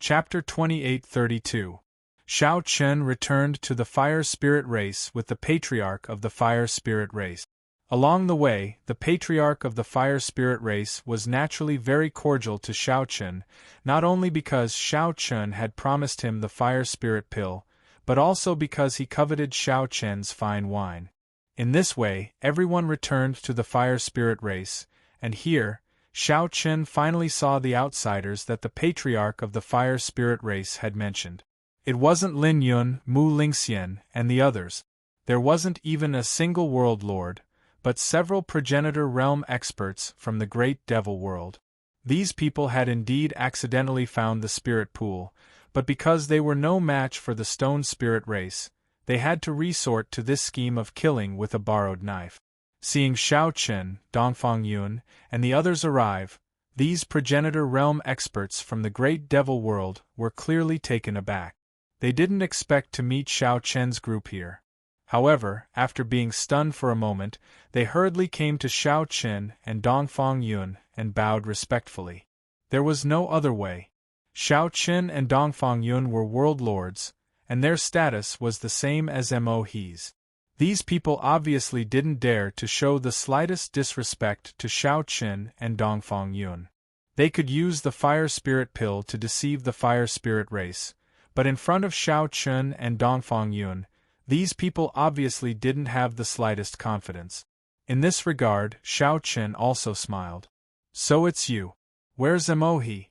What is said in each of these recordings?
Chapter 28-32. Shao Chen returned to the Fire Spirit race with the Patriarch of the Fire Spirit race. Along the way, the Patriarch of the Fire Spirit race was naturally very cordial to Shao Chen, not only because Shao Chen had promised him the Fire Spirit pill, but also because he coveted Shao Chen's fine wine. In this way, everyone returned to the Fire Spirit race, and here, Shao Chen finally saw the outsiders that the Patriarch of the Fire Spirit race had mentioned. It wasn't Lin Yun, Mu Lingxian, and the others. There wasn't even a single world lord, but several progenitor realm experts from the great devil world. These people had indeed accidentally found the spirit pool, but because they were no match for the stone spirit race, they had to resort to this scheme of killing with a borrowed knife. Seeing Shao Chen, Dongfang Yun, and the others arrive, these progenitor realm experts from the great devil world were clearly taken aback. They didn't expect to meet Shao Chen's group here. However, after being stunned for a moment, they hurriedly came to Shao Chen and Dongfang Yun and bowed respectfully. There was no other way. Shao Chen and Dongfang Yun were world lords, and their status was the same as Mo He's. These people obviously didn't dare to show the slightest disrespect to Shao Chen and Dongfang Yun. They could use the Fire Spirit pill to deceive the Fire Spirit race, but in front of Shao Chen and Dongfang Yun, these people obviously didn't have the slightest confidence. In this regard, Shao Chen also smiled. So it's you. Where's Mo He?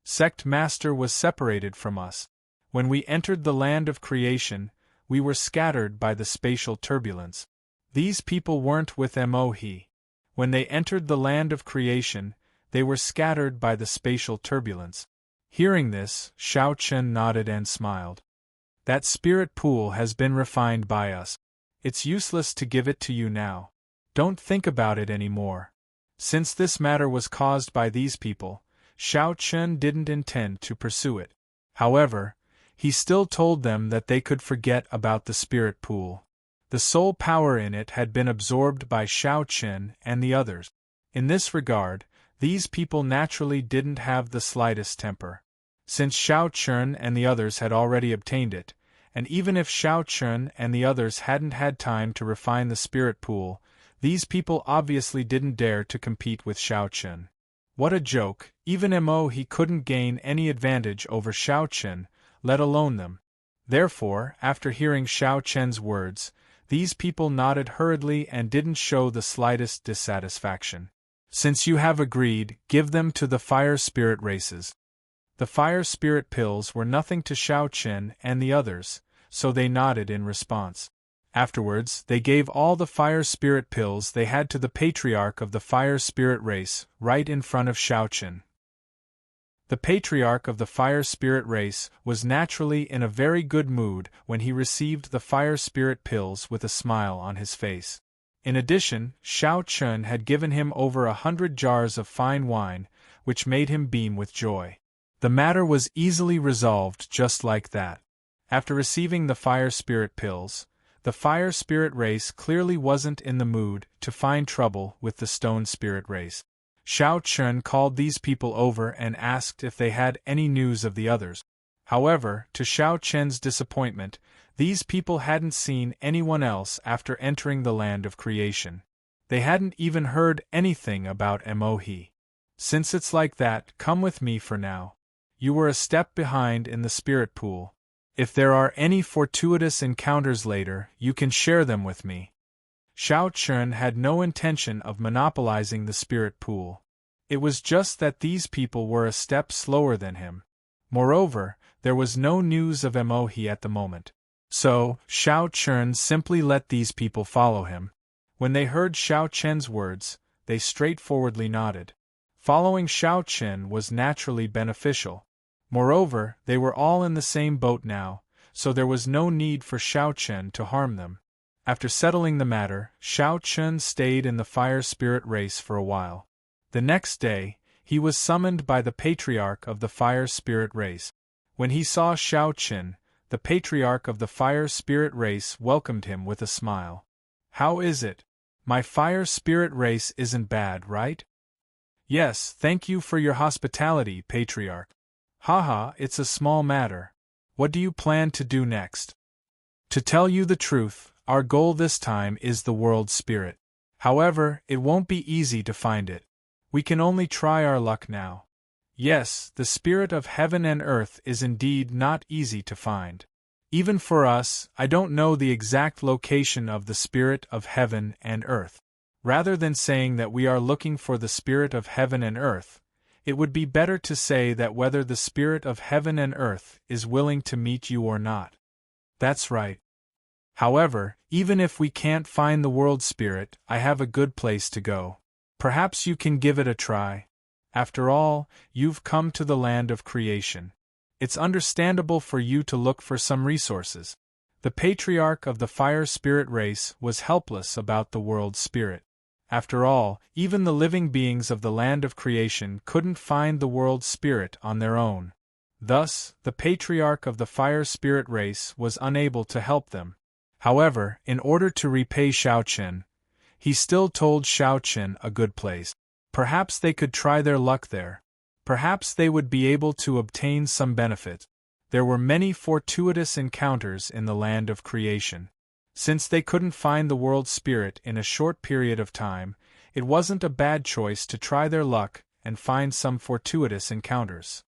Sect Master was separated from us. When we entered the land of creation, we were scattered by the spatial turbulence. These people weren't with Mo He. When they entered the land of creation, they were scattered by the spatial turbulence. Hearing this, Shao Chen nodded and smiled. That spirit pool has been refined by us. It's useless to give it to you now. Don't think about it anymore. Since this matter was caused by these people, Shao Chen didn't intend to pursue it. However, he still told them that they could forget about the spirit pool. The soul power in it had been absorbed by Shao Chen and the others. In this regard, these people naturally didn't have the slightest temper. Since Shao Chen and the others had already obtained it, and even if Shao Chen and the others hadn't had time to refine the spirit pool, these people obviously didn't dare to compete with Shao Chen. What a joke, even Mo He couldn't gain any advantage over Shao Chen, let alone them. Therefore, after hearing Shao Chen's words, these people nodded hurriedly and didn't show the slightest dissatisfaction. Since you have agreed, give them to the Fire Spirit races. The Fire Spirit pills were nothing to Shao Chen and the others, so they nodded in response. Afterwards, they gave all the Fire Spirit pills they had to the Patriarch of the Fire Spirit race, right in front of Shao Chen. The Patriarch of the Fire Spirit race was naturally in a very good mood when he received the Fire Spirit pills with a smile on his face. In addition, Shao Chen had given him over 100 jars of fine wine, which made him beam with joy. The matter was easily resolved just like that. After receiving the Fire Spirit pills, the Fire Spirit race clearly wasn't in the mood to find trouble with the Stone Spirit race. Shao Chen called these people over and asked if they had any news of the others. However, to Shao Chen's disappointment, these people hadn't seen anyone else after entering the land of creation. They hadn't even heard anything about Mo He. Since it's like that, come with me for now. You were a step behind in the spirit pool. If there are any fortuitous encounters later, you can share them with me. Shao Chen had no intention of monopolizing the spirit pool. It was just that these people were a step slower than him. Moreover, there was no news of Mo He at the moment. So, Shao Chen simply let these people follow him. When they heard Shao Chen's words, they straightforwardly nodded. Following Shao Chen was naturally beneficial. Moreover, they were all in the same boat now, so there was no need for Shao Chen to harm them. After settling the matter, Shao Chen stayed in the Fire Spirit race for a while. The next day, he was summoned by the Patriarch of the Fire Spirit race. When he saw Shao Chen, the Patriarch of the Fire Spirit race welcomed him with a smile. How is it? My Fire Spirit race isn't bad, right? Yes, thank you for your hospitality, Patriarch. Haha, it's a small matter. What do you plan to do next? To tell you the truth, our goal this time is the world spirit. However, it won't be easy to find it. We can only try our luck now. Yes, the spirit of heaven and earth is indeed not easy to find. Even for us, I don't know the exact location of the spirit of heaven and earth. Rather than saying that we are looking for the spirit of heaven and earth, it would be better to say that whether the spirit of heaven and earth is willing to meet you or not. That's right. However, even if we can't find the world spirit, I have a good place to go. Perhaps you can give it a try. After all, you've come to the land of creation. It's understandable for you to look for some resources. The patriarch of the fire spirit race was helpless about the world spirit. After all, even the living beings of the land of creation couldn't find the world spirit on their own. Thus, the patriarch of the fire spirit race was unable to help them. However, in order to repay Xiaochen, he still told Xiaochen a good place. Perhaps they could try their luck there. Perhaps they would be able to obtain some benefit. There were many fortuitous encounters in the land of creation. Since they couldn't find the world spirit in a short period of time, it wasn't a bad choice to try their luck and find some fortuitous encounters.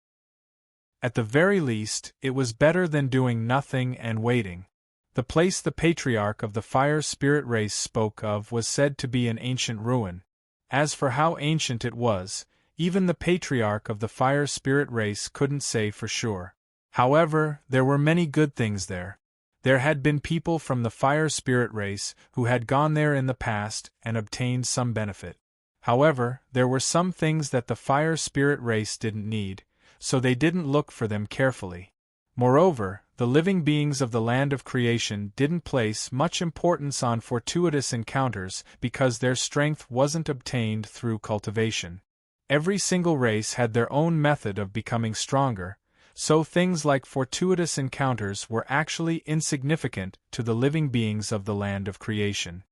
At the very least, it was better than doing nothing and waiting. The place the patriarch of the fire spirit race spoke of was said to be an ancient ruin. As for how ancient it was, even the patriarch of the fire spirit race couldn't say for sure. However, there were many good things there. There had been people from the fire spirit race who had gone there in the past and obtained some benefit. However, there were some things that the fire spirit race didn't need, so they didn't look for them carefully. Moreover, the living beings of the land of creation didn't place much importance on fortuitous encounters because their strength wasn't obtained through cultivation. Every single race had their own method of becoming stronger, so things like fortuitous encounters were actually insignificant to the living beings of the land of creation.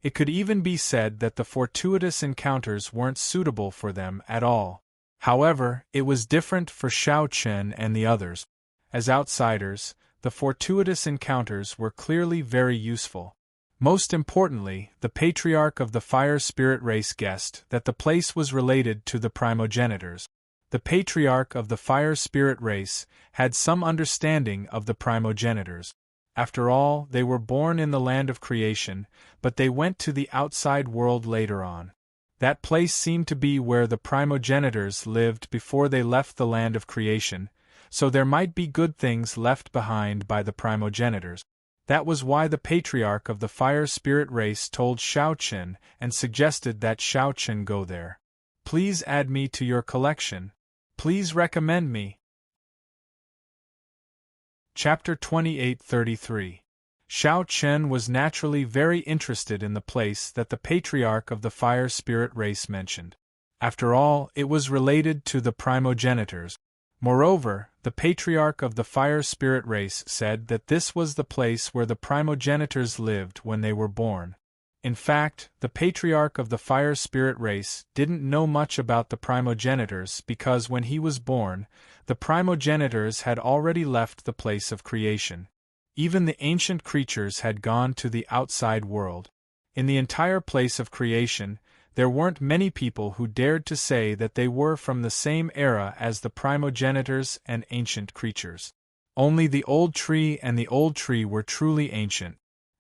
It could even be said that the fortuitous encounters weren't suitable for them at all. However, it was different for Xiaochen and the others. As outsiders, the fortuitous encounters were clearly very useful. Most importantly, the patriarch of the fire spirit race guessed that the place was related to the primogenitors. The patriarch of the fire spirit race had some understanding of the primogenitors. After all, they were born in the land of creation, but they went to the outside world later on. That place seemed to be where the primogenitors lived before they left the land of creation, so there might be good things left behind by the primogenitors. That was why the patriarch of the fire spirit race told Xiaochen and suggested that Xiaochen go there. Please add me to your collection. Please recommend me. Chapter 28:33. Xiaochen was naturally very interested in the place that the patriarch of the fire spirit race mentioned. After all, it was related to the primogenitors. Moreover, the patriarch of the fire spirit race said that this was the place where the primogenitors lived when they were born. In fact, the patriarch of the fire spirit race didn't know much about the primogenitors because when he was born, the primogenitors had already left the place of creation. Even the ancient creatures had gone to the outside world. In the entire place of creation, there weren't many people who dared to say that they were from the same era as the primogenitors and ancient creatures. Only the old tree and the old tree were truly ancient.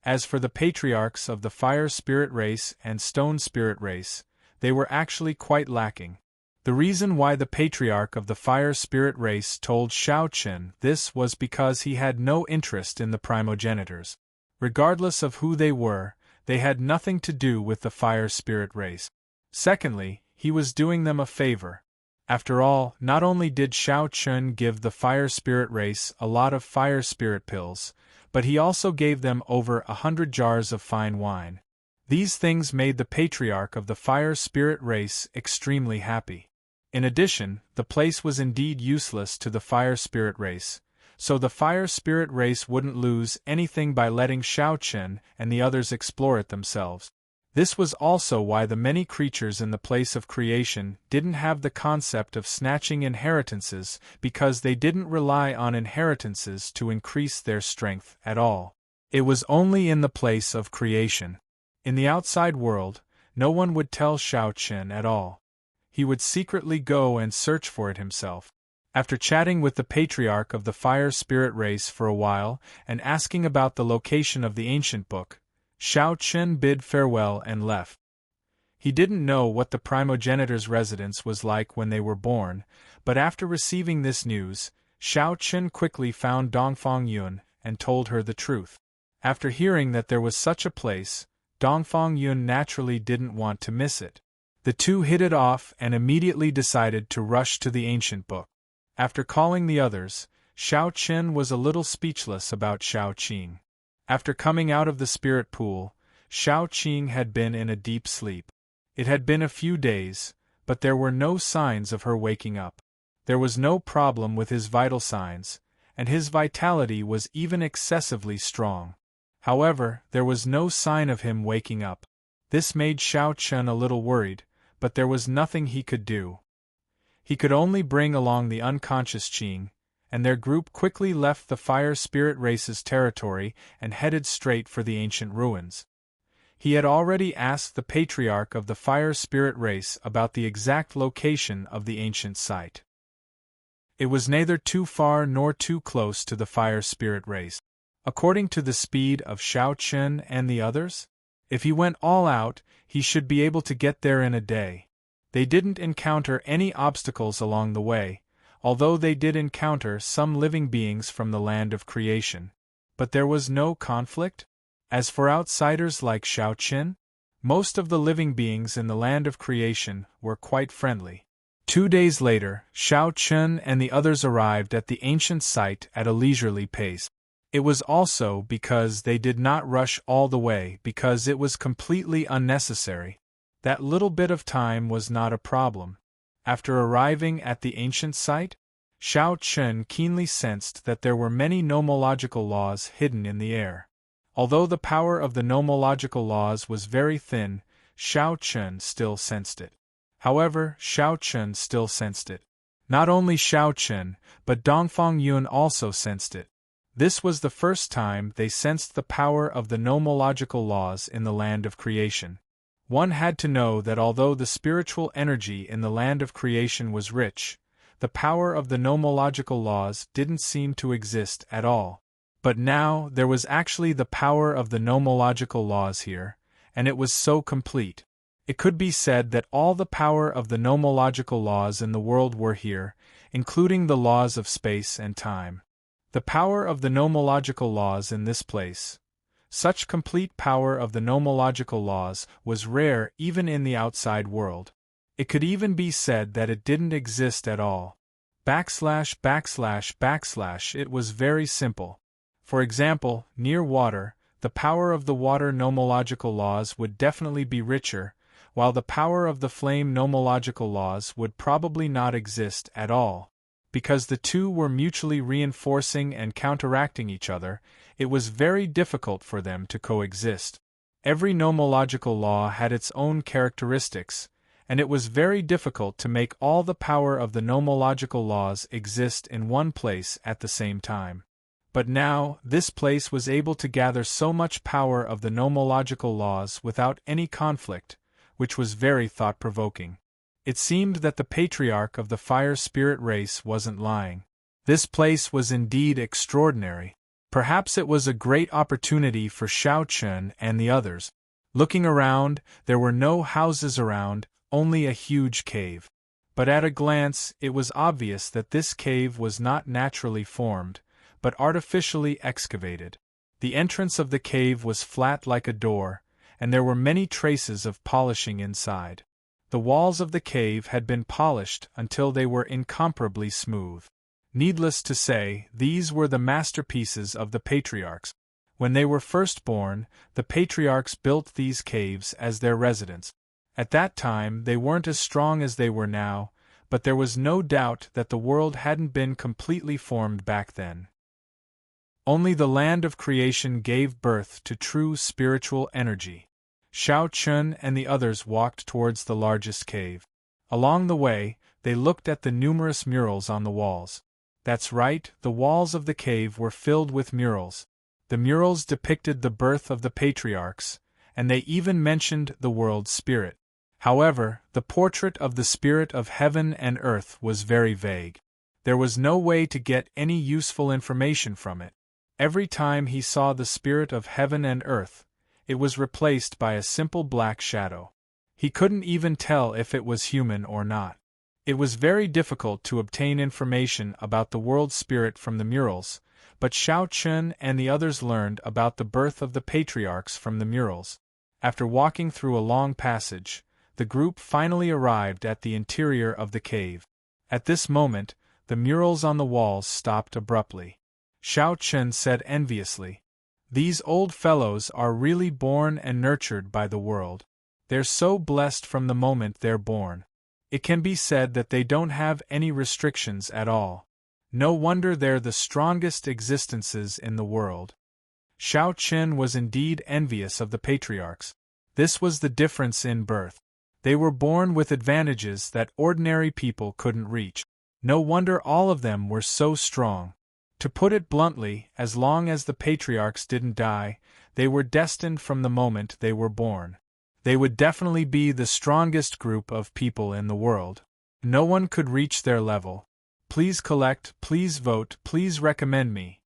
As for the patriarchs of the fire spirit race and stone spirit race, they were actually quite lacking. The reason why the patriarch of the fire spirit race told Xiaochen this was because he had no interest in the primogenitors. Regardless of who they were, they had nothing to do with the fire spirit race. Secondly, he was doing them a favor. After all, not only did Xiaochen give the fire spirit race a lot of fire spirit pills, but he also gave them over 100 jars of fine wine. These things made the patriarch of the fire spirit race extremely happy. In addition, the place was indeed useless to the fire spirit race, so the fire spirit race wouldn't lose anything by letting Xiaochen and the others explore it themselves. This was also why the many creatures in the place of creation didn't have the concept of snatching inheritances, because they didn't rely on inheritances to increase their strength at all. It was only in the place of creation. In the outside world, no one would tell Shao Chen at all. He would secretly go and search for it himself. After chatting with the patriarch of the fire spirit race for a while and asking about the location of the ancient book, Shao Chen bid farewell and left. He didn't know what the primogenitor's residence was like when they were born, but after receiving this news, Shao Chen quickly found Dongfang Yun and told her the truth. After hearing that there was such a place, Dongfang Yun naturally didn't want to miss it. The two hit it off and immediately decided to rush to the ancient book. After calling the others, Shao Chen was a little speechless about Shao Qing. After coming out of the spirit pool, Shao Qing had been in a deep sleep. It had been a few days, but there were no signs of her waking up. There was no problem with his vital signs, and his vitality was even excessively strong. However, there was no sign of him waking up. This made Shao Chen a little worried, but there was nothing he could do. He could only bring along the unconscious Qing, and their group quickly left the fire spirit race's territory and headed straight for the ancient ruins. He had already asked the patriarch of the fire spirit race about the exact location of the ancient site. It was neither too far nor too close to the fire spirit race. According to the speed of Shao Chen and the others, if he went all out, he should be able to get there in a day. They didn't encounter any obstacles along the way, although they did encounter some living beings from the land of creation. But there was no conflict. As for outsiders like Shao Chen, most of the living beings in the land of creation were quite friendly. 2 days later, Shao Chen and the others arrived at the ancient site at a leisurely pace. It was also because they did not rush all the way because it was completely unnecessary. That little bit of time was not a problem. After arriving at the ancient site, Shao Chen keenly sensed that there were many nomological laws hidden in the air. Although the power of the nomological laws was very thin, Shao Chen still sensed it. However, Shao Chen still sensed it. Not only Shao Chen, but Dongfang Yun also sensed it. This was the first time they sensed the power of the nomological laws in the land of creation. One had to know that although the spiritual energy in the land of creation was rich, the power of the nomological laws didn't seem to exist at all. But now there was actually the power of the nomological laws here, and it was so complete. It could be said that all the power of the nomological laws in the world were here, including the laws of space and time. The power of the nomological laws in this place. Such complete power of the nomological laws was rare even in the outside world. It could even be said that it didn't exist at all. It was very simple. For example, near water, the power of the water nomological laws would definitely be richer, while the power of the flame nomological laws would probably not exist at all. Because the two were mutually reinforcing and counteracting each other, it was very difficult for them to coexist. Every nomological law had its own characteristics, and it was very difficult to make all the power of the nomological laws exist in one place at the same time. But now, this place was able to gather so much power of the nomological laws without any conflict, which was very thought-provoking. It seemed that the patriarch of the fire spirit race wasn't lying. This place was indeed extraordinary. Perhaps it was a great opportunity for Shao Chen and the others. Looking around, there were no houses around, only a huge cave. But at a glance, it was obvious that this cave was not naturally formed, but artificially excavated. The entrance of the cave was flat like a door, and there were many traces of polishing inside. The walls of the cave had been polished until they were incomparably smooth. Needless to say, these were the masterpieces of the patriarchs. When they were first born, the patriarchs built these caves as their residence. At that time, they weren't as strong as they were now, but there was no doubt that the world hadn't been completely formed back then. Only the land of creation gave birth to true spiritual energy. Xiao Chun and the others walked towards the largest cave. Along the way, they looked at the numerous murals on the walls. That's right, the walls of the cave were filled with murals. The murals depicted the birth of the patriarchs, and they even mentioned the world spirit. However, the portrait of the spirit of heaven and earth was very vague. There was no way to get any useful information from it. Every time he saw the spirit of heaven and earth, it was replaced by a simple black shadow. He couldn't even tell if it was human or not. It was very difficult to obtain information about the world spirit from the murals, but Xiao Chun and the others learned about the birth of the patriarchs from the murals. After walking through a long passage, the group finally arrived at the interior of the cave. At this moment, the murals on the walls stopped abruptly. Xiao Chun said enviously, "These old fellows are really born and nurtured by the world. They're so blessed from the moment they're born. It can be said that they don't have any restrictions at all. No wonder they're the strongest existences in the world." Xiao Chun was indeed envious of the patriarchs. This was the difference in birth. They were born with advantages that ordinary people couldn't reach. No wonder all of them were so strong. To put it bluntly, as long as the patriarchs didn't die, they were destined from the moment they were born. They would definitely be the strongest group of people in the world. No one could reach their level. Please collect, please vote, please recommend me.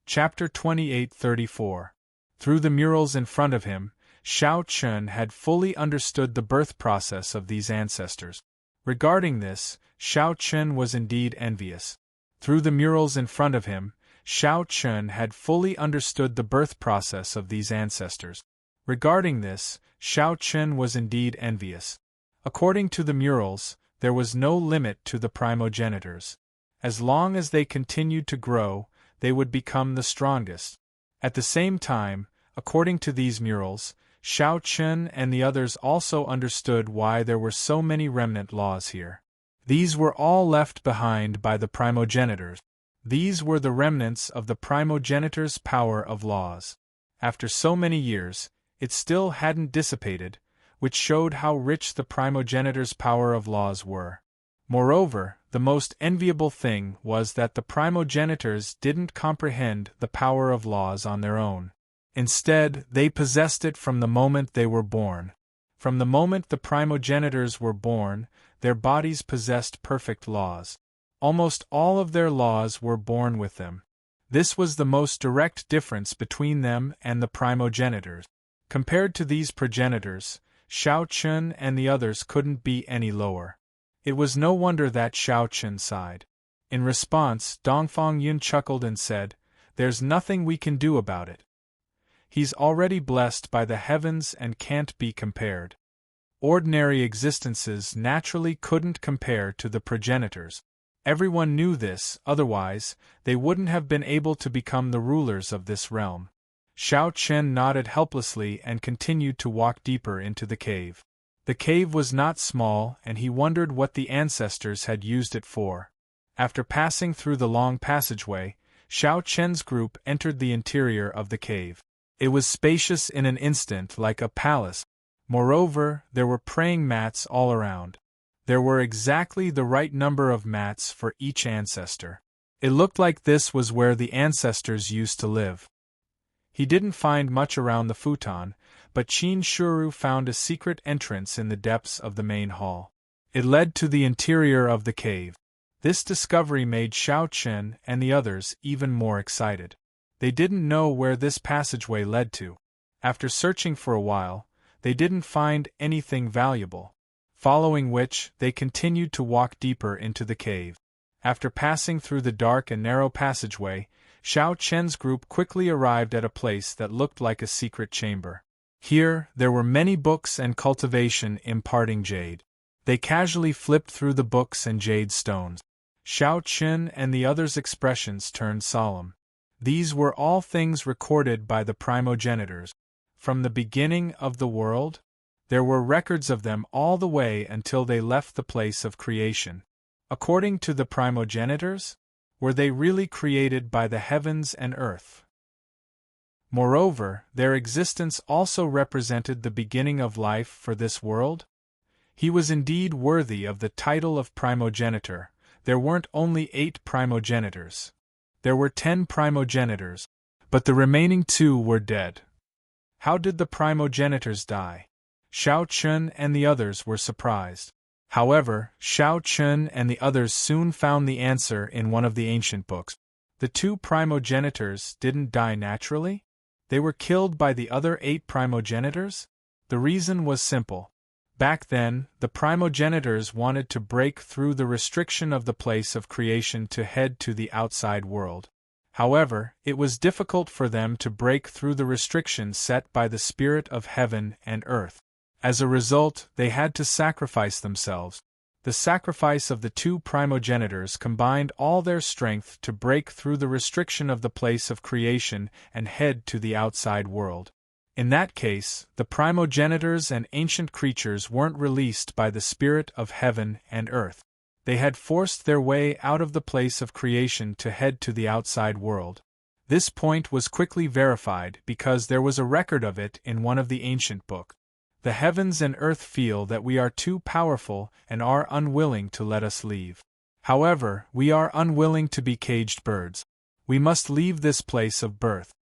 Chapter 28:34. Through the murals in front of him, Xiao Chun had fully understood the birth process of these ancestors. Regarding this, Xiao Chun was indeed envious. Through the murals in front of him, Xiao Chun had fully understood the birth process of these ancestors. Regarding this, Xiao Chun was indeed envious. According to the murals, there was no limit to the primogenitors. As long as they continued to grow, they would become the strongest. At the same time, according to these murals, Xiao Chun and the others also understood why there were so many remnant laws here. These were all left behind by the primogenitors. These were the remnants of the primogenitors' power of laws. After so many years, it still hadn't dissipated, which showed how rich the primogenitors' power of laws were. Moreover, the most enviable thing was that the primogenitors didn't comprehend the power of laws on their own. Instead, they possessed it from the moment they were born. From the moment the primogenitors were born, their bodies possessed perfect laws. Almost all of their laws were born with them. This was the most direct difference between them and the primogenitors. Compared to these progenitors, Xiao Chun and the others couldn't be any lower. It was no wonder that Xiao Chun sighed. In response, Dongfang Yun chuckled and said, "There's nothing we can do about it. He's already blessed by the heavens and can't be compared." Ordinary existences naturally couldn't compare to the progenitors. Everyone knew this, otherwise, they wouldn't have been able to become the rulers of this realm. Xiao Chun nodded helplessly and continued to walk deeper into the cave. The cave was not small, and he wondered what the ancestors had used it for. After passing through the long passageway, Xiao Chun's group entered the interior of the cave. It was spacious in an instant like a palace. Moreover, there were praying mats all around. There were exactly the right number of mats for each ancestor. It looked like this was where the ancestors used to live. He didn't find much around the futon, but Qin Shuru found a secret entrance in the depths of the main hall. It led to the interior of the cave. This discovery made Xiao Chun and the others even more excited. They didn't know where this passageway led to. After searching for a while, they didn't find anything valuable. Following which, they continued to walk deeper into the cave. After passing through the dark and narrow passageway, Xiao Chen's group quickly arrived at a place that looked like a secret chamber. Here, there were many books and cultivation imparting jade. They casually flipped through the books and jade stones. Xiao Chen and the others' expressions turned solemn. These were all things recorded by the primogenitors. From the beginning of the world, there were records of them all the way until they left the place of creation. According to the primogenitors, were they really created by the heavens and earth? Moreover, their existence also represented the beginning of life for this world. He was indeed worthy of the title of primogenitor. There weren't only 8 primogenitors. There were 10 primogenitors, but the remaining 2 were dead. How did the primogenitors die? Xiao Chun and the others were surprised. However, Xiao Chun and the others soon found the answer in one of the ancient books. The 2 primogenitors didn't die naturally? They were killed by the other 8 primogenitors? The reason was simple. Back then, the primogenitors wanted to break through the restriction of the place of creation to head to the outside world. However, it was difficult for them to break through the restrictions set by the spirit of heaven and earth. As a result, they had to sacrifice themselves. The sacrifice of the 2 primogenitors combined all their strength to break through the restriction of the place of creation and head to the outside world. In that case, the primogenitors and ancient creatures weren't released by the spirit of heaven and earth. They had forced their way out of the place of creation to head to the outside world. This point was quickly verified because there was a record of it in one of the ancient books. The heavens and earth feel that we are too powerful and are unwilling to let us leave. However, we are unwilling to be caged birds. We must leave this place of birth.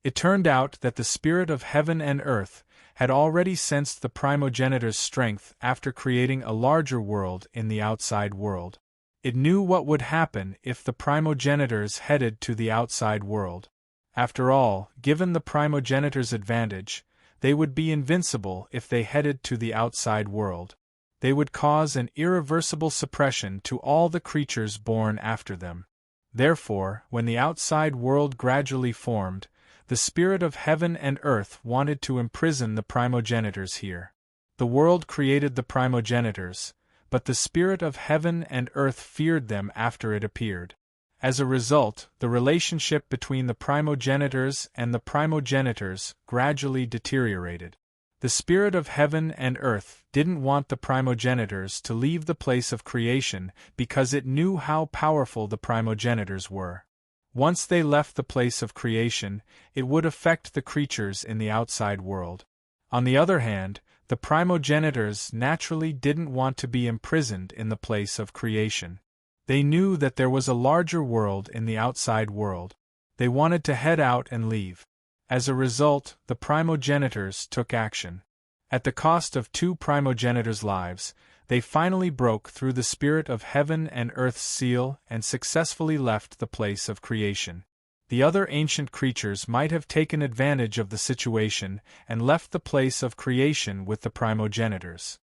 It turned out that the spirit of heaven and earth had already sensed the primogenitor's strength after creating a larger world in the outside world. It knew what would happen if the primogenitors headed to the outside world. After all, given the primogenitor's advantage, they would be invincible if they headed to the outside world. They would cause an irreversible suppression to all the creatures born after them. Therefore, when the outside world gradually formed, the spirit of heaven and earth wanted to imprison the primogenitors here. The world created the primogenitors, but the spirit of heaven and earth feared them after it appeared. As a result, the relationship between the primogenitors and the primogenitors gradually deteriorated. The spirit of heaven and earth didn't want the primogenitors to leave the place of creation because it knew how powerful the primogenitors were. Once they left the place of creation, it would affect the creatures in the outside world. On the other hand, the primogenitors naturally didn't want to be imprisoned in the place of creation. They knew that there was a larger world in the outside world. They wanted to head out and leave. As a result, the primogenitors took action. At the cost of 2 primogenitors' lives, they finally broke through the spirit of heaven and earth's seal and successfully left the place of creation. The other ancient creatures might have taken advantage of the situation and left the place of creation with the primogenitors.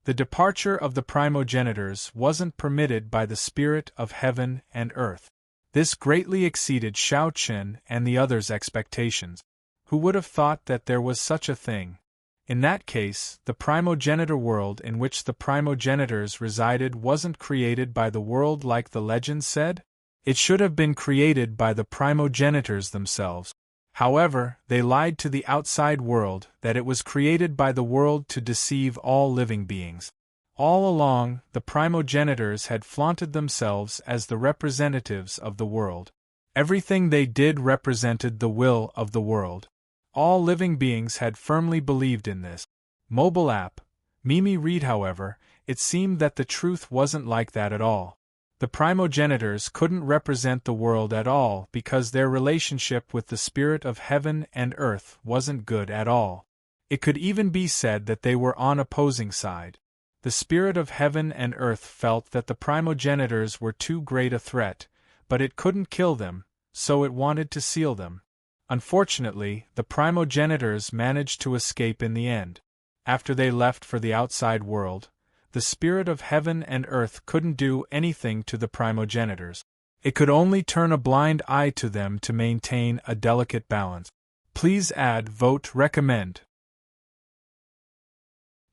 The departure of the primogenitors wasn't permitted by the spirit of heaven and earth. This greatly exceeded Xiao Qin and the others' expectations. Who would have thought that there was such a thing? In that case, the primogenitor world in which the primogenitors resided wasn't created by the world like the legend said? It should have been created by the primogenitors themselves. However, they lied to the outside world that it was created by the world to deceive all living beings. All along, the primogenitors had flaunted themselves as the representatives of the world. Everything they did represented the will of the world. All living beings had firmly believed in this. Mobile app, Mimi Read. However, it seemed that the truth wasn't like that at all. The primogenitors couldn't represent the world at all because their relationship with the spirit of heaven and earth wasn't good at all. It could even be said that they were on opposing side. The spirit of heaven and earth felt that the primogenitors were too great a threat, but it couldn't kill them, so it wanted to seal them. Unfortunately, the primogenitors managed to escape in the end. After they left for the outside world, the spirit of heaven and earth couldn't do anything to the primogenitors. It could only turn a blind eye to them to maintain a delicate balance. Please add vote recommend.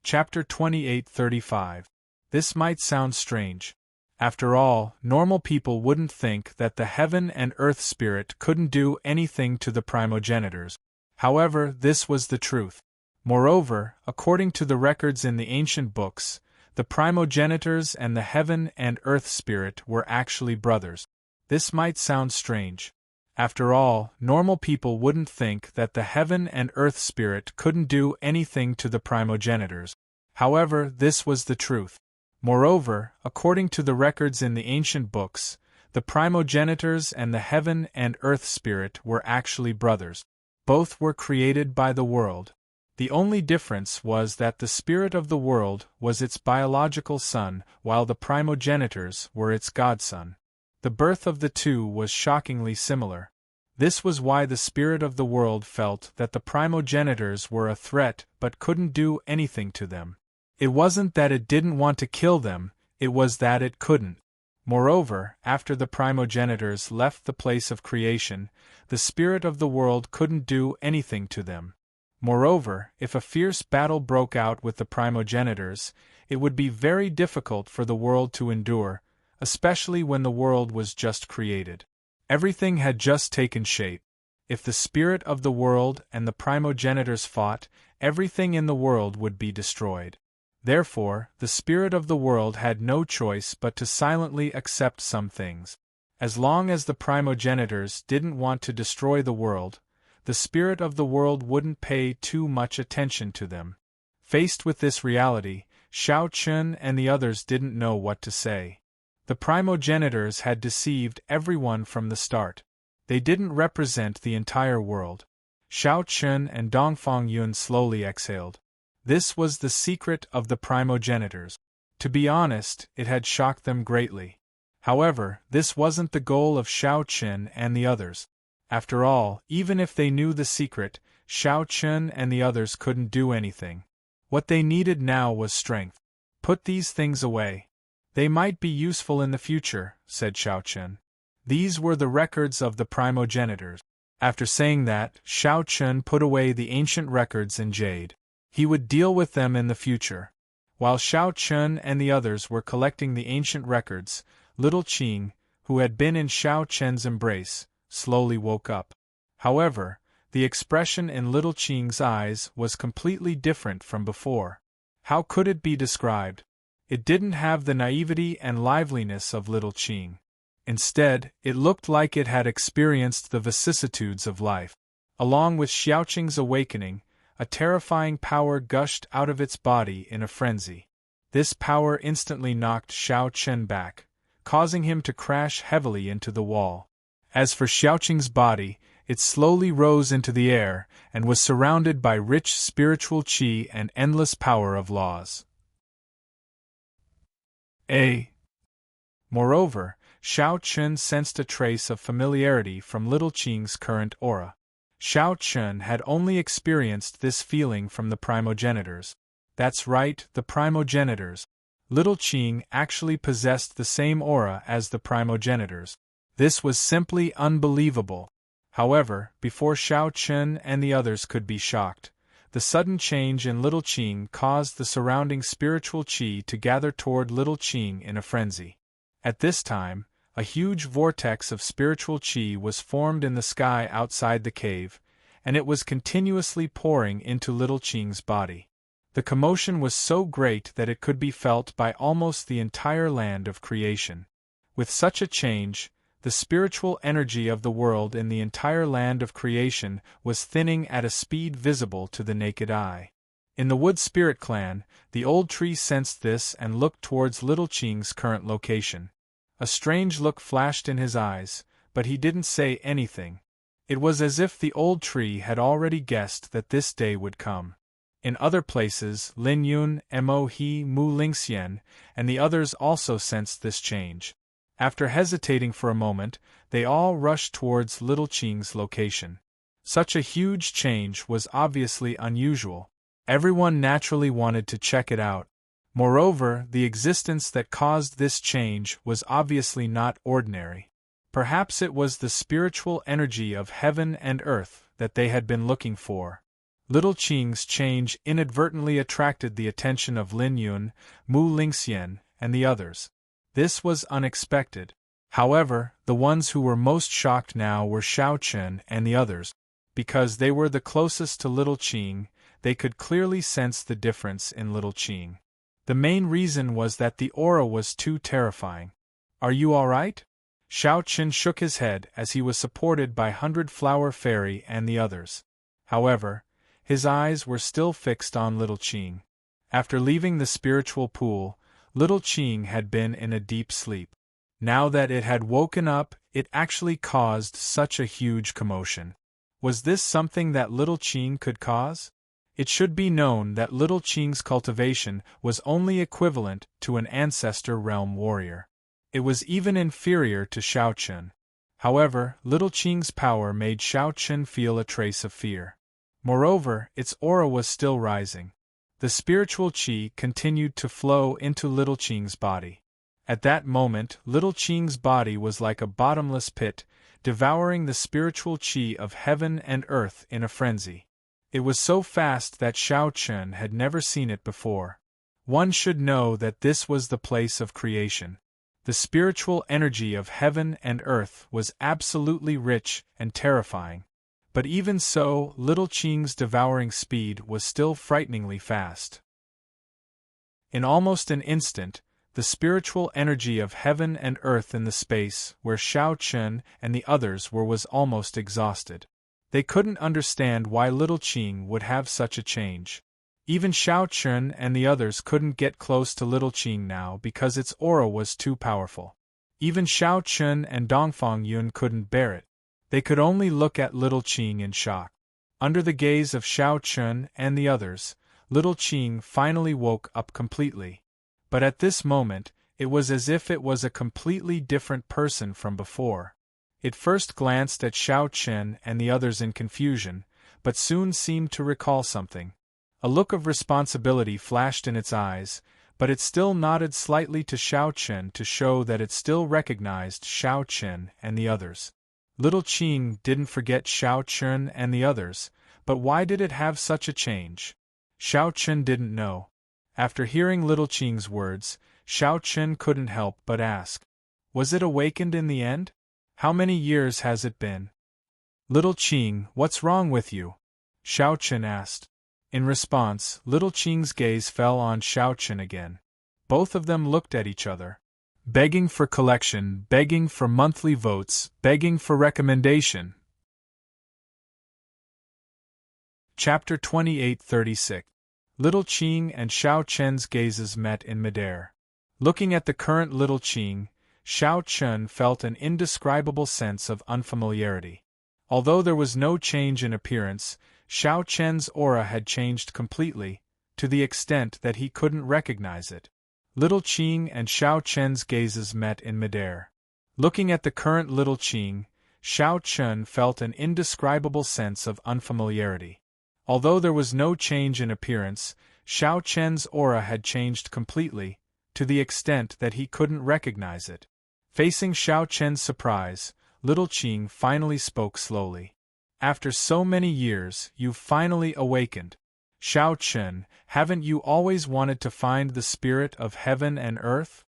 Chapter 2835. This might sound strange. After all, normal people wouldn't think that the heaven and earth spirit couldn't do anything to the primogenitors. However, this was the truth. Moreover, according to the records in the ancient books, the primogenitors and the heaven and earth spirit were actually brothers. This might sound strange. After all, normal people wouldn't think that the heaven and earth spirit couldn't do anything to the primogenitors. However, this was the truth. Moreover, according to the records in the ancient books, the primogenitors and the heaven and earth spirit were actually brothers. Both were created by the world. The only difference was that the spirit of the world was its biological son, while the primogenitors were its godson. The birth of the two was shockingly similar. This was why the spirit of the world felt that the primogenitors were a threat but couldn't do anything to them. It wasn't that it didn't want to kill them, it was that it couldn't. Moreover, after the primogenitors left the place of creation, the spirit of the world couldn't do anything to them. Moreover, if a fierce battle broke out with the primogenitors, it would be very difficult for the world to endure, especially when the world was just created. Everything had just taken shape. If the spirit of the world and the primogenitors fought, everything in the world would be destroyed. Therefore, the spirit of the world had no choice but to silently accept some things. As long as the primogenitors didn't want to destroy the world, the spirit of the world wouldn't pay too much attention to them. Faced with this reality, Xiao Chun and the others didn't know what to say. The primogenitors had deceived everyone from the start. They didn't represent the entire world. Xiao Chun and Dongfang Yun slowly exhaled. This was the secret of the primogenitors. To be honest, it had shocked them greatly. However, this wasn't the goal of Xiao Chun and the others. After all, even if they knew the secret, Xiao Chun and the others couldn't do anything. What they needed now was strength. Put these things away. They might be useful in the future, said Xiao Chun. These were the records of the primogenitors. After saying that, Xiao Chun put away the ancient records in jade. He would deal with them in the future. While Xiao Chun and the others were collecting the ancient records, little Qing, who had been in Xiao Chen's embrace, slowly woke up. However, the expression in little Qing's eyes was completely different from before. How could it be described? It didn't have the naivety and liveliness of little Qing. Instead, it looked like it had experienced the vicissitudes of life. Along with Xiaoqing's awakening, a terrifying power gushed out of its body in a frenzy. This power instantly knocked Xiao Chen back, causing him to crash heavily into the wall. As for Xiaoqing's body, it slowly rose into the air and was surrounded by rich spiritual qi and endless power of laws. Moreover, Xiao Chun sensed a trace of familiarity from little Qing's current aura. Xiao Chun had only experienced this feeling from the primogenitors. That's right, the primogenitors. Little Qing actually possessed the same aura as the primogenitors. This was simply unbelievable. However, before Xiao Chun and the others could be shocked, the sudden change in little Qing caused the surrounding spiritual qi to gather toward little Qing in a frenzy. At this time, a huge vortex of spiritual qi was formed in the sky outside the cave, and it was continuously pouring into little Qing's body. The commotion was so great that it could be felt by almost the entire land of creation. With such a change, the spiritual energy of the world in the entire land of creation was thinning at a speed visible to the naked eye. In the Wood Spirit Clan, the old tree sensed this and looked towards little Qing's current location. A strange look flashed in his eyes, but he didn't say anything. It was as if the old tree had already guessed that this day would come. In other places, Lin Yun, Mo He, Mu Lingxian, and the others also sensed this change. After hesitating for a moment, they all rushed towards little Qing's location. Such a huge change was obviously unusual. Everyone naturally wanted to check it out. Moreover, the existence that caused this change was obviously not ordinary. Perhaps it was the spiritual energy of heaven and earth that they had been looking for. Little Qing's change inadvertently attracted the attention of Lin Yun, Mu Lingxian, and the others. This was unexpected. However, the ones who were most shocked now were Xiao Chun and the others. Because they were the closest to little Qing, they could clearly sense the difference in little Qing. The main reason was that the aura was too terrifying. "Are you all right?" Xiao Chen shook his head as he was supported by 100-Flower Fairy and the others. However, his eyes were still fixed on Little Qing. After leaving the spiritual pool, Little Qing had been in a deep sleep. Now that it had woken up, it actually caused such a huge commotion. Was this something that Little Qing could cause? It should be known that Little Qing's cultivation was only equivalent to an ancestor realm warrior. It was even inferior to Xiao Chen. However, Little Qing's power made Xiao Chen feel a trace of fear. Moreover, its aura was still rising. The spiritual qi continued to flow into Little Qing's body. At that moment, Little Qing's body was like a bottomless pit, devouring the spiritual qi of heaven and earth in a frenzy. It was so fast that Xiao Chen had never seen it before. One should know that this was the place of creation. The spiritual energy of heaven and earth was absolutely rich and terrifying. But even so, Little Qing's devouring speed was still frighteningly fast. In almost an instant, the spiritual energy of heaven and earth in the space where Xiao Chen and the others were was almost exhausted. They couldn't understand why Little Qing would have such a change. Even Xiao Chen and the others couldn't get close to Little Qing now because its aura was too powerful. Even Xiao Chen and Dongfang Yun couldn't bear it. They could only look at Little Qing in shock. Under the gaze of Xiao Chen and the others, Little Qing finally woke up completely. But at this moment, it was as if it was a completely different person from before. It first glanced at Xiao Chen and the others in confusion, but soon seemed to recall something. A look of responsibility flashed in its eyes, but it still nodded slightly to Xiao Chen to show that it still recognized Xiao Chen and the others. Little Qing didn't forget Xiao Chen and the others, but why did it have such a change? Xiao Chen didn't know. After hearing Little Qing's words, Xiao Chen couldn't help but ask, "Was it awakened in the end? How many years has it been?" "Little Qing, what's wrong with you?" Xiao Chen asked. In response, Little Qing's gaze fell on Xiao Chen again. Both of them looked at each other. Begging for collection, begging for monthly votes, begging for recommendation. Chapter 2836. Little Qing and Xiao Chen's gazes met in midair. Looking at the current Little Qing, Xiao Chen felt an indescribable sense of unfamiliarity. Although there was no change in appearance, Xiao Chen's aura had changed completely, to the extent that he couldn't recognize it. Little Qing and Xiao Chen's gazes met in midair. Looking at the current Little Qing, Xiao Chen felt an indescribable sense of unfamiliarity. Although there was no change in appearance, Xiao Chen's aura had changed completely, to the extent that he couldn't recognize it. Facing Xiao Chen's surprise, Little Qing finally spoke slowly. "After so many years, you've finally awakened. Xiao Chen, haven't you always wanted to find the spirit of heaven and earth?"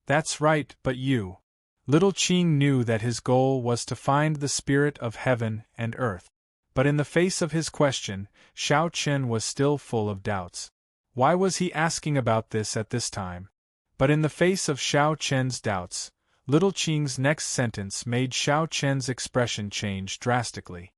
"That's right, but you." Little Qing knew that his goal was to find the spirit of heaven and earth. But in the face of his question, Xiao Chen was still full of doubts. Why was he asking about this at this time? But in the face of Xiao Chen's doubts, Little Qing's next sentence made Xiao Chen's expression change drastically.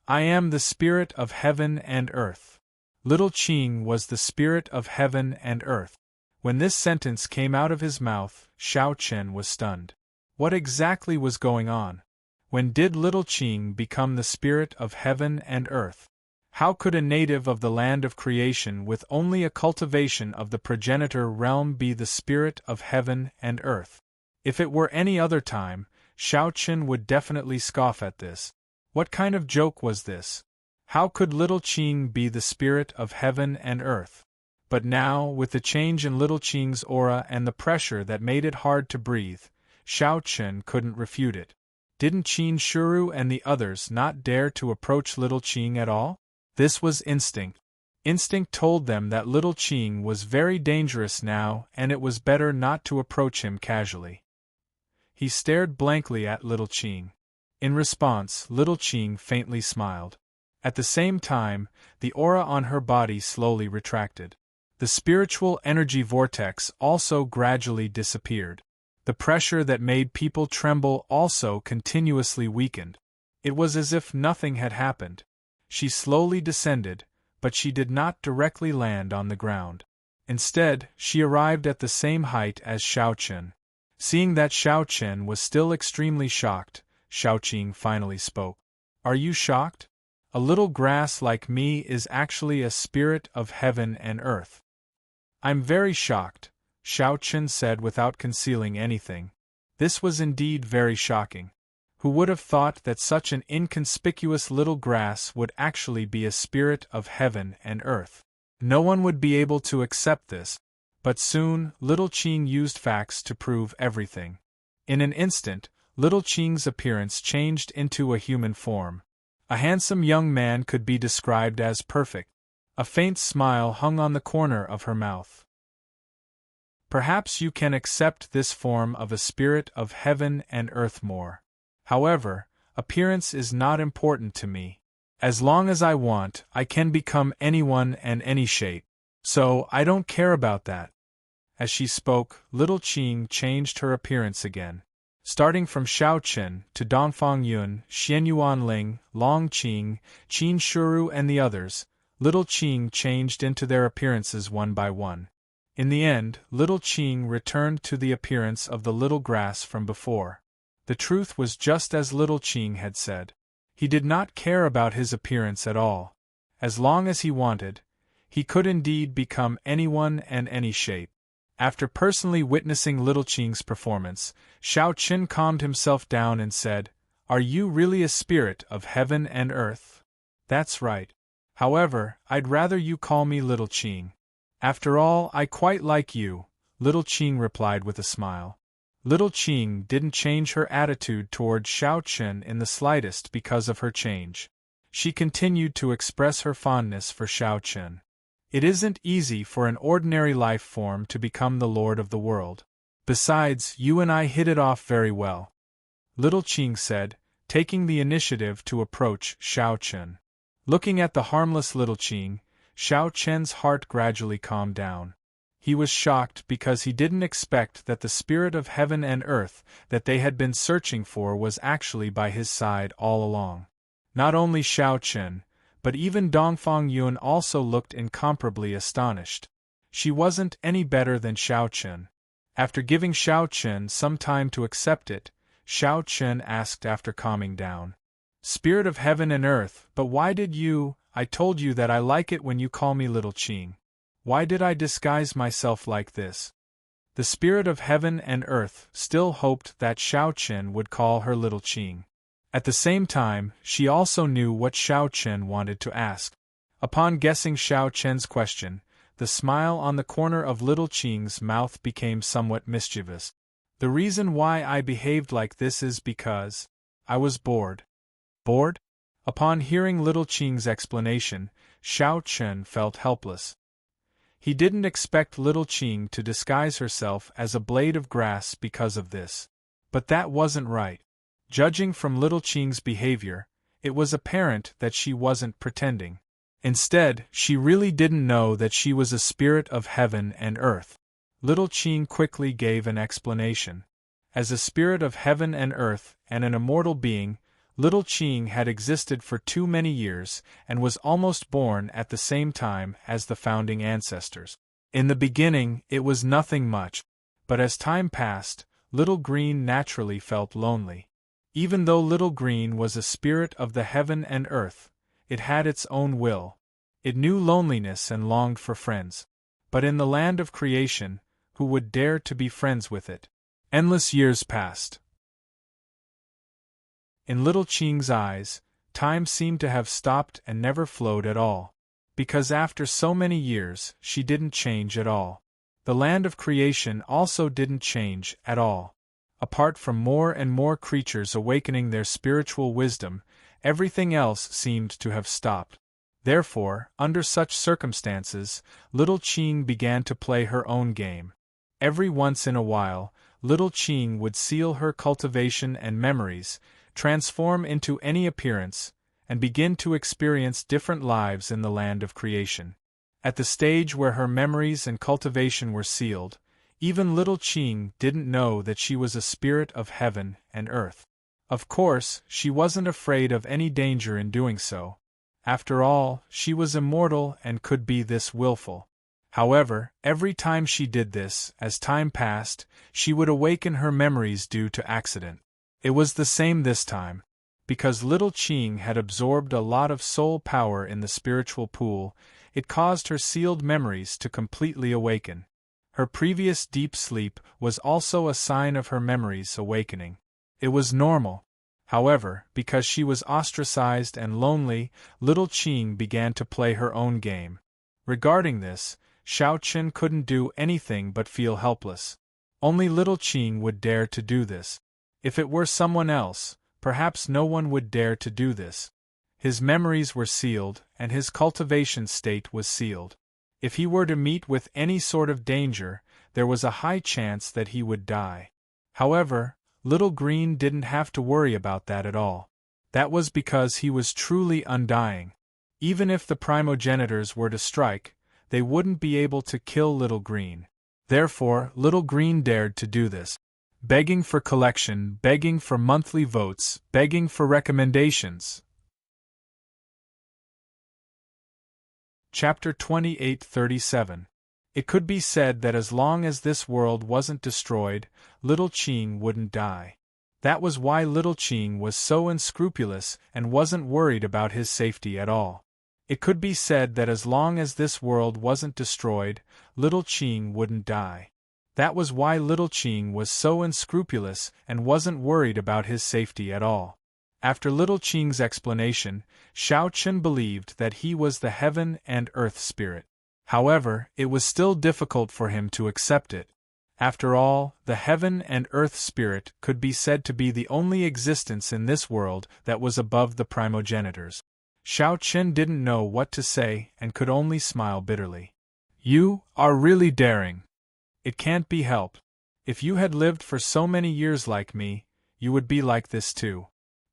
"I am the spirit of heaven and earth." Little Qing was the spirit of heaven and earth. When this sentence came out of his mouth, Xiao Chen was stunned. What exactly was going on? When did Little Qing become the spirit of heaven and earth? How could a native of the land of creation with only a cultivation of the progenitor realm be the spirit of heaven and earth? If it were any other time, Xiao Chen would definitely scoff at this. What kind of joke was this? How could Little Qing be the spirit of heaven and earth? But now, with the change in Little Qing's aura and the pressure that made it hard to breathe, Xiao Chen couldn't refute it. Didn't Qin Shuru and the others not dare to approach Little Qing at all? This was instinct. Instinct told them that Little Qing was very dangerous now and it was better not to approach him casually. He stared blankly at Little Qing. In response, Little Qing faintly smiled. At the same time, the aura on her body slowly retracted. The spiritual energy vortex also gradually disappeared. The pressure that made people tremble also continuously weakened. It was as if nothing had happened. She slowly descended, but she did not directly land on the ground. Instead, she arrived at the same height as Xiao Chen. Seeing that Xiao Chen was still extremely shocked, Xiao Qing finally spoke. Are you shocked? A little grass like me is actually a spirit of heaven and earth. I'm very shocked, Xiao Chen said without concealing anything. This was indeed very shocking. Who would have thought that such an inconspicuous little grass would actually be a spirit of heaven and earth? No one would be able to accept this. But soon, little Qing used facts to prove everything. In an instant, little Qing's appearance changed into a human form. A handsome young man could be described as perfect. A faint smile hung on the corner of her mouth. Perhaps you can accept this form of a spirit of heaven and earth more. However, appearance is not important to me. As long as I want, I can become anyone and any shape. So, I don't care about that. As she spoke, little Qing changed her appearance again. Starting from Xiao Chen to Dongfang Yun, Xian Yuanling, Long Qing, Qin Shuru and the others, little Qing changed into their appearances one by one. In the end, little Qing returned to the appearance of the little grass from before. The truth was just as little Qing had said. He did not care about his appearance at all. As long as he wanted, he could indeed become anyone and any shape. After personally witnessing little Qing's performance, Xiao Chen calmed himself down and said, Are you really a spirit of heaven and earth? That's right. However, I'd rather you call me little Qing. After all, I quite like you, little Qing replied with a smile. Little Qing didn't change her attitude toward Xiao Chen in the slightest because of her change. She continued to express her fondness for Xiao Chen. It isn't easy for an ordinary life form to become the lord of the world. Besides, you and I hit it off very well, little Qing said, taking the initiative to approach Xiao Chen. Looking at the harmless little Qing, Xiao Chen's heart gradually calmed down. He was shocked because he didn't expect that the spirit of heaven and earth that they had been searching for was actually by his side all along. Not only Xiao Chen, but even Dongfang Yun also looked incomparably astonished. She wasn't any better than Xiao Chen. After giving Xiao Chen some time to accept it, Xiao Chen asked after calming down. Spirit of heaven and earth, but why did you? I told you that I like it when you call me little Qing. Why did I disguise myself like this? The spirit of heaven and earth still hoped that Xiao Chen would call her little Qing. At the same time, she also knew what Xiao Chen wanted to ask. Upon guessing Xiao Chen's question, the smile on the corner of little Qing's mouth became somewhat mischievous. The reason why I behaved like this is because I was bored. Bored? Upon hearing little Qing's explanation, Xiao Chen felt helpless. He didn't expect little Qing to disguise herself as a blade of grass because of this. But that wasn't right. Judging from little Qing's behavior, it was apparent that she wasn't pretending. Instead, she really didn't know that she was a spirit of heaven and earth. Little Qing quickly gave an explanation. As a spirit of heaven and earth and an immortal being, little Qing had existed for too many years and was almost born at the same time as the founding ancestors. In the beginning, it was nothing much, but as time passed, Little Green naturally felt lonely. Even though Little Green was a spirit of the heaven and earth, it had its own will. It knew loneliness and longed for friends. But in the land of creation, who would dare to be friends with it? Endless years passed. In little Qing's eyes, time seemed to have stopped and never flowed at all. Because after so many years, she didn't change at all. The land of creation also didn't change at all. Apart from more and more creatures awakening their spiritual wisdom, everything else seemed to have stopped. Therefore, under such circumstances, little Qing began to play her own game. Every once in a while, little Qing would seal her cultivation and memories, transform into any appearance, and begin to experience different lives in the land of creation. At the stage where her memories and cultivation were sealed, Even little Qing didn't know that she was a spirit of heaven and earth. Of course, she wasn't afraid of any danger in doing so. After all, she was immortal and could be this willful. However, every time she did this, as time passed, she would awaken her memories due to accident. It was the same this time. Because little Qing had absorbed a lot of soul power in the spiritual pool, it caused her sealed memories to completely awaken. Her previous deep sleep was also a sign of her memories awakening. It was normal. However, because she was ostracized and lonely, little Qing began to play her own game. Regarding this, Xiao Chen couldn't do anything but feel helpless. Only little Qing would dare to do this. If it were someone else, perhaps no one would dare to do this. His memories were sealed, and his cultivation state was sealed. If he were to meet with any sort of danger, there was a high chance that he would die. However, Little Green didn't have to worry about that at all. That was because he was truly undying. Even if the primogenitors were to strike, they wouldn't be able to kill Little Green. Therefore, Little Green dared to do this. Begging for collection, begging for monthly votes, begging for recommendations. Chapter 28:37. It could be said that as long as this world wasn't destroyed, little Qing wouldn't die. That was why little Qing was so unscrupulous and wasn't worried about his safety at all. It could be said that as long as this world wasn't destroyed, little Qing wouldn't die. That was why little Qing was so unscrupulous and wasn't worried about his safety at all. After little Qing's explanation, Xiao Chen believed that he was the heaven and earth spirit. However, it was still difficult for him to accept it. After all, the heaven and earth spirit could be said to be the only existence in this world that was above the primogenitors. Xiao Chen didn't know what to say and could only smile bitterly. You are really daring. It can't be helped. If you had lived for so many years like me, you would be like this too.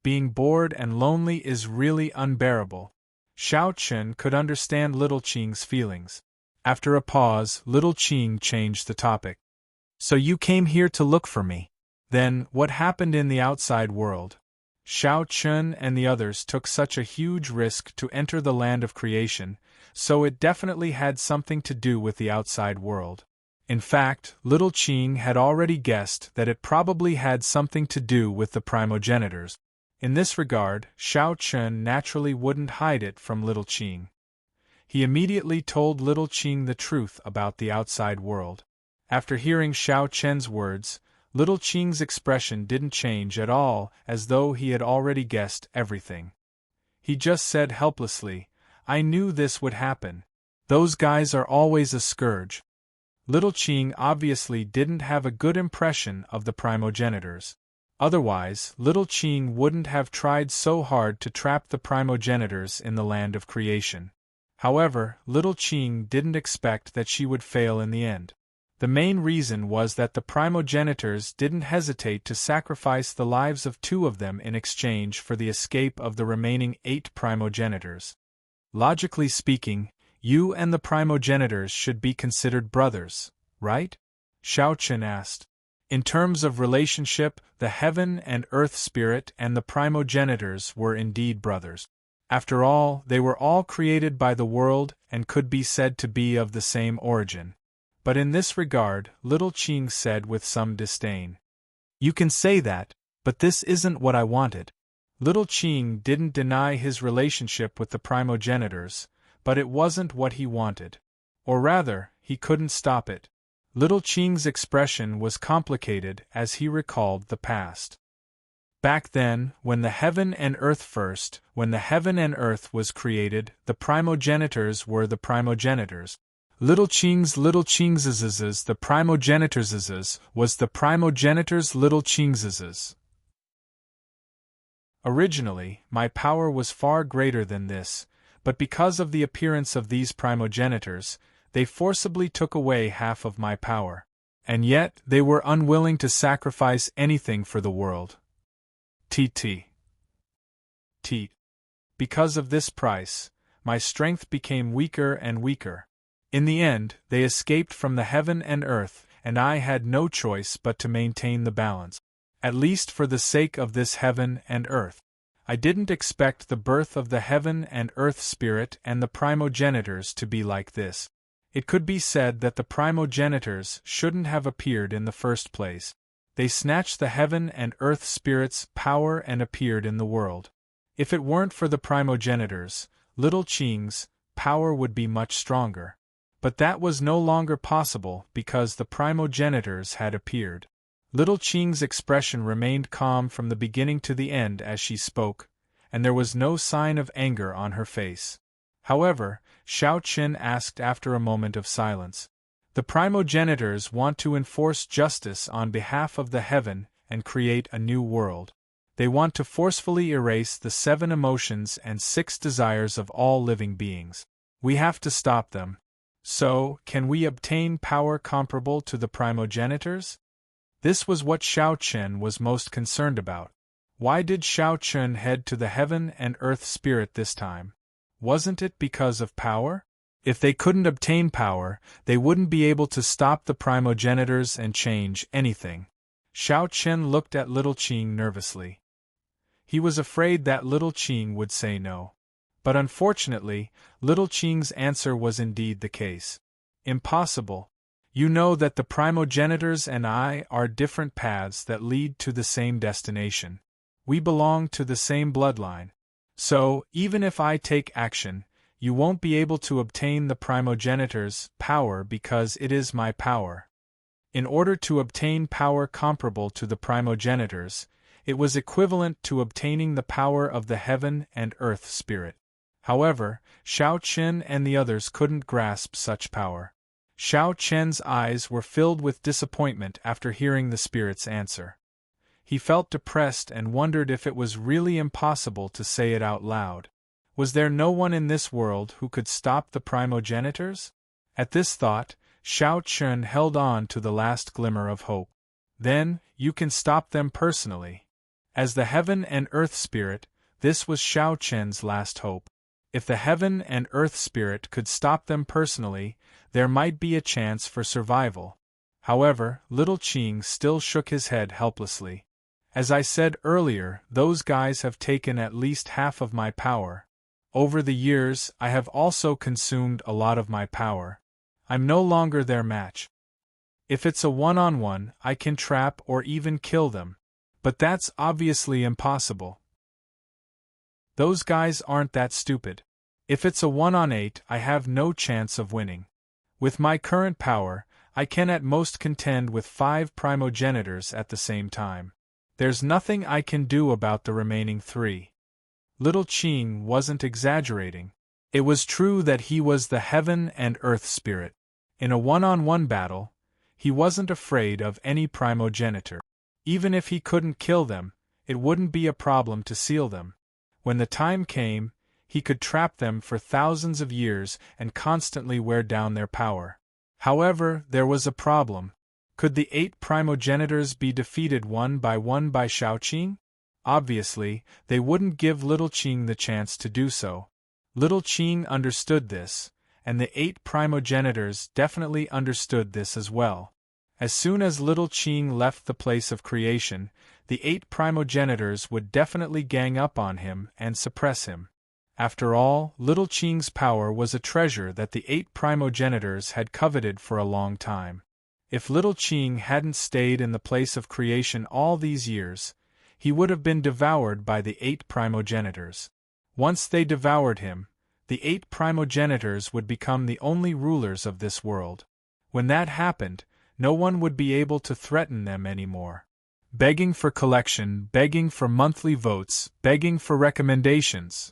Being bored and lonely is really unbearable. Xiao Chen could understand little Qing's feelings. After a pause, little Qing changed the topic. So you came here to look for me. Then, what happened in the outside world? Xiao Chen and the others took such a huge risk to enter the land of creation, so it definitely had something to do with the outside world. In fact, little Qing had already guessed that it probably had something to do with the primogenitors. In this regard, Xiao Chen naturally wouldn't hide it from little Qing. He immediately told little Qing the truth about the outside world. After hearing Xiao Chen's words, little Qing's expression didn't change at all, as though he had already guessed everything. He just said helplessly, "I knew this would happen. Those guys are always a scourge." Little Qing obviously didn't have a good impression of the primogenitors. Otherwise, little Qing wouldn't have tried so hard to trap the primogenitors in the land of creation. However, little Qing didn't expect that she would fail in the end. The main reason was that the primogenitors didn't hesitate to sacrifice the lives of 2 of them in exchange for the escape of the remaining 8 primogenitors. Logically speaking, you and the primogenitors should be considered brothers, right? Xiao Chen asked. In terms of relationship, the heaven and earth spirit and the primogenitors were indeed brothers. After all, they were all created by the world and could be said to be of the same origin. But in this regard, little Qing said with some disdain. You can say that, but this isn't what I wanted. Little Qing didn't deny his relationship with the primogenitors, but it wasn't what he wanted. Or rather, he couldn't stop it. Little Qing's expression was complicated as he recalled the past. Back then, when the heaven and earth was created, the primogenitors were the primogenitors. Little Qing's the primogenitors' was the primogenitors' little Qing's. Originally, my power was far greater than this, but because of the appearance of these primogenitors, they forcibly took away half of my power. And yet, they were unwilling to sacrifice anything for the world. Because of this price, my strength became weaker and weaker. In the end, they escaped from the heaven and earth, and I had no choice but to maintain the balance. At least for the sake of this heaven and earth. I didn't expect the birth of the heaven and earth spirit and the primogenitors to be like this. It could be said that the primogenitors shouldn't have appeared in the first place. They snatched the heaven and earth spirit's power and appeared in the world. If it weren't for the primogenitors, little Qing's power would be much stronger. But that was no longer possible because the primogenitors had appeared. Little Qing's expression remained calm from the beginning to the end as she spoke, and there was no sign of anger on her face. However, Xiao Qin asked after a moment of silence. The primogenitors want to enforce justice on behalf of the heaven and create a new world. They want to forcefully erase the 7 emotions and 6 desires of all living beings. We have to stop them. So, can we obtain power comparable to the primogenitors? This was what Xiao Qin was most concerned about. Why did Xiao Qin head to the heaven and earth spirit this time? Wasn't it because of power? If they couldn't obtain power, they wouldn't be able to stop the primogenitors and change anything. Xiao Qin looked at little Qing nervously. He was afraid that little Qing would say no. But unfortunately, little Qing's answer was indeed the case. Impossible. You know that the primogenitors and I are different paths that lead to the same destination. We belong to the same bloodline. So, even if I take action, you won't be able to obtain the primogenitors' power because it is my power. In order to obtain power comparable to the primogenitors, it was equivalent to obtaining the power of the heaven and earth spirit. However, Xiao Qin and the others couldn't grasp such power. Xiao Qian's eyes were filled with disappointment after hearing the spirit's answer. He felt depressed and wondered if it was really impossible to say it out loud. Was there no one in this world who could stop the primogenitors? At this thought, Xiao Qin held on to the last glimmer of hope. Then, you can stop them personally. As the heaven and earth spirit, this was Xiao Qian's last hope. If the heaven and earth spirit could stop them personally, there might be a chance for survival. However, little Qing still shook his head helplessly. As I said earlier, those guys have taken at least half of my power. Over the years, I have also consumed a lot of my power. I'm no longer their match. If it's a one-on-one, I can trap or even kill them. But that's obviously impossible. Those guys aren't that stupid. If it's a 1-on-8, I have no chance of winning. With my current power, I can at most contend with 5 primogenitors at the same time. There's nothing I can do about the remaining 3. Little Qing wasn't exaggerating. It was true that he was the heaven and earth spirit. In a one-on-one battle, he wasn't afraid of any primogenitor. Even if he couldn't kill them, it wouldn't be a problem to seal them. When the time came, he could trap them for thousands of years and constantly wear down their power. However, there was a problem. Could the 8 primogenitors be defeated one by Xiao Qing? Obviously, they wouldn't give little Qing the chance to do so. Little Qing understood this, and the 8 primogenitors definitely understood this as well. As soon as little Qing left the place of creation, the 8 primogenitors would definitely gang up on him and suppress him. After all, little Qing's power was a treasure that the 8 primogenitors had coveted for a long time. If little Qing hadn't stayed in the place of creation all these years, he would have been devoured by the 8 primogenitors. Once they devoured him, the 8 primogenitors would become the only rulers of this world. When that happened, no one would be able to threaten them anymore. Begging for collection, begging for monthly votes, begging for recommendations.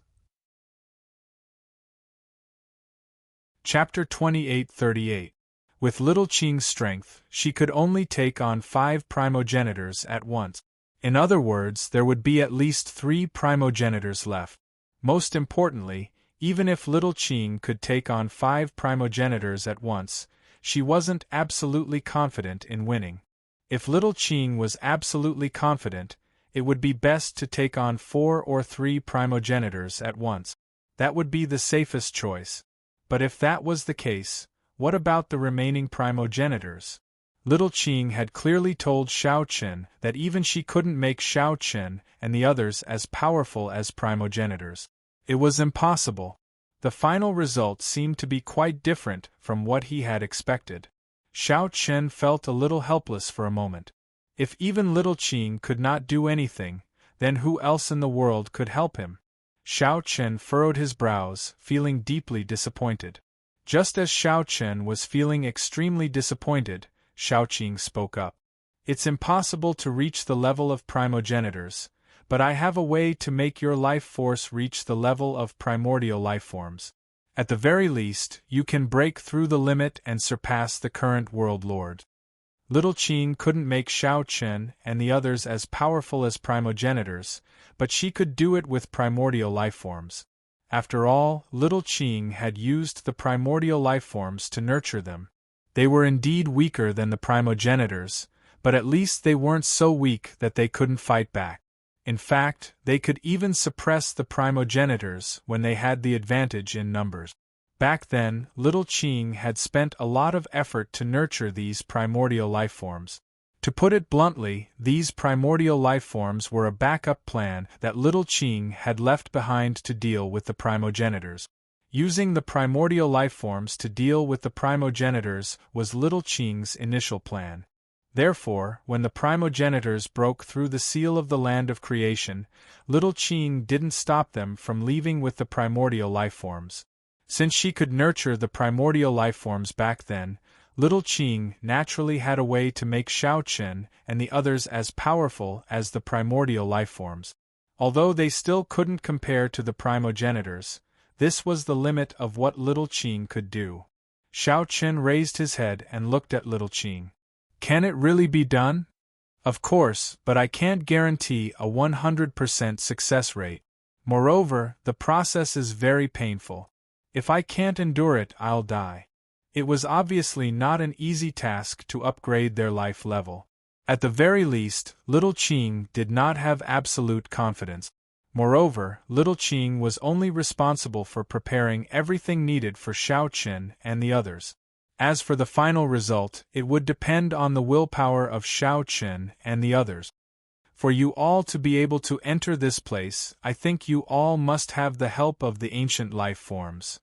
Chapter 28:38. With little Qing's strength, she could only take on 5 primogenitors at once. In other words, there would be at least 3 primogenitors left. Most importantly, even if little Qing could take on 5 primogenitors at once, she wasn't absolutely confident in winning. If little Qing was absolutely confident, it would be best to take on 4 or 3 primogenitors at once. That would be the safest choice. But if that was the case, what about the remaining primogenitors? Little Qing had clearly told Xiao Chen that even she couldn't make Xiao Chen and the others as powerful as primogenitors. It was impossible. The final result seemed to be quite different from what he had expected. Xiao Chen felt a little helpless for a moment. If even Little Qing could not do anything, then who else in the world could help him? Xiao Chen furrowed his brows, feeling deeply disappointed. Just as Xiao Chen was feeling extremely disappointed, Xiao Qing spoke up. It's impossible to reach the level of primogenitors, but I have a way to make your life force reach the level of primordial life forms. At the very least, you can break through the limit and surpass the current world lord. Little Qing couldn't make Xiao Chen and the others as powerful as primogenitors, but she could do it with primordial life forms. After all, Little Qing had used the primordial life forms to nurture them. They were indeed weaker than the primogenitors, but at least they weren't so weak that they couldn't fight back. In fact, they could even suppress the primogenitors when they had the advantage in numbers. Back then, Little Qing had spent a lot of effort to nurture these primordial life forms. To put it bluntly, these primordial life forms were a backup plan that Little Qing had left behind to deal with the primogenitors. Using the primordial life forms to deal with the primogenitors was Little Qing's initial plan. Therefore, when the primogenitors broke through the seal of the land of creation, Little Qing didn't stop them from leaving with the primordial life forms. Since she could nurture the primordial life forms back then, Little Qing naturally had a way to make Xiao Chen and the others as powerful as the primordial life forms. Although they still couldn't compare to the primogenitors, this was the limit of what Little Qing could do. Xiao Chen raised his head and looked at Little Qing. Can it really be done? Of course, but I can't guarantee a 100% success rate. Moreover, the process is very painful. If I can't endure it, I'll die. It was obviously not an easy task to upgrade their life level. At the very least, Little Qing did not have absolute confidence. Moreover, Little Qing was only responsible for preparing everything needed for Xiao Chen and the others. As for the final result, it would depend on the willpower of Xiao Chen and the others. For you all to be able to enter this place, I think you all must have the help of the ancient life forms.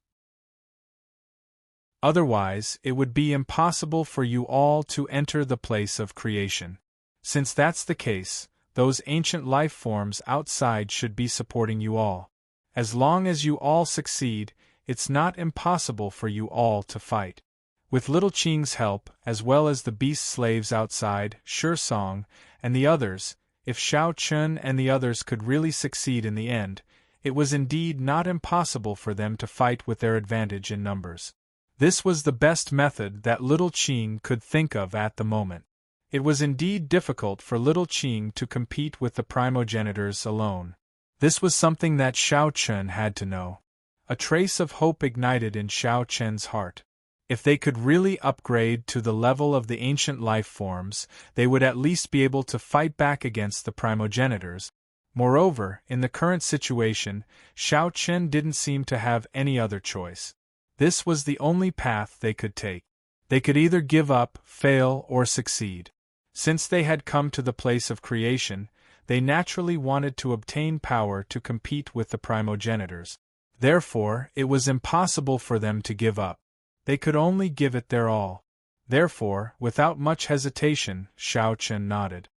Otherwise, it would be impossible for you all to enter the place of creation. Since that's the case, those ancient life forms outside should be supporting you all. As long as you all succeed, it's not impossible for you all to fight. With Little Qing's help, as well as the beast slaves outside, Song, and the others, if Xiao Chen and the others could really succeed in the end, it was indeed not impossible for them to fight with their advantage in numbers. This was the best method that Little Qing could think of at the moment. It was indeed difficult for Little Qing to compete with the primogenitors alone. This was something that Xiao Chen had to know. A trace of hope ignited in Xiao Chen's heart. If they could really upgrade to the level of the ancient life forms, they would at least be able to fight back against the primogenitors. Moreover, in the current situation, Xiao Chen didn't seem to have any other choice. This was the only path they could take. They could either give up, fail, or succeed. Since they had come to the place of creation, they naturally wanted to obtain power to compete with the primogenitors. Therefore, it was impossible for them to give up. They could only give it their all. Therefore, without much hesitation, Xiao Chen nodded.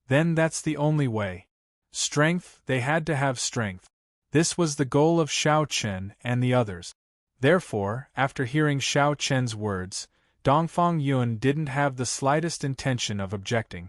Then that's the only way. Strength, they had to have strength. This was the goal of Xiao Chen and the others. Therefore, after hearing Xiao Chen's words, Dongfang Yun didn't have the slightest intention of objecting.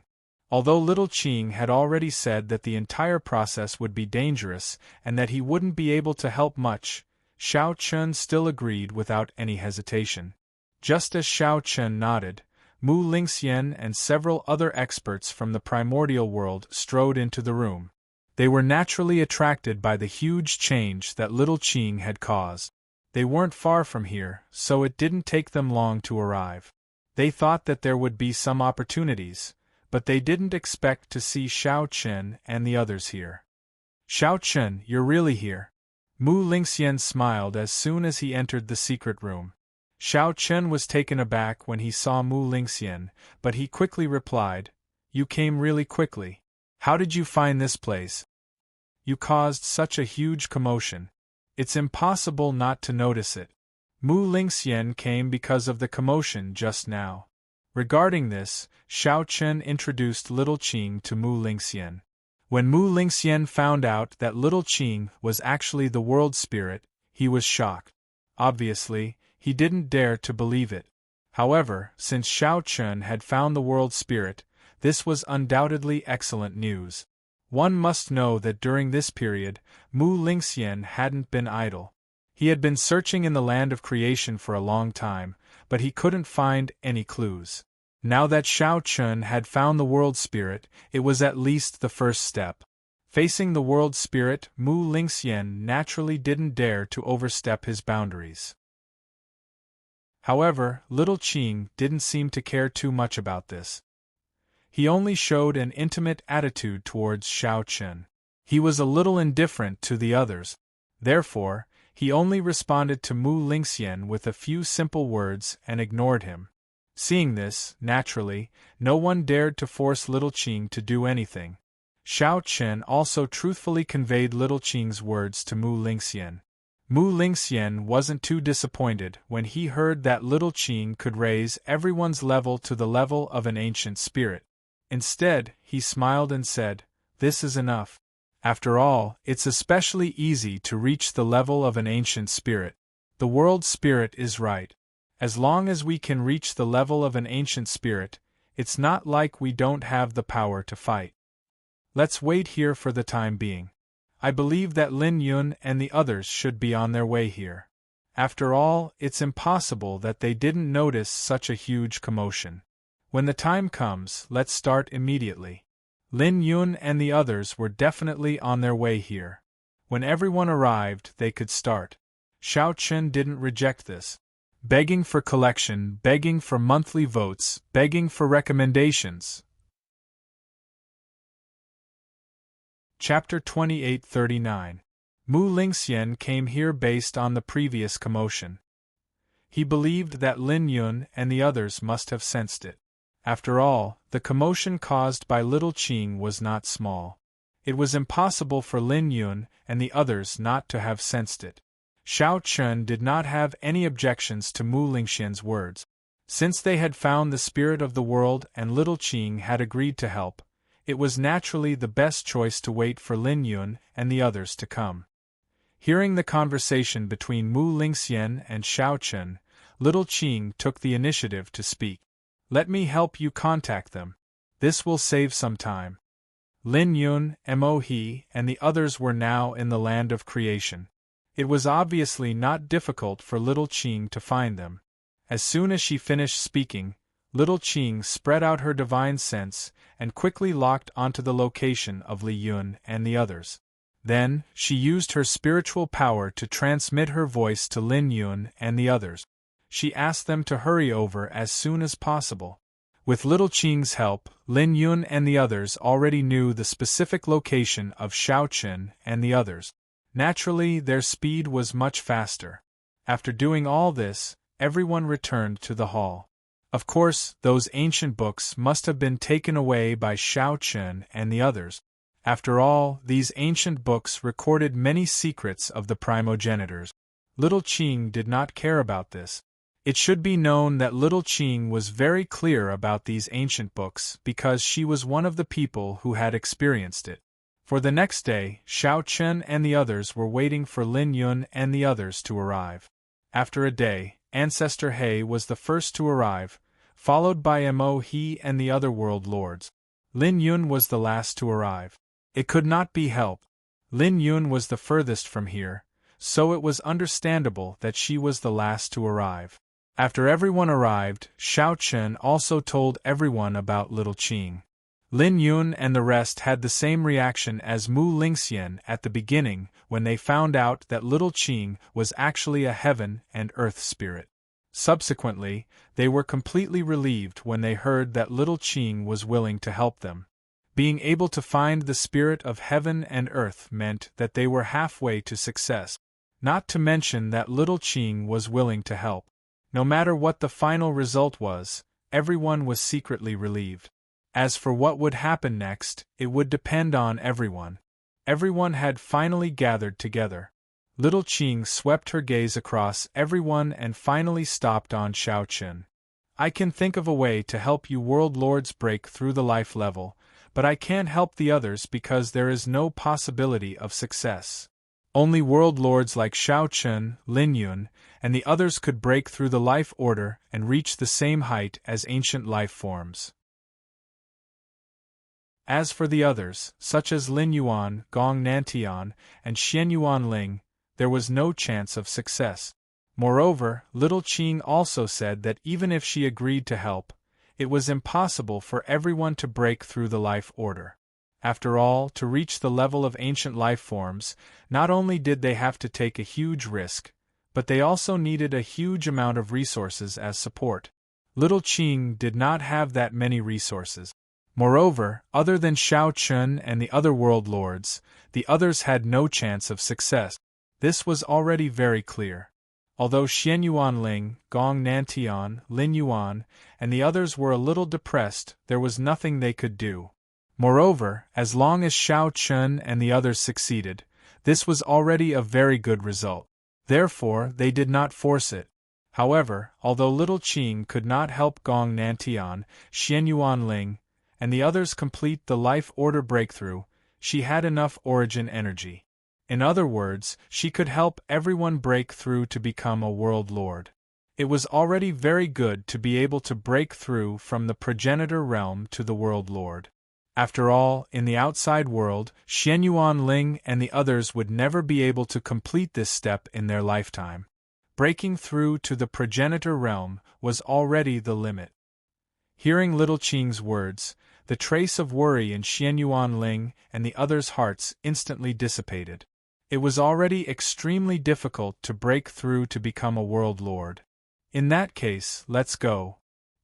Although Little Qing had already said that the entire process would be dangerous and that he wouldn't be able to help much, Xiao Chen still agreed without any hesitation. Just as Xiao Chen nodded, Mu Lingxian and several other experts from the primordial world strode into the room. They were naturally attracted by the huge change that Little Qing had caused. They weren't far from here, so it didn't take them long to arrive. They thought that there would be some opportunities, but they didn't expect to see Xiao Chen and the others here. Xiao Chen, you're really here. Mu Lingxian smiled as soon as he entered the secret room. Xiao Chen was taken aback when he saw Mu Lingxian, but he quickly replied, "You came really quickly. How did you find this place? You caused such a huge commotion. It's impossible not to notice it. Mu Lingxian came because of the commotion just now." Regarding this, Xiao Chen introduced Little Qing to Mu Lingxian. When Mu Lingxian found out that Little Qing was actually the world spirit, he was shocked. Obviously, he didn't dare to believe it. However, since Xiao Chen had found the world spirit, this was undoubtedly excellent news. One must know that during this period, Mu Lingxian hadn't been idle. He had been searching in the land of creation for a long time, but he couldn't find any clues. Now that Xiao Chen had found the world spirit, it was at least the first step. Facing the world spirit, Mu Lingxian naturally didn't dare to overstep his boundaries. However, Little Qing didn't seem to care too much about this. He only showed an intimate attitude towards Xiao Chen. He was a little indifferent to the others. Therefore, he only responded to Mu Lingxian with a few simple words and ignored him. Seeing this, naturally, no one dared to force Little Qing to do anything. Xiao Chen also truthfully conveyed Little Qing's words to Mu Lingxian. Mu Lingxian wasn't too disappointed when he heard that Little Qing could raise everyone's level to the level of an ancient spirit. Instead, he smiled and said, "This is enough. After all, it's especially easy to reach the level of an ancient spirit. The world spirit is right. As long as we can reach the level of an ancient spirit, it's not like we don't have the power to fight. Let's wait here for the time being. I believe that Lin Yun and the others should be on their way here. After all, it's impossible that they didn't notice such a huge commotion. When the time comes, let's start immediately." Lin Yun and the others were definitely on their way here. When everyone arrived, they could start. Xiao Chen didn't reject this. Begging for collection, begging for monthly votes, begging for recommendations. Chapter 2839. Mu Lingxian came here based on the previous commotion. He believed that Lin Yun and the others must have sensed it. After all, the commotion caused by Little Qing was not small. It was impossible for Lin Yun and the others not to have sensed it. Xiao Chen did not have any objections to Mu Lingxian's words. Since they had found the spirit of the world and Little Qing had agreed to help, it was naturally the best choice to wait for Lin Yun and the others to come. Hearing the conversation between Mu Lingxian and Xiao Chen, Little Qing took the initiative to speak. "Let me help you contact them. This will save some time." Lin Yun, Mo He, and the others were now in the land of creation. It was obviously not difficult for Little Qing to find them. As soon as she finished speaking, Little Qing spread out her divine sense and quickly locked onto the location of Li Yun and the others. Then, she used her spiritual power to transmit her voice to Lin Yun and the others. She asked them to hurry over as soon as possible. With Little Qing's help, Lin Yun and the others already knew the specific location of Xiao Chen and the others. Naturally, their speed was much faster. After doing all this, everyone returned to the hall. Of course, those ancient books must have been taken away by Xiao Chen and the others. After all, these ancient books recorded many secrets of the primogenitors. Little Qing did not care about this. It should be known that Little Qing was very clear about these ancient books because she was one of the people who had experienced it. For the next day, Xiao Chen and the others were waiting for Lin Yun and the others to arrive. After a day, Ancestor He was the first to arrive, followed by Mo He and the other world lords. Lin Yun was the last to arrive. It could not be helped. Lin Yun was the furthest from here, so it was understandable that she was the last to arrive. After everyone arrived, Xiao Chen also told everyone about Little Qing. Lin Yun and the rest had the same reaction as Mu Lingxian at the beginning when they found out that Little Qing was actually a heaven and earth spirit. Subsequently, they were completely relieved when they heard that Little Qing was willing to help them. Being able to find the spirit of heaven and earth meant that they were halfway to success. Not to mention that Little Qing was willing to help. No matter what the final result was, everyone was secretly relieved. As for what would happen next, it would depend on everyone. Everyone had finally gathered together. Little Qing swept her gaze across everyone and finally stopped on Xiao Qun. I can think of a way to help you world lords break through the life level, but I can't help the others because there is no possibility of success. Only world lords like Xiao Qun, Lin Yun, and the others could break through the life order and reach the same height as ancient life forms. As for the others, such as Lin Yuan, Gong Nantian, and Xian Yuan Ling, there was no chance of success. Moreover, Little Qing also said that even if she agreed to help, it was impossible for everyone to break through the life order. After all, to reach the level of ancient life forms, not only did they have to take a huge risk, but they also needed a huge amount of resources as support. Little Qing did not have that many resources. Moreover, other than Xiao Qun and the other world lords, the others had no chance of success. This was already very clear. Although Xian Yuan Ling, Gong Nantian, Lin Yuan, and the others were a little depressed, there was nothing they could do. Moreover, as long as Xiao Qun and the others succeeded, this was already a very good result. Therefore, they did not force it. However, although Little Qing could not help Gong Nantian, Xian Yuan Ling, and the others complete the life order breakthrough, she had enough origin energy. In other words, she could help everyone break through to become a world lord. It was already very good to be able to break through from the progenitor realm to the world lord. After all, in the outside world, Xian Yuan Ling and the others would never be able to complete this step in their lifetime. Breaking through to the progenitor realm was already the limit. Hearing Little Qing's words, the trace of worry in Xian Yuan Ling and the others' hearts instantly dissipated. It was already extremely difficult to break through to become a world lord. In that case, let's go.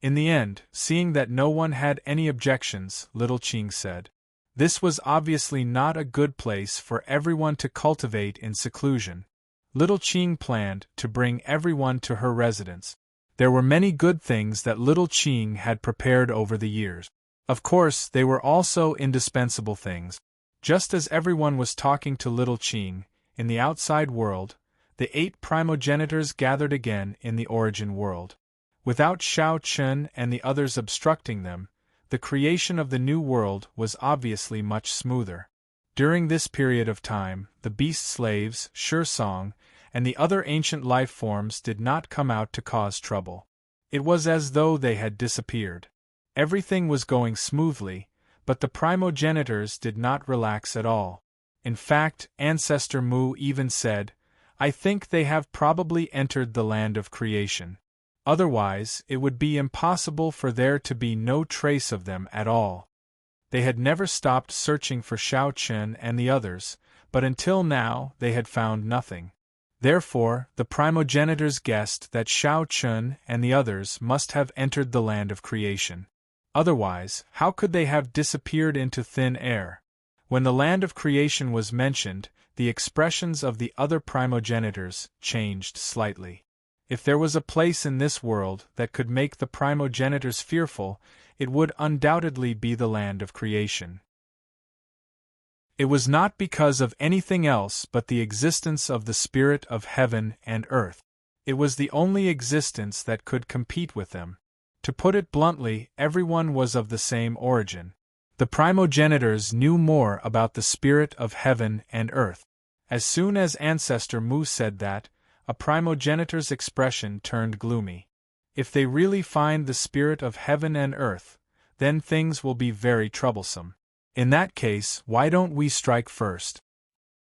In the end, seeing that no one had any objections, Little Qing said. This was obviously not a good place for everyone to cultivate in seclusion. Little Qing planned to bring everyone to her residence. There were many good things that Little Qing had prepared over the years. Of course, they were also indispensable things. Just as everyone was talking to Little Qing, in the outside world, the 8 primogenitors gathered again in the origin world. Without Xiao Qun and the others obstructing them, the creation of the new world was obviously much smoother. During this period of time, the beast slaves, Shursong, and the other ancient life forms did not come out to cause trouble. It was as though they had disappeared. Everything was going smoothly, but the primogenitors did not relax at all. In fact, Ancestor Mu even said, "I think they have probably entered the land of creation. Otherwise, it would be impossible for there to be no trace of them at all." They had never stopped searching for Xiao Qun and the others, but until now they had found nothing. Therefore, the primogenitors guessed that Xiao Qun and the others must have entered the land of creation. Otherwise, how could they have disappeared into thin air? When the land of creation was mentioned, the expressions of the other primogenitors changed slightly. If there was a place in this world that could make the primogenitors fearful, it would undoubtedly be the land of creation. It was not because of anything else but the existence of the spirit of heaven and earth. It was the only existence that could compete with them. To put it bluntly, everyone was of the same origin. The primogenitors knew more about the spirit of heaven and earth. As soon as Ancestor Mu said that, a primogenitor's expression turned gloomy. If they really find the spirit of heaven and earth, then things will be very troublesome. In that case, why don't we strike first?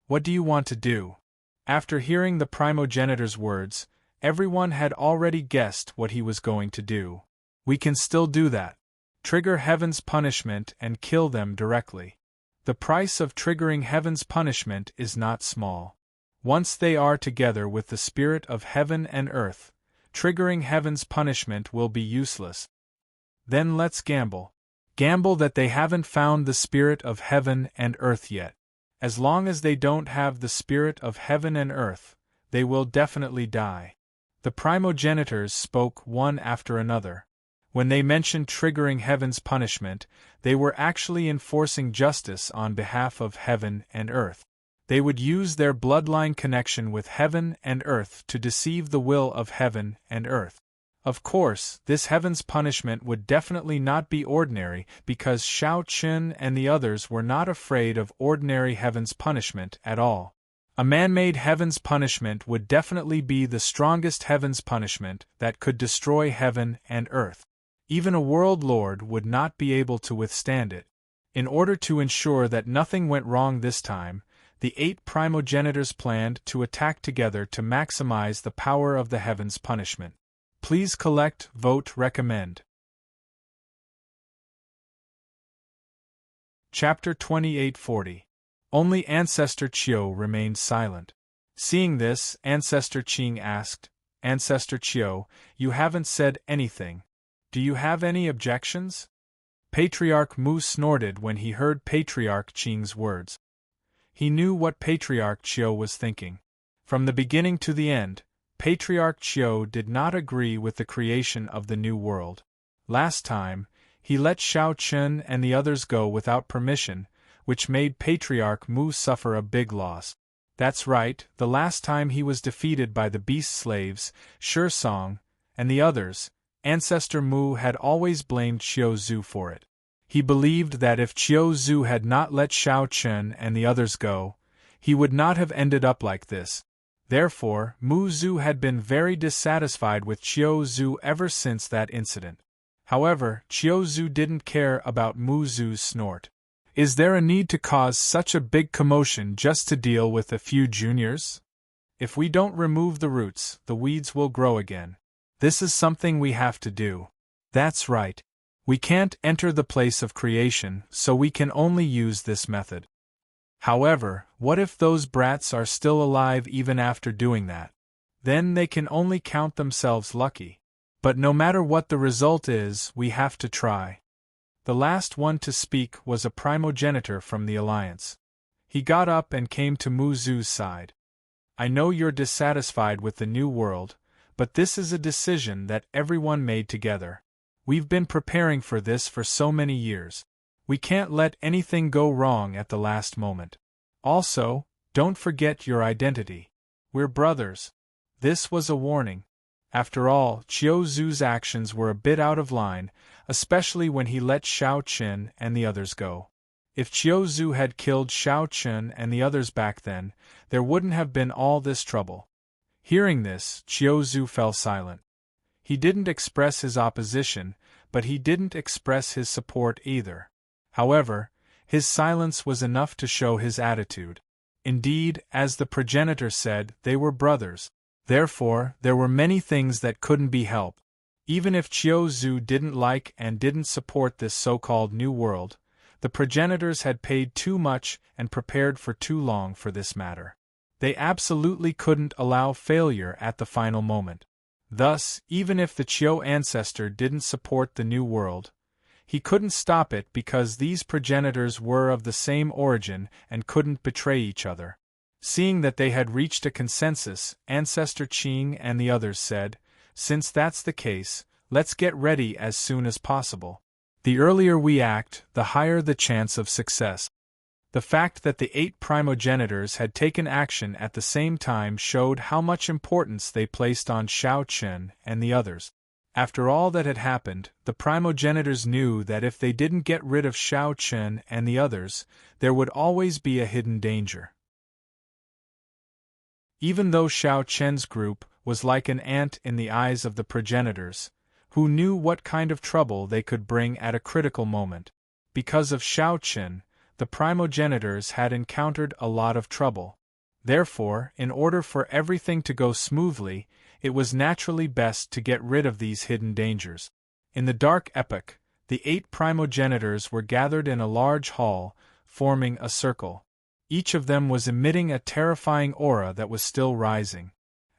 What do you want to do? After hearing the primogenitor's words, everyone had already guessed what he was going to do. We can still do that. Trigger heaven's punishment and kill them directly. The price of triggering heaven's punishment is not small. Once they are together with the spirit of heaven and earth, triggering heaven's punishment will be useless. Then let's gamble. Gamble that they haven't found the spirit of heaven and earth yet. As long as they don't have the spirit of heaven and earth, they will definitely die. The primogenitors spoke one after another. When they mentioned triggering heaven's punishment, they were actually enforcing justice on behalf of heaven and earth. They would use their bloodline connection with heaven and earth to deceive the will of heaven and earth. Of course, this heaven's punishment would definitely not be ordinary because Shao Chun and the others were not afraid of ordinary heaven's punishment at all. A man-made heaven's punishment would definitely be the strongest heaven's punishment that could destroy heaven and earth. Even a world lord would not be able to withstand it. In order to ensure that nothing went wrong this time, the 8 primogenitors planned to attack together to maximize the power of the heaven's punishment. Please collect, vote, recommend. Chapter 2840. Only Ancestor Chiu remained silent. Seeing this, Ancestor Qing asked, "Ancestor Chiu, you haven't said anything. Do you have any objections?" Patriarch Mu snorted when he heard Patriarch Qing's words. He knew what Patriarch Chiu was thinking. From the beginning to the end, Patriarch Chiu did not agree with the creation of the New World. Last time, he let Shao Chun and the others go without permission, which made Patriarch Mu suffer a big loss. That's right, the last time he was defeated by the beast slaves, Shi Song, and the others, Ancestor Mu had always blamed Qiu Zhu for it. He believed that if Qiu Zhu had not let Shao Chun and the others go, he would not have ended up like this. Therefore, Mu Zhu had been very dissatisfied with Qiu Zhu ever since that incident. However, Qiu Zhu didn't care about Mu Zhu's snort. Is there a need to cause such a big commotion just to deal with a few juniors? If we don't remove the roots, the weeds will grow again. This is something we have to do. That's right. We can't enter the place of creation, so we can only use this method. However, what if those brats are still alive even after doing that? Then they can only count themselves lucky. But no matter what the result is, we have to try. The last one to speak was a primogenitor from the Alliance. He got up and came to Mu Zhu's side. I know you're dissatisfied with the New World, but this is a decision that everyone made together. We've been preparing for this for so many years. We can't let anything go wrong at the last moment. Also, don't forget your identity. We're brothers. This was a warning. After all, Qiu Zhu's actions were a bit out of line, especially when he let Shao Chun and the others go. If Qiu Zhu had killed Shao Chun and the others back then, there wouldn't have been all this trouble. Hearing this, Qiu Zhu fell silent. He didn't express his opposition, but he didn't express his support either. However, his silence was enough to show his attitude. Indeed, as the progenitor said, they were brothers. Therefore, there were many things that couldn't be helped. Even if Qiu Zhu didn't like and didn't support this so-called New World, the progenitors had paid too much and prepared for too long for this matter. They absolutely couldn't allow failure at the final moment. Thus, even if the Qiu ancestor didn't support the New World, he couldn't stop it because these progenitors were of the same origin and couldn't betray each other. Seeing that they had reached a consensus, Ancestor Qing and the others said, "Since that's the case, let's get ready as soon as possible. The earlier we act, the higher the chance of success." The fact that the 8 primogenitors had taken action at the same time showed how much importance they placed on Shao Chun and the others. After all that had happened, the primogenitors knew that if they didn't get rid of Shao Chun and the others, there would always be a hidden danger. Even though Shao Chun's group was like an ant in the eyes of the progenitors, who knew what kind of trouble they could bring at a critical moment. Because of Shao Chun, the primogenitors had encountered a lot of trouble. Therefore, in order for everything to go smoothly, it was naturally best to get rid of these hidden dangers. In the dark epoch, the 8 primogenitors were gathered in a large hall, forming a circle. Each of them was emitting a terrifying aura that was still rising.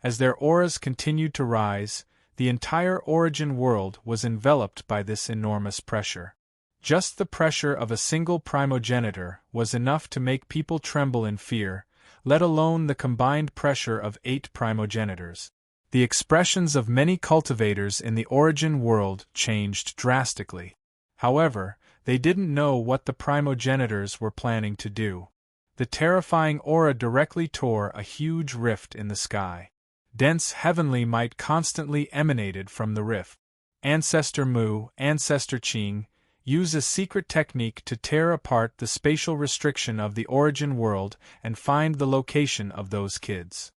As their auras continued to rise, the entire origin world was enveloped by this enormous pressure. Just the pressure of a single primogenitor was enough to make people tremble in fear, let alone the combined pressure of 8 primogenitors. The expressions of many cultivators in the origin world changed drastically. However, they didn't know what the primogenitors were planning to do. The terrifying aura directly tore a huge rift in the sky. Dense heavenly might constantly emanated from the rift. Ancestor Mu, Ancestor Qing, use a secret technique to tear apart the spatial restriction of the origin world and find the location of those kids.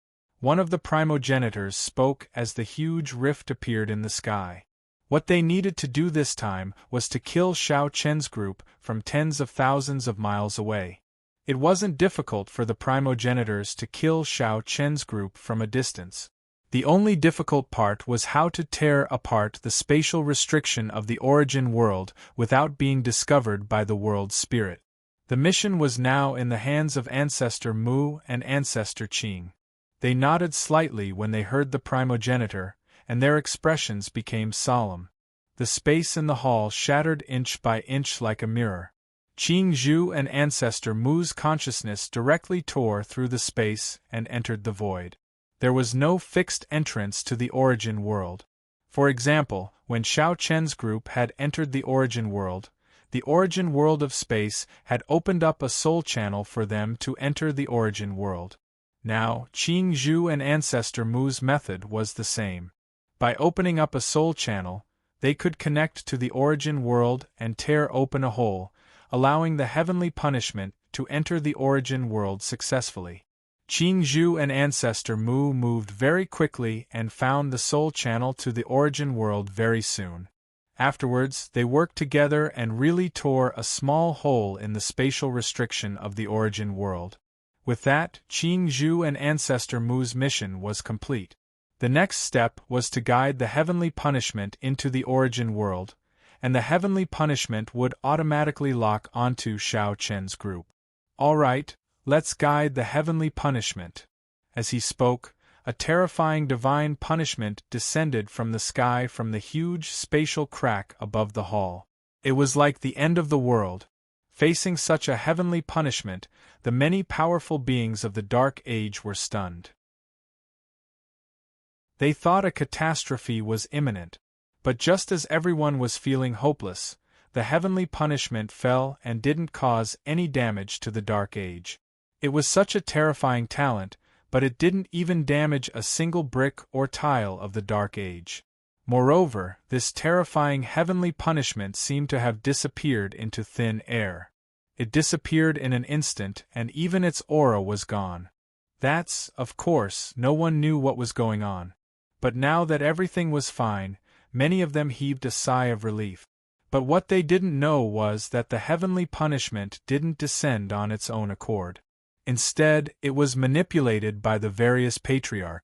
One of the primogenitors spoke as the huge rift appeared in the sky. What they needed to do this time was to kill Xiao Chen's group from tens of thousands of miles away. It wasn't difficult for the primogenitors to kill Xiao Chen's group from a distance. The only difficult part was how to tear apart the spatial restriction of the origin world without being discovered by the world spirit. The mission was now in the hands of Ancestor Mu and Ancestor Qing. They nodded slightly when they heard the primogenitor, and their expressions became solemn. The space in the hall shattered inch by inch like a mirror. Qing Zhu and Ancestor Mu's consciousness directly tore through the space and entered the void. There was no fixed entrance to the origin world. For example, when Xiao Chen's group had entered the origin world of space had opened up a soul channel for them to enter the origin world. Now, Qing Zhu and Ancestor Mu's method was the same. By opening up a soul channel, they could connect to the origin world and tear open a hole, allowing the heavenly punishment to enter the origin world successfully. Qing Zhu and Ancestor Mu moved very quickly and found the soul channel to the origin world very soon. Afterwards, they worked together and really tore a small hole in the spatial restriction of the origin world. With that, Qing Zhu and Ancestor Mu's mission was complete. The next step was to guide the heavenly punishment into the origin world, and the heavenly punishment would automatically lock onto Xiao Chen's group. All right, let's guide the heavenly punishment. As he spoke, a terrifying divine punishment descended from the sky from the huge spatial crack above the hall. It was like the end of the world. Facing such a heavenly punishment, the many powerful beings of the Dark Age were stunned. They thought a catastrophe was imminent. But just as everyone was feeling hopeless, the heavenly punishment fell and didn't cause any damage to the Dark Age. It was such a terrifying talent, but it didn't even damage a single brick or tile of the Dark Age. Moreover, this terrifying heavenly punishment seemed to have disappeared into thin air. It disappeared in an instant, and even its aura was gone. That's, of course, no one knew what was going on. But now that everything was fine, many of them heaved a sigh of relief. But what they didn't know was that the heavenly punishment didn't descend on its own accord. Instead, it was manipulated by the various patriarchs.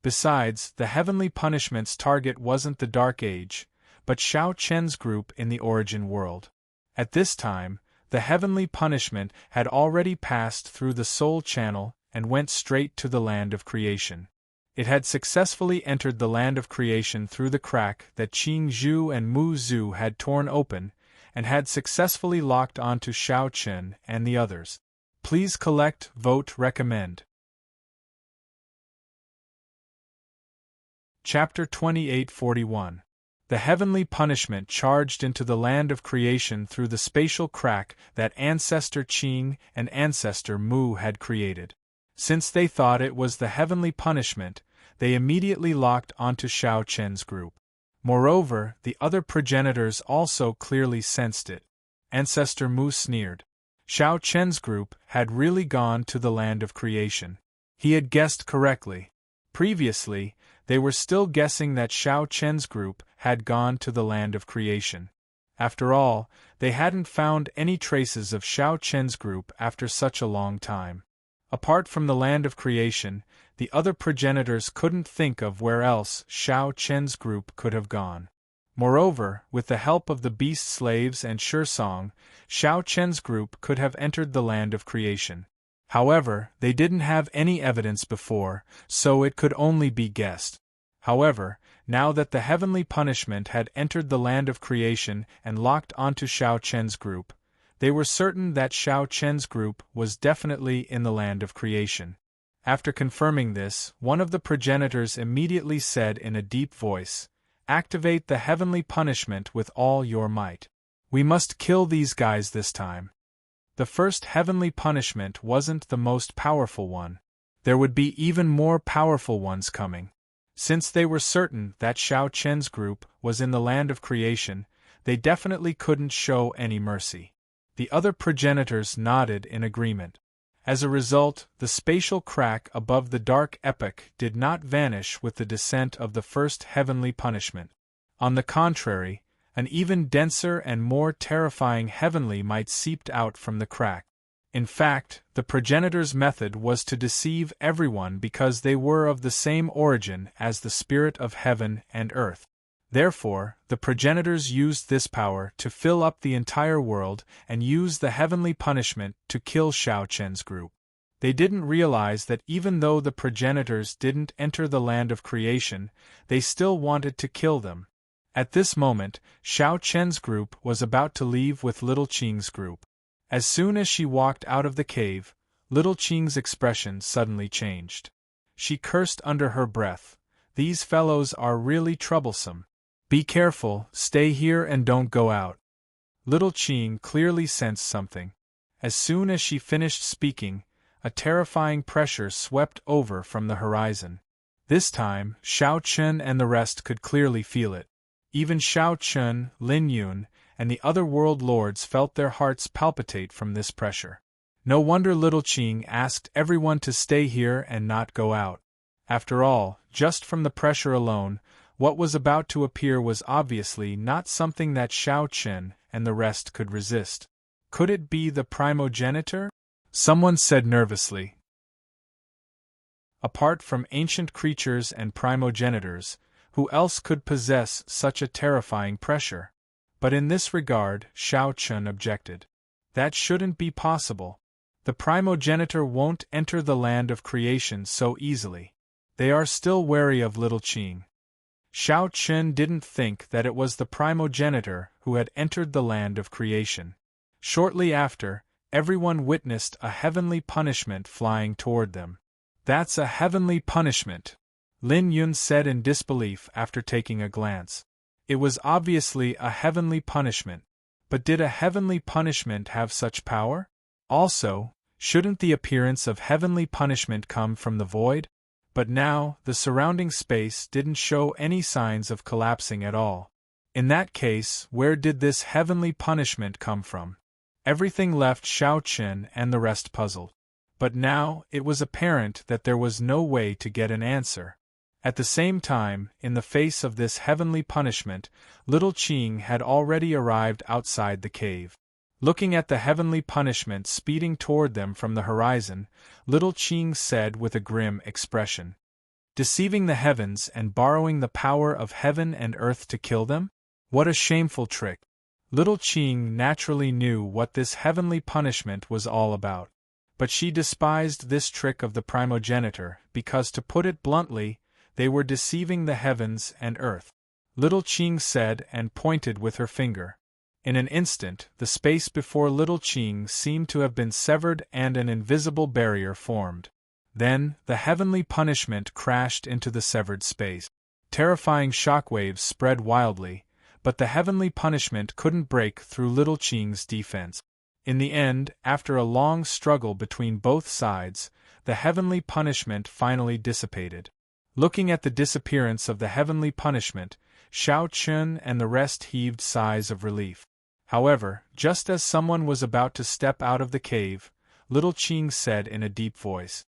Besides, the heavenly punishment's target wasn't the Dark Age, but Xiao Chen's group in the origin world. At this time, the heavenly punishment had already passed through the soul channel and went straight to the land of creation. It had successfully entered the land of creation through the crack that Qing Zhu and Mu Zhu had torn open, and had successfully locked onto Xiao Chen and the others. Please collect, vote, recommend. Chapter 2841. The heavenly punishment charged into the land of creation through the spatial crack that Ancestor Qing and Ancestor Mu had created. Since they thought it was the heavenly punishment, they immediately locked onto Xiao Chen's group. Moreover, the other progenitors also clearly sensed it. Ancestor Mu sneered. Xiao Chen's group had really gone to the land of creation. He had guessed correctly. Previously, they were still guessing that Xiao Chen's group had gone to the land of creation. After all, they hadn't found any traces of Xiao Chen's group after such a long time. Apart from the land of creation, the other progenitors couldn't think of where else Xiao Chen's group could have gone. Moreover, with the help of the beast slaves and Shursong, Xiao Chen's group could have entered the land of creation. However, they didn't have any evidence before, so it could only be guessed. However, now that the heavenly punishment had entered the land of creation and locked onto Xiao Chen's group, they were certain that Xiao Chen's group was definitely in the land of creation. After confirming this, one of the progenitors immediately said in a deep voice, "Activate the heavenly punishment with all your might. We must kill these guys this time." The first heavenly punishment wasn't the most powerful one. There would be even more powerful ones coming. Since they were certain that Xiao Chen's group was in the land of creation, they definitely couldn't show any mercy. The other progenitors nodded in agreement. As a result, the spatial crack above the dark epoch did not vanish with the descent of the first heavenly punishment. On the contrary, an even denser and more terrifying heavenly might seeped out from the crack. In fact, the progenitors' method was to deceive everyone because they were of the same origin as the spirit of heaven and earth. Therefore, the progenitors used this power to fill up the entire world and use the heavenly punishment to kill Xiao Chen's group. They didn't realize that even though the progenitors didn't enter the land of creation, they still wanted to kill them. At this moment, Xiao Chen's group was about to leave with Little Qing's group. As soon as she walked out of the cave, Little Qing's expression suddenly changed. She cursed under her breath, "These fellows are really troublesome. Be careful, stay here and don't go out." Little Qing clearly sensed something. As soon as she finished speaking, a terrifying pressure swept over from the horizon. This time, Xiao Chen and the rest could clearly feel it. Even Xiao Chen, Lin Yun, and the other world lords felt their hearts palpitate from this pressure. No wonder Little Qing asked everyone to stay here and not go out. After all, just from the pressure alone, what was about to appear was obviously not something that Xiao Chen and the rest could resist. Could it be the primogenitor? Someone said nervously. Apart from ancient creatures and primogenitors, who else could possess such a terrifying pressure? But in this regard, Xiao Chen objected. That shouldn't be possible. The primogenitor won't enter the land of creation so easily. They are still wary of Little Qing. Xiao Chen didn't think that it was the primogenitor who had entered the land of creation. Shortly after, everyone witnessed a heavenly punishment flying toward them. "That's a heavenly punishment," Lin Yun said in disbelief after taking a glance. It was obviously a heavenly punishment, but did a heavenly punishment have such power? Also, shouldn't the appearance of heavenly punishment come from the void? But now, the surrounding space didn't show any signs of collapsing at all. In that case, where did this heavenly punishment come from? Everything left Xiao Chen and the rest puzzled. But now, it was apparent that there was no way to get an answer. At the same time, in the face of this heavenly punishment, Little Qing had already arrived outside the cave. Looking at the heavenly punishment speeding toward them from the horizon, Little Qing said with a grim expression, "Deceiving the heavens and borrowing the power of heaven and earth to kill them? What a shameful trick!" Little Qing naturally knew what this heavenly punishment was all about. But she despised this trick of the primogenitor because, to put it bluntly, they were deceiving the heavens and earth. Little Qing said and pointed with her finger. In an instant, the space before Little Qing seemed to have been severed and an invisible barrier formed. Then, the heavenly punishment crashed into the severed space. Terrifying shockwaves spread wildly, but the heavenly punishment couldn't break through Little Qing's defense. In the end, after a long struggle between both sides, the heavenly punishment finally dissipated. Looking at the disappearance of the heavenly punishment, Xiao Chen and the rest heaved sighs of relief. However, just as someone was about to step out of the cave, Little Qing said in a deep voice,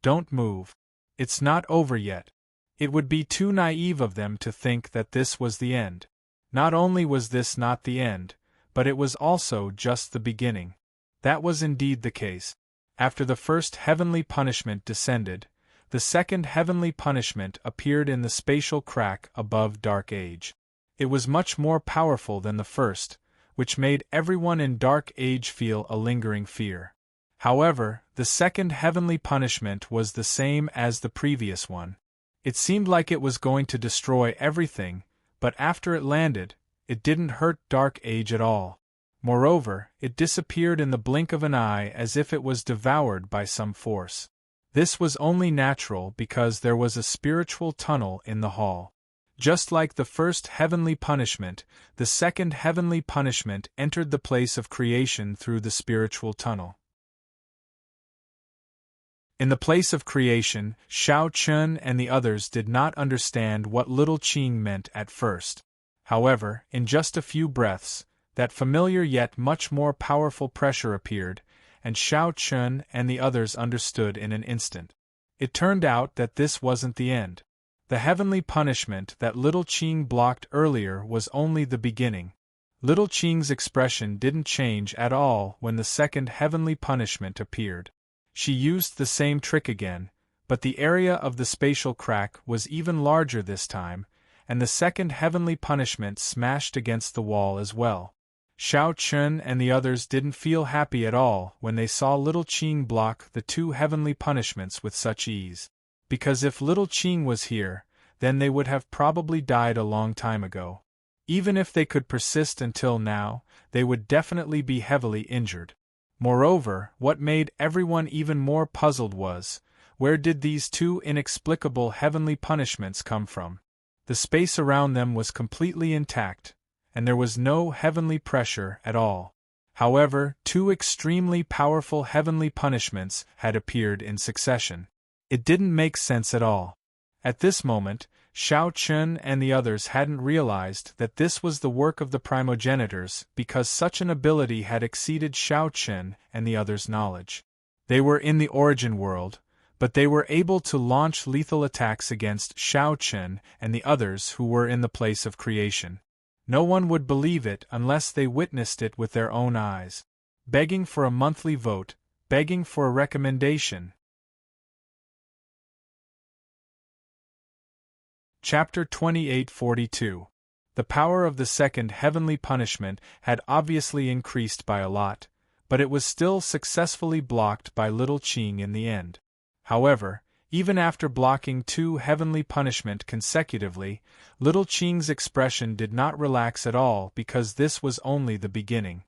"Don't move. It's not over yet." It would be too naive of them to think that this was the end. Not only was this not the end, but it was also just the beginning. That was indeed the case. After the first heavenly punishment descended, the second heavenly punishment appeared in the spatial crack above Dark Age. It was much more powerful than the first, which made everyone in Dark Age feel a lingering fear. However, the second heavenly punishment was the same as the previous one. It seemed like it was going to destroy everything, but after it landed, it didn't hurt Dark Age at all. Moreover, it disappeared in the blink of an eye as if it was devoured by some force. This was only natural because there was a spiritual tunnel in the hall. Just like the first heavenly punishment, the second heavenly punishment entered the place of creation through the spiritual tunnel. In the place of creation, Shao Chun and the others did not understand what little Qing meant at first. However, in just a few breaths, that familiar yet much more powerful pressure appeared, and Shao Chun and the others understood in an instant. It turned out that this wasn't the end. The heavenly punishment that little Qing blocked earlier was only the beginning. Little Qing's expression didn't change at all when the second heavenly punishment appeared. She used the same trick again, but the area of the spatial crack was even larger this time, and the second heavenly punishment smashed against the wall as well. Shao Chun and the others didn't feel happy at all when they saw little Qing block the two heavenly punishments with such ease. Because if little Qing was here, then they would have probably died a long time ago. Even if they could persist until now, they would definitely be heavily injured. Moreover, what made everyone even more puzzled was, where did these two inexplicable heavenly punishments come from? The space around them was completely intact, and there was no heavenly pressure at all. However, two extremely powerful heavenly punishments had appeared in succession. It didn't make sense at all. At this moment, Shao Chun and the others hadn't realized that this was the work of the primogenitors because such an ability had exceeded Shao Chun and the others' knowledge. They were in the origin world, but they were able to launch lethal attacks against Shao Chun and the others who were in the place of creation. No one would believe it unless they witnessed it with their own eyes. Begging for a monthly vote, begging for a recommendation. Chapter 2842. The power of the second heavenly punishment had obviously increased by a lot, but it was still successfully blocked by little Qing in the end. However, even after blocking two heavenly punishment consecutively, little Qing's expression did not relax at all because this was only the beginning.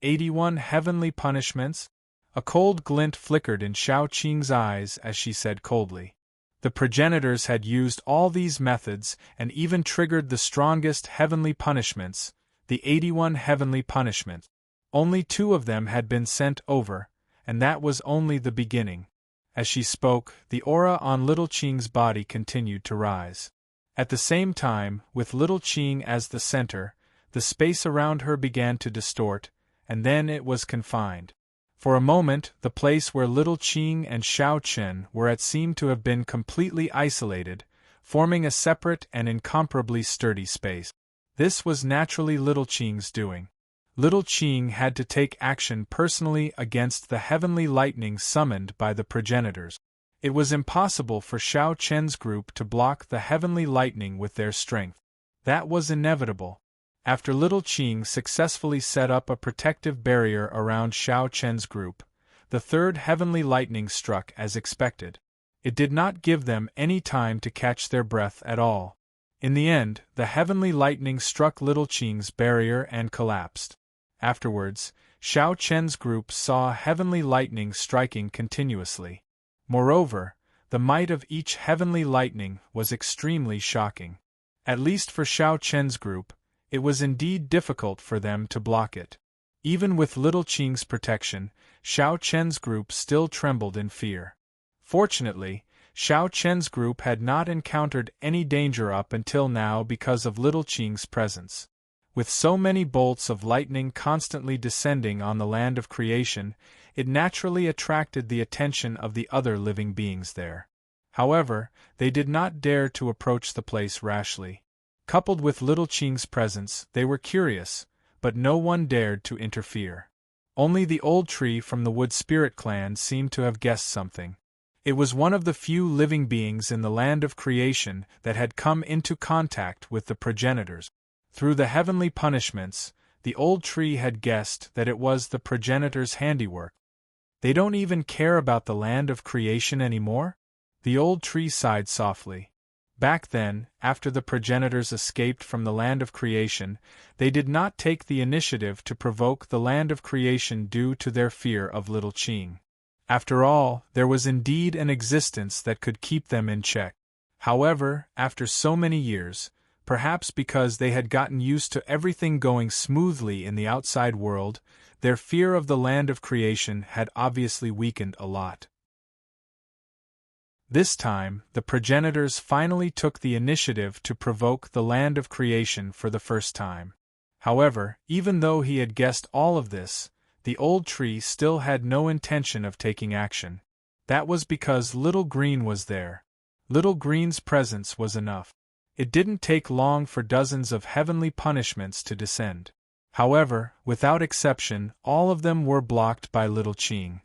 81 heavenly punishments? A cold glint flickered in Shao Qing's eyes as she said coldly. The progenitors had used all these methods and even triggered the strongest heavenly punishments, the 81 heavenly punishments. Only 2 of them had been sent over, and that was only the beginning. As she spoke, the aura on little Qing's body continued to rise. At the same time, with little Qing as the center, the space around her began to distort, and then it was confined. For a moment, the place where little Qing and Shao Chun were at seemed to have been completely isolated, forming a separate and incomparably sturdy space. This was naturally little Qing's doing. Little Qing had to take action personally against the heavenly lightning summoned by the progenitors. It was impossible for Shao Chun's group to block the heavenly lightning with their strength. That was inevitable. After little Qing successfully set up a protective barrier around Shao Chun's group, the third heavenly lightning struck as expected. It did not give them any time to catch their breath at all. In the end, the heavenly lightning struck little Qing's barrier and collapsed. Afterwards, Shao Chun's group saw heavenly lightning striking continuously. Moreover, the might of each heavenly lightning was extremely shocking. At least for Shao Chun's group, it was indeed difficult for them to block it. Even with little Qing's protection, Shao Chun's group still trembled in fear. Fortunately, Shao Chun's group had not encountered any danger up until now because of little Qing's presence. With so many bolts of lightning constantly descending on the land of creation, it naturally attracted the attention of the other living beings there. However, they did not dare to approach the place rashly. Coupled with little Qing's presence, they were curious, but no one dared to interfere. Only the old tree from the Wood Spirit clan seemed to have guessed something. It was one of the few living beings in the land of creation that had come into contact with the progenitors. Through the heavenly punishments, the old tree had guessed that it was the progenitors' handiwork. They don't even care about the land of creation anymore? The old tree sighed softly. Back then, after the progenitors escaped from the land of creation, they did not take the initiative to provoke the land of creation due to their fear of little Qing. After all, there was indeed an existence that could keep them in check. However, after so many years, perhaps because they had gotten used to everything going smoothly in the outside world, their fear of the land of creation had obviously weakened a lot. This time, the progenitors finally took the initiative to provoke the land of creation for the first time. However, even though he had guessed all of this, the old tree still had no intention of taking action. That was because Little Green was there. Little Green's presence was enough. It didn't take long for dozens of heavenly punishments to descend. However, without exception, all of them were blocked by Little Ching.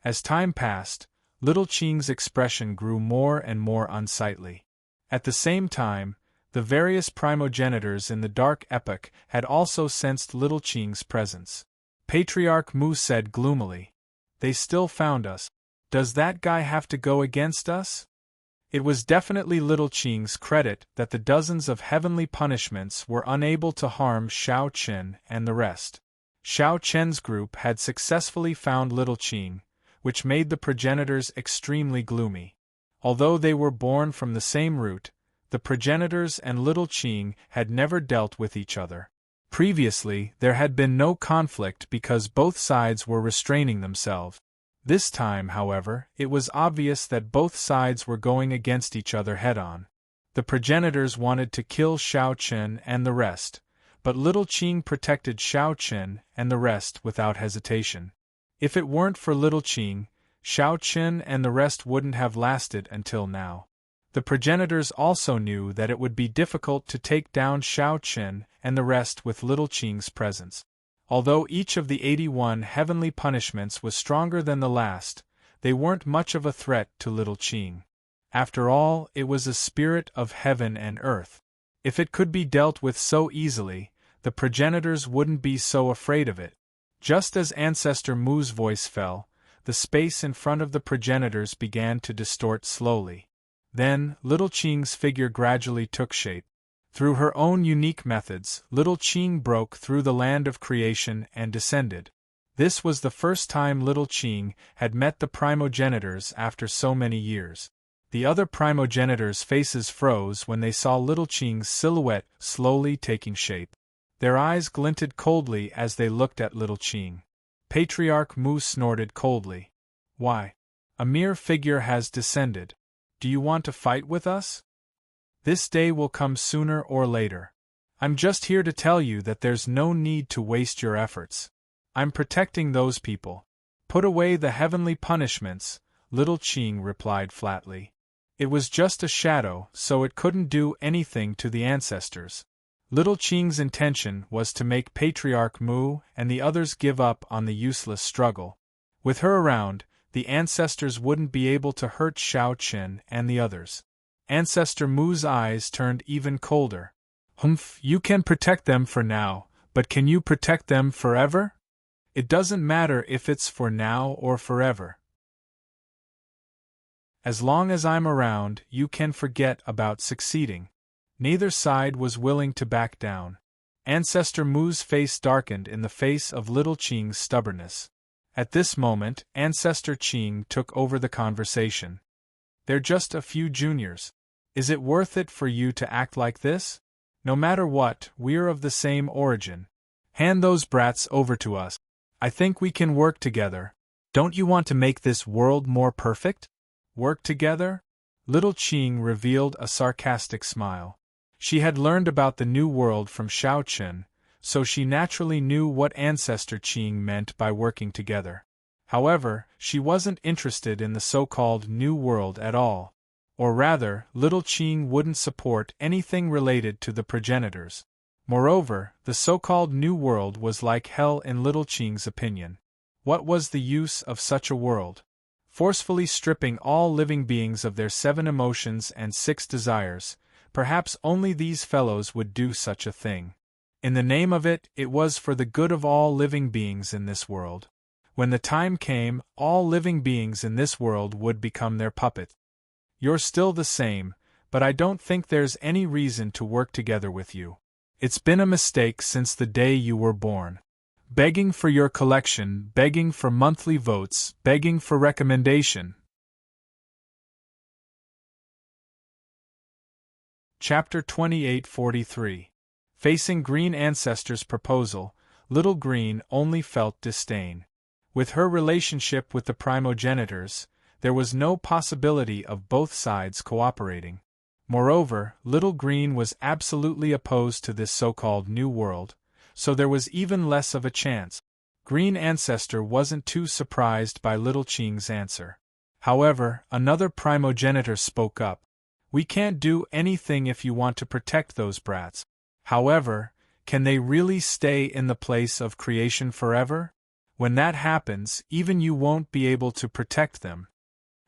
As time passed, Little Ching's expression grew more and more unsightly. At the same time, the various primogenitors in the Dark Epoch had also sensed Little Ching's presence. Patriarch Mu said gloomily, "They still found us. Does that guy have to go against us?" It was definitely Little Ching's credit that the dozens of heavenly punishments were unable to harm Xiao Chen and the rest. Xiao Chen's group had successfully found Little Ching, which made the progenitors extremely gloomy. Although they were born from the same root, the progenitors and Little Ching had never dealt with each other. Previously, there had been no conflict because both sides were restraining themselves. This time, however, it was obvious that both sides were going against each other head-on. The progenitors wanted to kill Xiao Chen and the rest, but Little Ching protected Xiao Chen and the rest without hesitation. If it weren't for Little Ching, Xiao Chen and the rest wouldn't have lasted until now. The progenitors also knew that it would be difficult to take down Xiao Chen and the rest with Little Ching's presence. Although each of the 81 heavenly punishments was stronger than the last, they weren't much of a threat to Little Ching. After all, it was a spirit of heaven and earth. If it could be dealt with so easily, the progenitors wouldn't be so afraid of it. Just as Ancestor Mu's voice fell, the space in front of the progenitors began to distort slowly. Then, Little Ching's figure gradually took shape. Through her own unique methods, Little Ching broke through the land of creation and descended. This was the first time Little Ching had met the primogenitors after so many years. The other primogenitors' faces froze when they saw Little Ching's silhouette slowly taking shape. Their eyes glinted coldly as they looked at Little Ching. Patriarch Mu snorted coldly. "Why? A mere figure has descended. Do you want to fight with us? This day will come sooner or later. I'm just here to tell you that there's no need to waste your efforts. I'm protecting those people. Put away the heavenly punishments," Little Ching replied flatly. It was just a shadow, so it couldn't do anything to the ancestors. Little Ching's intention was to make Patriarch Mu and the others give up on the useless struggle. With her around, the ancestors wouldn't be able to hurt Xiao Chen and the others. Ancestor Mu's eyes turned even colder. "Humph, you can protect them for now, but can you protect them forever? It doesn't matter if it's for now or forever. As long as I'm around, you can forget about succeeding." Neither side was willing to back down. Ancestor Mu's face darkened in the face of Little Ching's stubbornness. At this moment, Ancestor Ching took over the conversation. "They're just a few juniors. Is it worth it for you to act like this? No matter what, we're of the same origin. Hand those brats over to us. I think we can work together. Don't you want to make this world more perfect? Work together?" Little Ching revealed a sarcastic smile. She had learned about the new world from Xiao Chen, so she naturally knew what Ancestor Ching meant by working together. However, she wasn't interested in the so-called New World at all. Or rather, Little Ching wouldn't support anything related to the progenitors. Moreover, the so-called New World was like hell in Little Ching's opinion. What was the use of such a world? Forcefully stripping all living beings of their 7 emotions and 6 desires, perhaps only these fellows would do such a thing. In the name of it, it was for the good of all living beings in this world. When the time came, all living beings in this world would become their puppet. You're still the same, but I don't think there's any reason to work together with you. It's been a mistake since the day you were born. begging for your collection, begging for monthly votes, begging for recommendation. Chapter 2843. Facing Green Ancestor's proposal, Little Green only felt disdain. With her relationship with the primogenitors, there was no possibility of both sides cooperating. Moreover, Little Green was absolutely opposed to this so-called New World, so there was even less of a chance. Green Ancestor wasn't too surprised by Little Ching's answer. However, another primogenitor spoke up. We can't do anything if you want to protect those brats. However, can they really stay in the place of creation forever? When that happens, even you won't be able to protect them.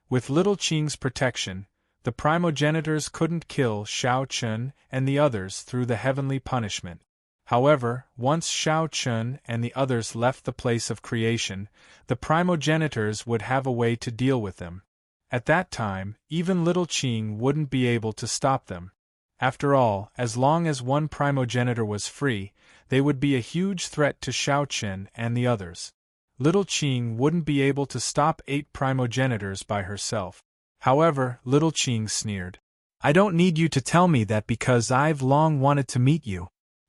With Little Ching's protection, the primogenitors couldn't kill Shao Chun and the others through the heavenly punishment. However, once Shao Chun and the others left the place of creation, the primogenitors would have a way to deal with them. At that time, even Little Ching wouldn't be able to stop them. After all, as long as one primogenitor was free, they would be a huge threat to Shao Chun and the others. Little Ching wouldn't be able to stop 8 primogenitors by herself. However, Little Ching sneered. I don't need you to tell me that because I've long wanted to meet you.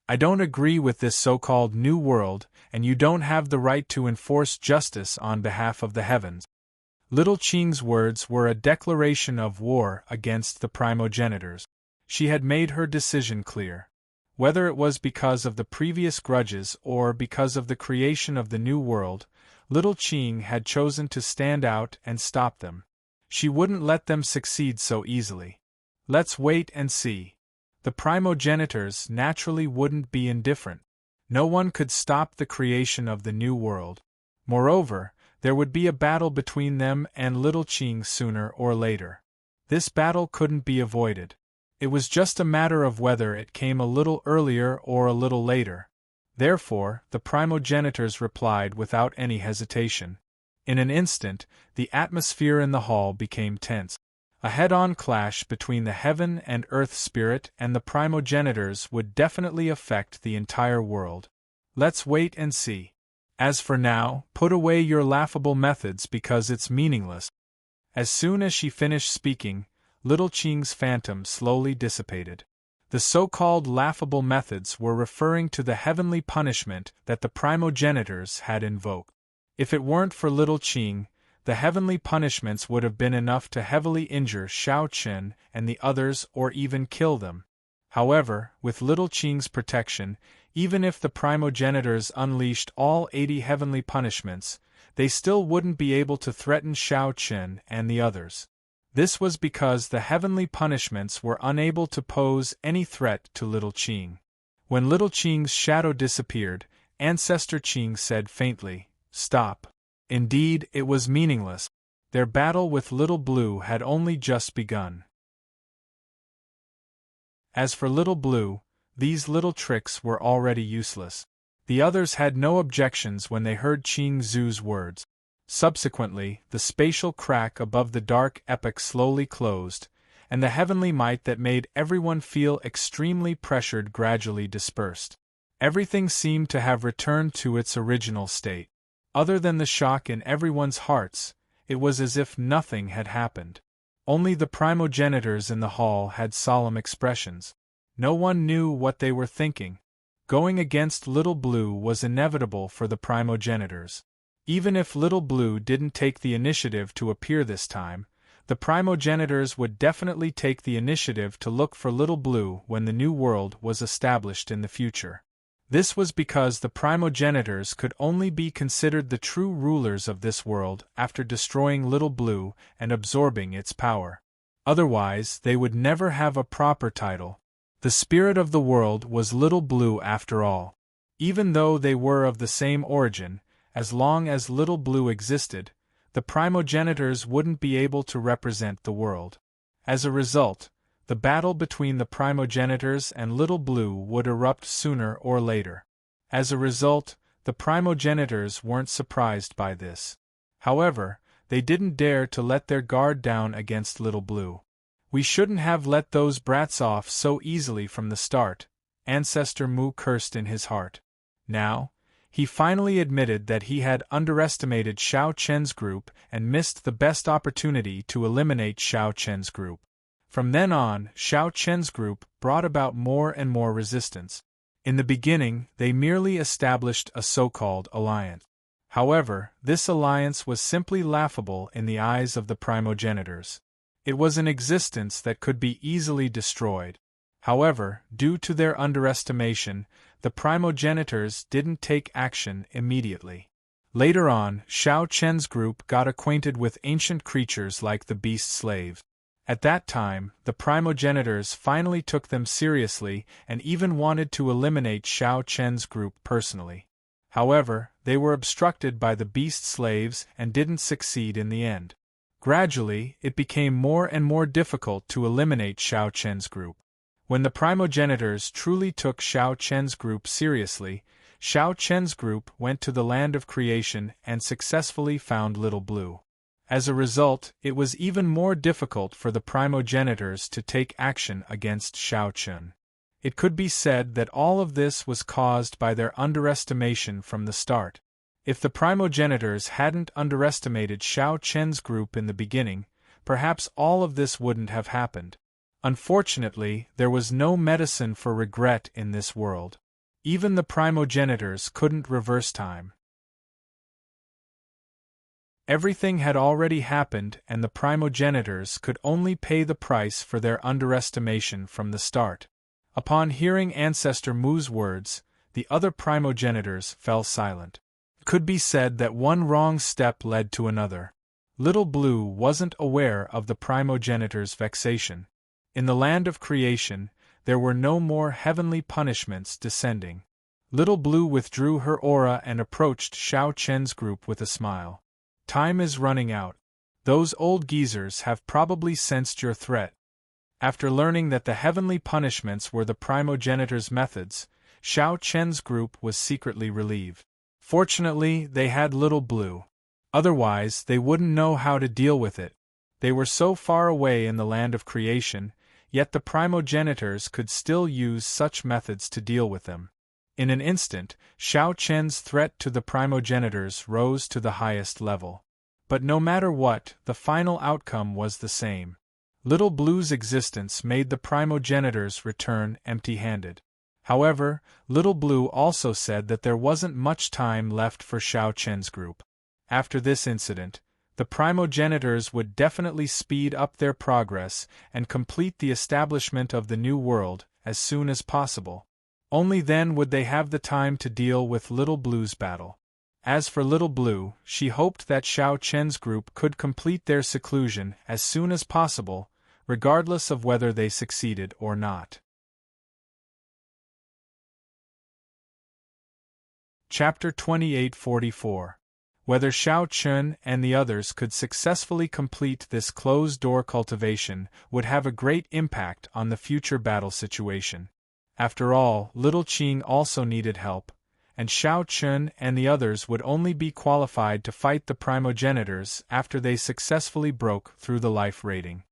I don't agree with this so-called New World, and you don't have the right to enforce justice on behalf of the heavens. Little Ching's words were a declaration of war against the primogenitors. She had made her decision clear. Whether it was because of the previous grudges or because of the creation of the New World, Little Ching had chosen to stand out and stop them. She wouldn't let them succeed so easily. Let's wait and see. The primogenitors naturally wouldn't be indifferent. No one could stop the creation of the New World. Moreover, there would be a battle between them and Little Ching sooner or later. This battle couldn't be avoided. It was just a matter of whether it came a little earlier or a little later. Therefore, the primogenitors replied without any hesitation. In an instant, the atmosphere in the hall became tense. A head-on clash between the heaven and earth spirit and the primogenitors would definitely affect the entire world. Let's wait and see. As for now, put away your laughable methods because it's meaningless. As soon as she finished speaking, Little Ching's phantom slowly dissipated. The so-called laughable methods were referring to the heavenly punishment that the primogenitors had invoked. If it weren't for Little Ching, the heavenly punishments would have been enough to heavily injure Shao Chun and the others or even kill them. However, with Little Ching's protection, even if the primogenitors unleashed all 80 heavenly punishments, they still wouldn't be able to threaten Shao Chun and the others. This was because the heavenly punishments were unable to pose any threat to Little Ching. When Little Ching's shadow disappeared, Ancestor Ching said faintly, "Stop." Indeed, it was meaningless. Their battle with Little Blue had only just begun. As for Little Blue, these little tricks were already useless. The others had no objections when they heard Ching Zu's words. Subsequently, the spatial crack above the dark epoch slowly closed, and the heavenly might that made everyone feel extremely pressured gradually dispersed. Everything seemed to have returned to its original state. Other than the shock in everyone's hearts, it was as if nothing had happened. Only the primogenitors in the hall had solemn expressions. No one knew what they were thinking. Going against Little Blue was inevitable for the primogenitors. Even if Little Blue didn't take the initiative to appear this time, the primogenitors would definitely take the initiative to look for Little Blue when the New World was established in the future. This was because the primogenitors could only be considered the true rulers of this world after destroying Little Blue and absorbing its power. Otherwise, they would never have a proper title. The spirit of the world was Little Blue after all. Even though they were of the same origin, as long as Little Blue existed, the primogenitors wouldn't be able to represent the world. As a result, the battle between the primogenitors and Little Blue would erupt sooner or later. As a result, the primogenitors weren't surprised by this. However, they didn't dare to let their guard down against Little Blue. We shouldn't have let those brats off so easily from the start, Ancestor Mu cursed in his heart. Now, He finally admitted that he had underestimated Xiao Chen's group and missed the best opportunity to eliminate Xiao Chen's group. From then on, Xiao Chen's group brought about more and more resistance. In the beginning, they merely established a so-called alliance. However, this alliance was simply laughable in the eyes of the primogenitors. It was an existence that could be easily destroyed. However, due to their underestimation, the primogenitors didn't take action immediately. Later on, Xiao Chen's group got acquainted with ancient creatures like the beast slaves. At that time, the primogenitors finally took them seriously and even wanted to eliminate Xiao Chen's group personally. However, they were obstructed by the beast slaves and didn't succeed in the end. Gradually, it became more and more difficult to eliminate Xiao Chen's group. When the primogenitors truly took Xiao Chen's group seriously, Xiao Chen's group went to the land of creation and successfully found Little Blue. As a result, it was even more difficult for the primogenitors to take action against Xiao Chen. It could be said that all of this was caused by their underestimation from the start. If the primogenitors hadn't underestimated Xiao Chen's group in the beginning, perhaps all of this wouldn't have happened. Unfortunately, there was no medicine for regret in this world. Even the primogenitors couldn't reverse time. Everything had already happened and the primogenitors could only pay the price for their underestimation from the start. Upon hearing Ancestor Mu's words, the other primogenitors fell silent. It could be said that one wrong step led to another. Little Blue wasn't aware of the primogenitors' vexation. In the land of creation, there were no more heavenly punishments descending. Little Blue withdrew her aura and approached Xiao Chen's group with a smile. Time is running out. Those old geezers have probably sensed your threat. After learning that the heavenly punishments were the primogenitors' methods, Xiao Chen's group was secretly relieved. Fortunately, they had Little Blue. Otherwise, they wouldn't know how to deal with it. They were so far away in the land of creation, yet the primogenitors could still use such methods to deal with them. In an instant, Xiao Chen's threat to the primogenitors rose to the highest level. But no matter what, the final outcome was the same. Little Blue's existence made the primogenitors return empty-handed. However, Little Blue also said that there wasn't much time left for Xiao Chen's group. After this incident, the primogenitors would definitely speed up their progress and complete the establishment of the new world as soon as possible. Only then would they have the time to deal with Little Blue's battle. As for Little Blue, she hoped that Xiao Chen's group could complete their seclusion as soon as possible, regardless of whether they succeeded or not. Chapter 2844. Whether Xiao Chen and the others could successfully complete this closed-door cultivation would have a great impact on the future battle situation. After all, Little Qing also needed help, and Xiao Chen and the others would only be qualified to fight the primogenitors after they successfully broke through the life rating.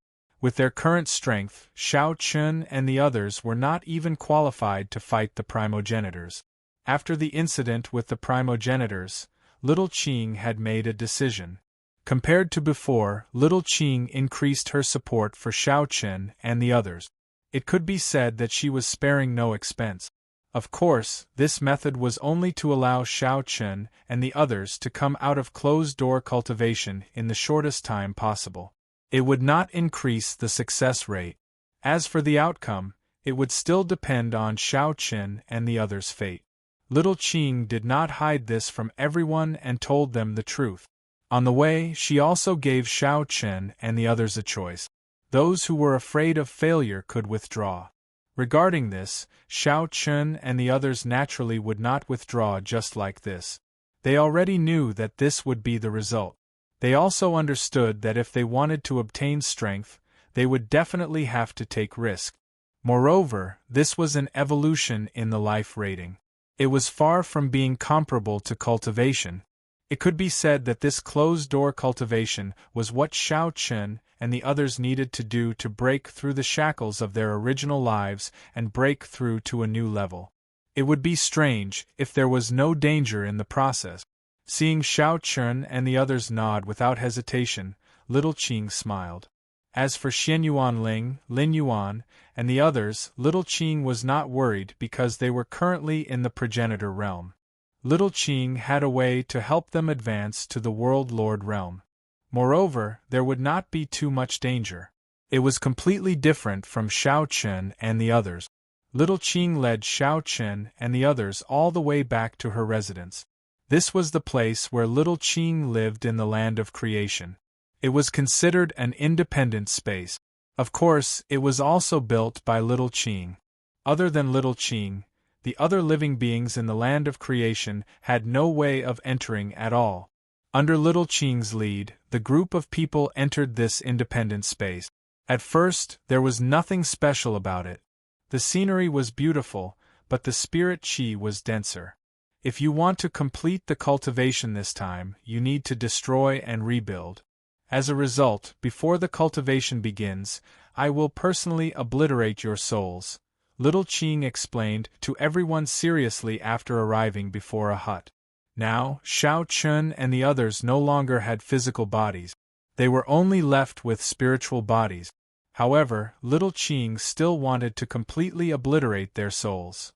With their current strength, Xiao Chen and the others were not even qualified to fight the primogenitors. After the incident with the primogenitors, Little Qing had made a decision. Compared to before, Little Qing increased her support for Xiao Chen and the others. It could be said that she was sparing no expense. Of course, this method was only to allow Xiao Chen and the others to come out of closed-door cultivation in the shortest time possible. It would not increase the success rate. As for the outcome, it would still depend on Xiao Chen and the others' fate. Little Qing did not hide this from everyone and told them the truth. On the way, she also gave Xiao Chen and the others a choice. Those who were afraid of failure could withdraw. Regarding this, Xiao Chen and the others naturally would not withdraw just like this. They already knew that this would be the result. They also understood that if they wanted to obtain strength, they would definitely have to take risk. Moreover, this was an evolution in the life rating. It was far from being comparable to cultivation. It could be said that this closed-door cultivation was what Xiao Chen and the others needed to do to break through the shackles of their original lives and break through to a new level. It would be strange if there was no danger in the process. Seeing Xiao Chun and the others nod without hesitation, little Qing smiled. As for Xianyuan Ling, Lin Yuan, and the others, little Qing was not worried because they were currently in the progenitor realm. Little Qing had a way to help them advance to the World Lord realm. Moreover, there would not be too much danger. It was completely different from Xiao Chen and the others. Little Qing led Xiao Chen and the others all the way back to her residence. This was the place where little Qing lived in the land of creation. It was considered an independent space. Of course, it was also built by little Qing. Other than little Qing, the other living beings in the land of creation had no way of entering at all. Under little Qing's lead, the group of people entered this independent space. At first, there was nothing special about it. The scenery was beautiful, but the spirit qi was denser. If you want to complete the cultivation this time, you need to destroy and rebuild. As a result, before the cultivation begins, I will personally obliterate your souls, little Qing explained to everyone seriously after arriving before a hut. Now, Xiao Chun and the others no longer had physical bodies. They were only left with spiritual bodies. However, little Qing still wanted to completely obliterate their souls.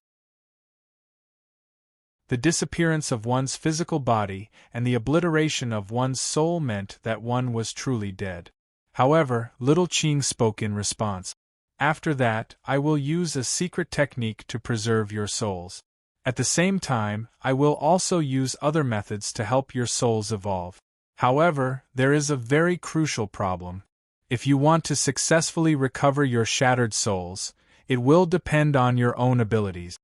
The disappearance of one's physical body and the obliteration of one's soul meant that one was truly dead. However, little Qing spoke in response. After that, I will use a secret technique to preserve your souls. At the same time, I will also use other methods to help your souls evolve. However, there is a very crucial problem. If you want to successfully recover your shattered souls, it will depend on your own abilities.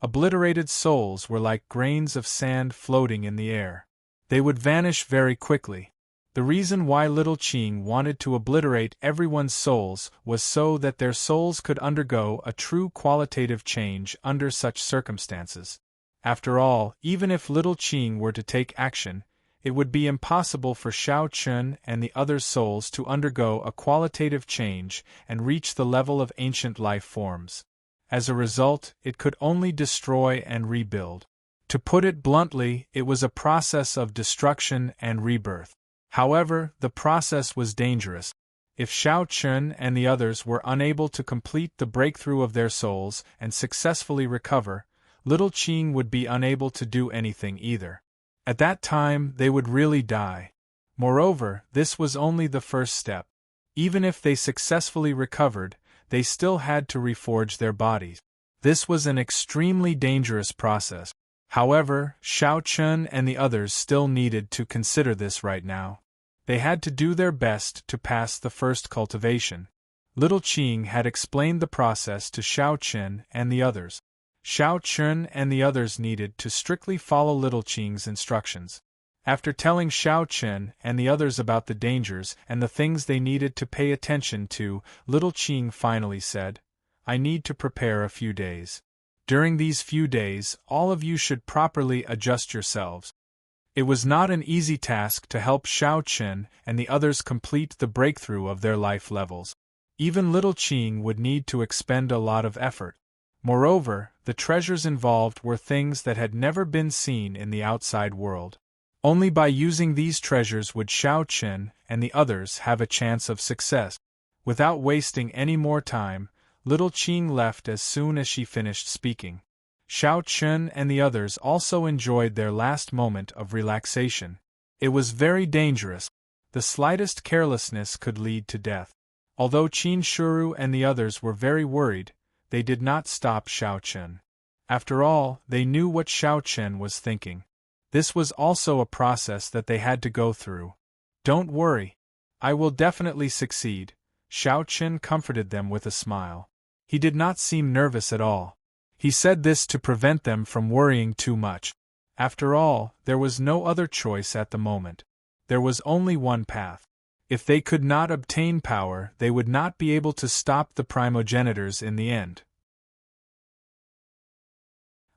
Obliterated souls were like grains of sand floating in the air. They would vanish very quickly. The reason why little Qing wanted to obliterate everyone's souls was so that their souls could undergo a true qualitative change under such circumstances. After all, even if little Qing were to take action, it would be impossible for Xiao Chun and the other souls to undergo a qualitative change and reach the level of ancient life forms. As a result, it could only destroy and rebuild. To put it bluntly, it was a process of destruction and rebirth. However, the process was dangerous. If Xiao Chun and the others were unable to complete the breakthrough of their souls and successfully recover, little Qing would be unable to do anything either. At that time, they would really die. Moreover, this was only the first step. Even if they successfully recovered, they still had to reforge their bodies. This was an extremely dangerous process. However, Xiao Chun and the others still needed to consider this right now. They had to do their best to pass the first cultivation. Little Qing had explained the process to Xiao Chun and the others. Xiao Chun and the others needed to strictly follow little Qing's instructions. After telling Xiao Chun and the others about the dangers and the things they needed to pay attention to, little Qing finally said, "I need to prepare a few days. During these few days, all of you should properly adjust yourselves." It was not an easy task to help Xiao Chun and the others complete the breakthrough of their life levels. Even little Qing would need to expend a lot of effort. Moreover, the treasures involved were things that had never been seen in the outside world. Only by using these treasures would Xiao Chun and the others have a chance of success. Without wasting any more time, little Qing left as soon as she finished speaking. Xiao Chun and the others also enjoyed their last moment of relaxation. It was very dangerous. The slightest carelessness could lead to death. Although Qin Shuru and the others were very worried, they did not stop Xiao Chun. After all, they knew what Xiao Chun was thinking. This was also a process that they had to go through. "Don't worry. I will definitely succeed," Xiao Chun comforted them with a smile. He did not seem nervous at all. He said this to prevent them from worrying too much. After all, there was no other choice at the moment. There was only one path. If they could not obtain power, they would not be able to stop the primogenitors in the end.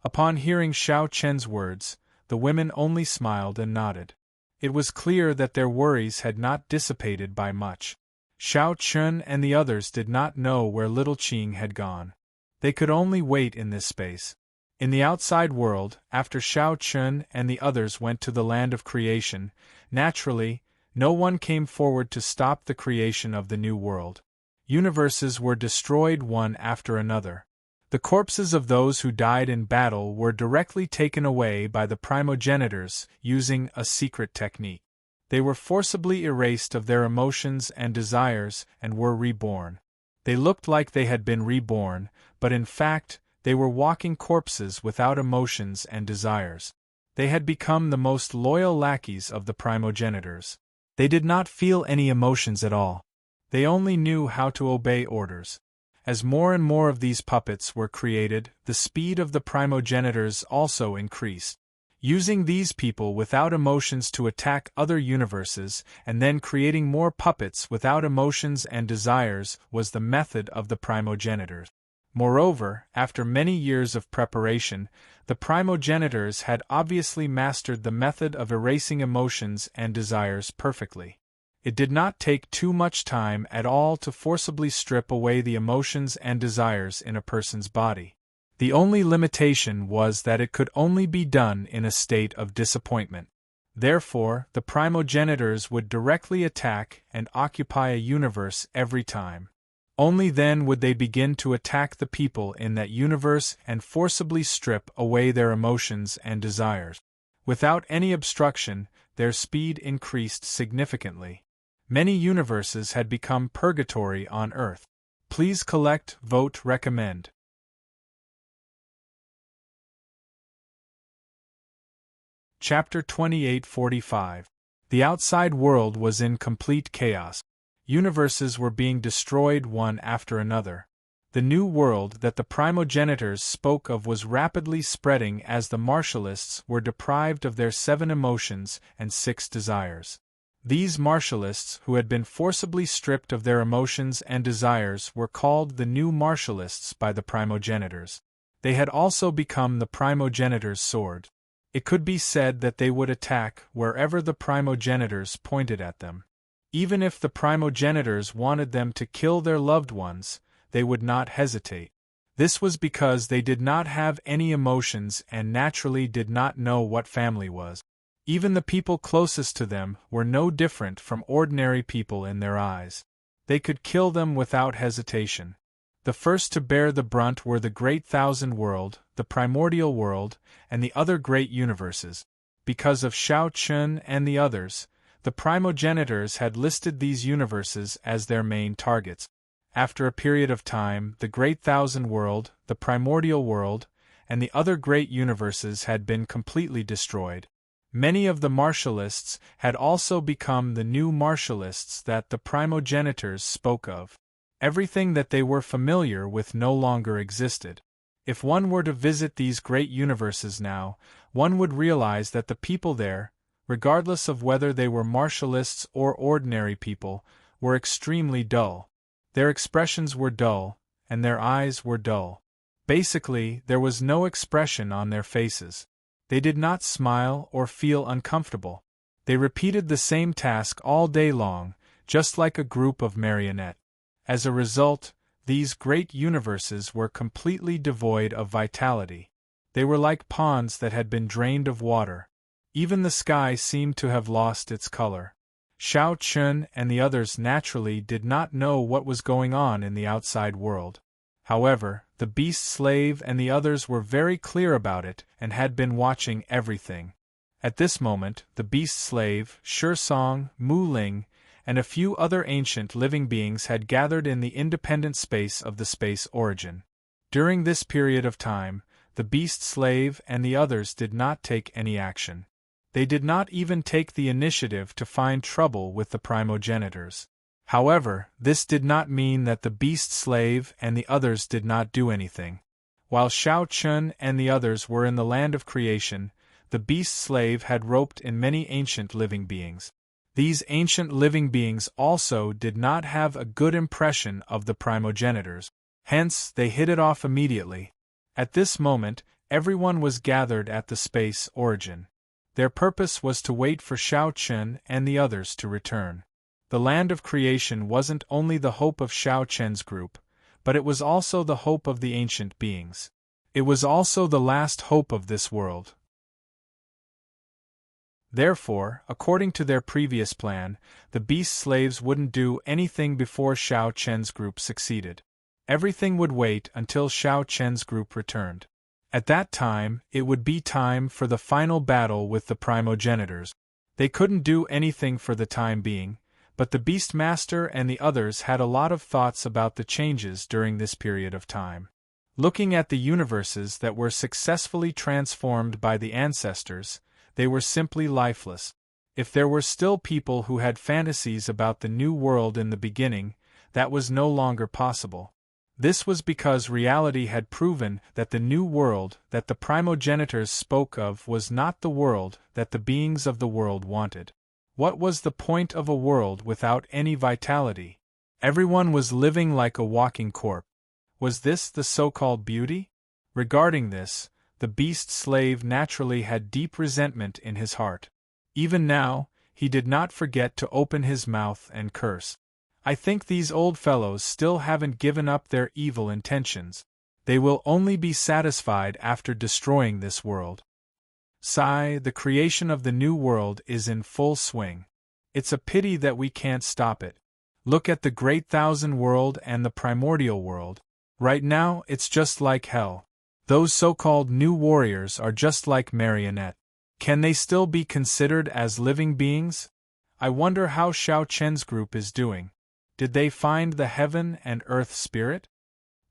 Upon hearing Xiao Chen's words, the women only smiled and nodded. It was clear that their worries had not dissipated by much. Xiao Chun and the others did not know where little Qing had gone. They could only wait in this space. In the outside world, after Shao Chun and the others went to the land of creation, naturally, no one came forward to stop the creation of the new world. Universes were destroyed one after another. The corpses of those who died in battle were directly taken away by the primogenitors using a secret technique. They were forcibly erased of their emotions and desires and were reborn. They looked like they had been reborn, but in fact, they were walking corpses without emotions and desires. They had become the most loyal lackeys of the primogenitors. They did not feel any emotions at all. They only knew how to obey orders. As more and more of these puppets were created, the speed of the primogenitors also increased. Using these people without emotions to attack other universes and then creating more puppets without emotions and desires was the method of the primogenitors. Moreover, after many years of preparation, the primogenitors had obviously mastered the method of erasing emotions and desires perfectly. It did not take too much time at all to forcibly strip away the emotions and desires in a person's body. The only limitation was that it could only be done in a state of disappointment. Therefore, the primogenitors would directly attack and occupy a universe every time. Only then would they begin to attack the people in that universe and forcibly strip away their emotions and desires. Without any obstruction, their speed increased significantly. Many universes had become purgatory on Earth. Please collect, vote, recommend. Chapter 2845. The outside world was in complete chaos. Universes were being destroyed one after another. The new world that the primogenitors spoke of was rapidly spreading as the martialists were deprived of their 7 emotions and 6 desires. These martialists who had been forcibly stripped of their emotions and desires were called the new martialists by the primogenitors. They had also become the primogenitors' sword. It could be said that they would attack wherever the primogenitors pointed at them. Even if the primogenitors wanted them to kill their loved ones, they would not hesitate. This was because they did not have any emotions and naturally did not know what family was. Even the people closest to them were no different from ordinary people in their eyes. They could kill them without hesitation. The first to bear the brunt were the Great Thousand World, the Primordial World, and the other great universes. Because of Shao Chun and the others, the primogenitors had listed these universes as their main targets. After a period of time, the Great Thousand World, the Primordial World, and the other great universes had been completely destroyed. Many of the martialists had also become the new martialists that the primogenitors spoke of. Everything that they were familiar with no longer existed. If one were to visit these great universes now, one would realize that the people there, regardless of whether they were martialists or ordinary people, were extremely dull. Their expressions were dull, and their eyes were dull. Basically, there was no expression on their faces. They did not smile or feel uncomfortable. They repeated the same task all day long, just like a group of marionettes. As a result, these great universes were completely devoid of vitality. They were like ponds that had been drained of water. Even the sky seemed to have lost its color. Shao Chun and the others naturally did not know what was going on in the outside world. However, the beast slave and the others were very clear about it and had been watching everything. At this moment, the beast slave, Song, Mu Ling, and a few other ancient living beings had gathered in the independent space of the space origin. During this period of time, the beast slave and the others did not take any action. They did not even take the initiative to find trouble with the primogenitors. However, this did not mean that the beast slave and the others did not do anything. While Shao Chun and the others were in the land of creation, the beast slave had roped in many ancient living beings. These ancient living beings also did not have a good impression of the primogenitors. Hence, they hit it off immediately. At this moment, everyone was gathered at the space origin. Their purpose was to wait for Shao Chun and the others to return. The land of creation wasn't only the hope of Shao Chun's group, but it was also the hope of the ancient beings. It was also the last hope of this world. Therefore, according to their previous plan, the beast slaves wouldn't do anything before Xiao Chen's group succeeded. Everything would wait until Xiao Chen's group returned. At that time, it would be time for the final battle with the primogenitors. They couldn't do anything for the time being, but the Beastmaster and the others had a lot of thoughts about the changes during this period of time. Looking at the universes that were successfully transformed by the ancestors, they were simply lifeless. If there were still people who had fantasies about the new world in the beginning, that was no longer possible. This was because reality had proven that the new world that the primogenitors spoke of was not the world that the beings of the world wanted. What was the point of a world without any vitality? Everyone was living like a walking corpse. Was this the so-called beauty? Regarding this, the beast slave naturally had deep resentment in his heart. Even now, he did not forget to open his mouth and curse. I think these old fellows still haven't given up their evil intentions. They will only be satisfied after destroying this world. Sigh, the creation of the new world is in full swing. It's a pity that we can't stop it. Look at the Great Thousand World and the Primordial World. Right now, it's just like hell. Those so-called new warriors are just like marionettes. Can they still be considered as living beings? I wonder how Xiao Chen's group is doing. Did they find the heaven and earth spirit?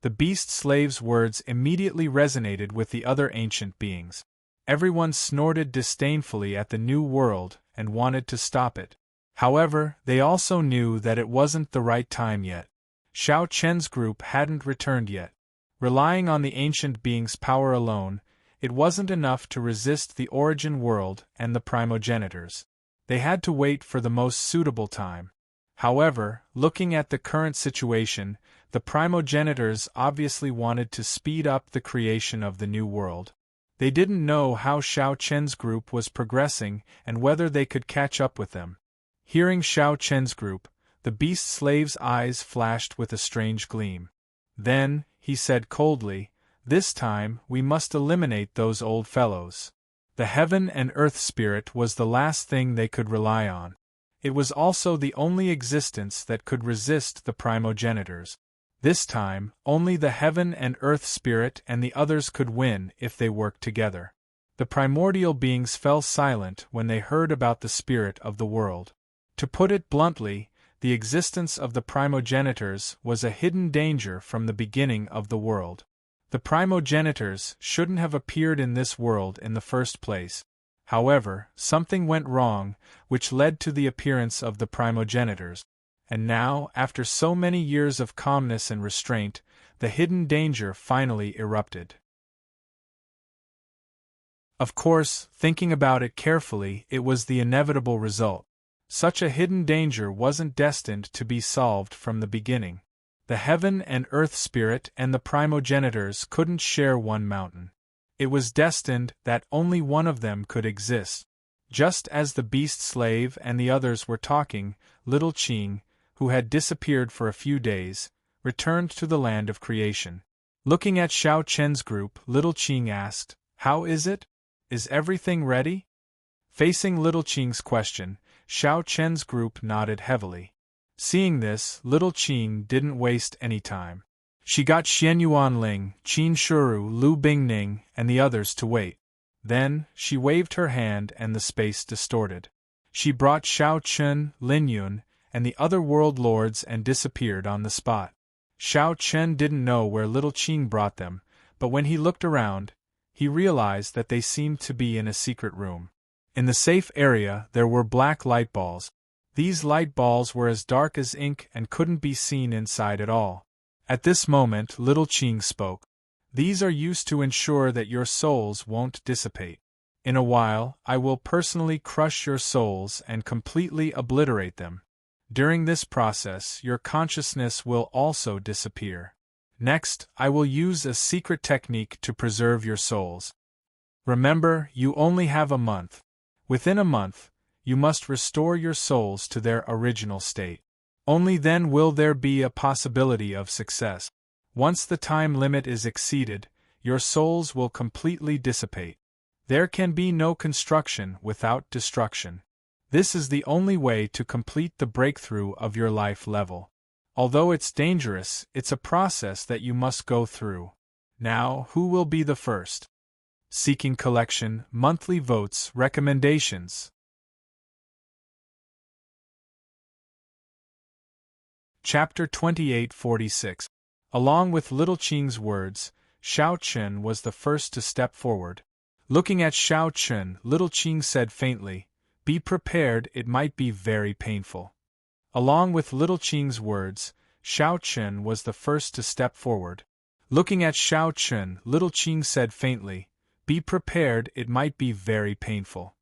The beast slave's words immediately resonated with the other ancient beings. Everyone snorted disdainfully at the new world and wanted to stop it. However, they also knew that it wasn't the right time yet. Xiao Chen's group hadn't returned yet. Relying on the ancient being's power alone, it wasn't enough to resist the origin world and the primogenitors. They had to wait for the most suitable time. However, looking at the current situation, the primogenitors obviously wanted to speed up the creation of the new world. They didn't know how Xiao Chen's group was progressing and whether they could catch up with them. Hearing Xiao Chen's group, the beast slave's eyes flashed with a strange gleam. Then, he said coldly, "This time, we must eliminate those old fellows." The heaven and earth spirit was the last thing they could rely on. It was also the only existence that could resist the primogenitors. This time, only the heaven and earth spirit and the others could win if they worked together. The primordial beings fell silent when they heard about the spirit of the world. To put it bluntly, the existence of the primogenitors was a hidden danger from the beginning of the world. The primogenitors shouldn't have appeared in this world in the first place. However, something went wrong, which led to the appearance of the primogenitors. And now, after so many years of calmness and restraint, the hidden danger finally erupted. Of course, thinking about it carefully, it was the inevitable result. Such a hidden danger wasn't destined to be solved from the beginning. The heaven and earth spirit and the primogenitors couldn't share one mountain. It was destined that only one of them could exist. Just as the beast slave and the others were talking, little Qing, who had disappeared for a few days, returned to the land of creation. Looking at Xiao Chen's group, little Qing asked, "How is it? Is everything ready?" Facing little Qing's question, Xiao Chen's group nodded heavily. Seeing this, little Qing didn't waste any time. She got Xian Yuanling, Qin Shuru, Lu Bingning, and the others to wait. Then, she waved her hand and the space distorted. She brought Xiao Chen, Lin Yun, and the other world lords and disappeared on the spot. Xiao Chen didn't know where little Qing brought them, but when he looked around, he realized that they seemed to be in a secret room. In the safe area, there were black light balls. These light balls were as dark as ink and couldn't be seen inside at all. At this moment, little Qing spoke. "These are used to ensure that your souls won't dissipate. In a while, I will personally crush your souls and completely obliterate them. During this process, your consciousness will also disappear. Next, I will use a secret technique to preserve your souls. Remember, you only have a month. Within a month, you must restore your souls to their original state. Only then will there be a possibility of success. Once the time limit is exceeded, your souls will completely dissipate. There can be no construction without destruction. This is the only way to complete the breakthrough of your life level. Although it's dangerous, it's a process that you must go through. Now, who will be the first? Seeking collection, monthly votes, recommendations. Chapter 2846. Along with Little Qing's words, Xiao Chen was the first to step forward. Looking at Xiao Chen, Little Qing said faintly, "Be prepared, it might be very painful." Along with Little Qing's words, Xiao Chen was the first to step forward. Looking at Xiao Chen, Little Qing said faintly, "Be prepared, it might be very painful."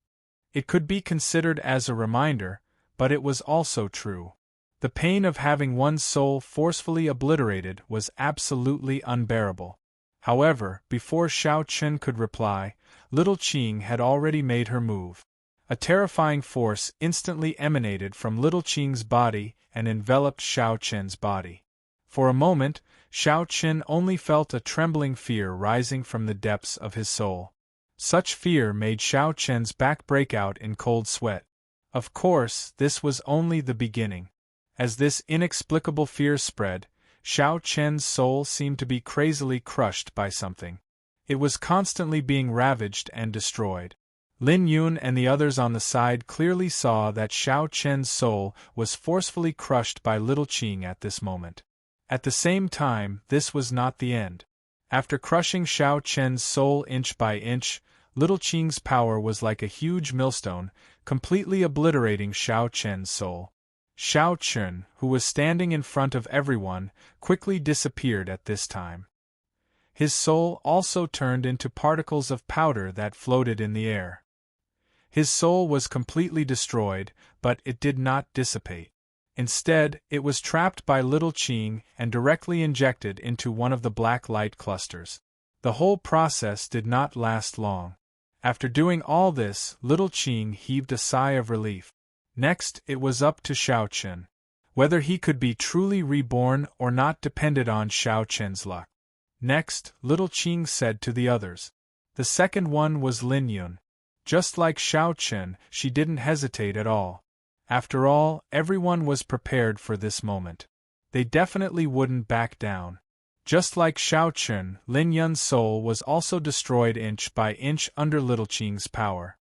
It could be considered as a reminder, but it was also true. The pain of having one's soul forcefully obliterated was absolutely unbearable. However, before Xiao Chen could reply, Little Qing had already made her move. A terrifying force instantly emanated from Little Qing's body and enveloped Xiao Chen's body. For a moment, Xiao Chen only felt a trembling fear rising from the depths of his soul. Such fear made Xiao Chen's back break out in cold sweat. Of course, this was only the beginning. As this inexplicable fear spread, Xiao Chen's soul seemed to be crazily crushed by something. It was constantly being ravaged and destroyed. Lin Yun and the others on the side clearly saw that Xiao Chen's soul was forcefully crushed by Little Qing at this moment. At the same time, this was not the end. After crushing Xiao Chen's soul inch by inch, Little Qing's power was like a huge millstone, completely obliterating Xiao Chen's soul. Xiao Chen, who was standing in front of everyone, quickly disappeared at this time. His soul also turned into particles of powder that floated in the air. His soul was completely destroyed, but it did not dissipate. Instead, it was trapped by Little Qing and directly injected into one of the black light clusters. The whole process did not last long. After doing all this, Little Qing heaved a sigh of relief. Next, it was up to Xiao Chen. Whether he could be truly reborn or not depended on Xiao Chen's luck. Next, Little Qing said to the others. The second one was Lin Yun. Just like Xiao Chen, she didn't hesitate at all. After all, everyone was prepared for this moment. They definitely wouldn't back down. Just like Xiao Chen, Lin Yun's soul was also destroyed inch by inch under Little Qing's power.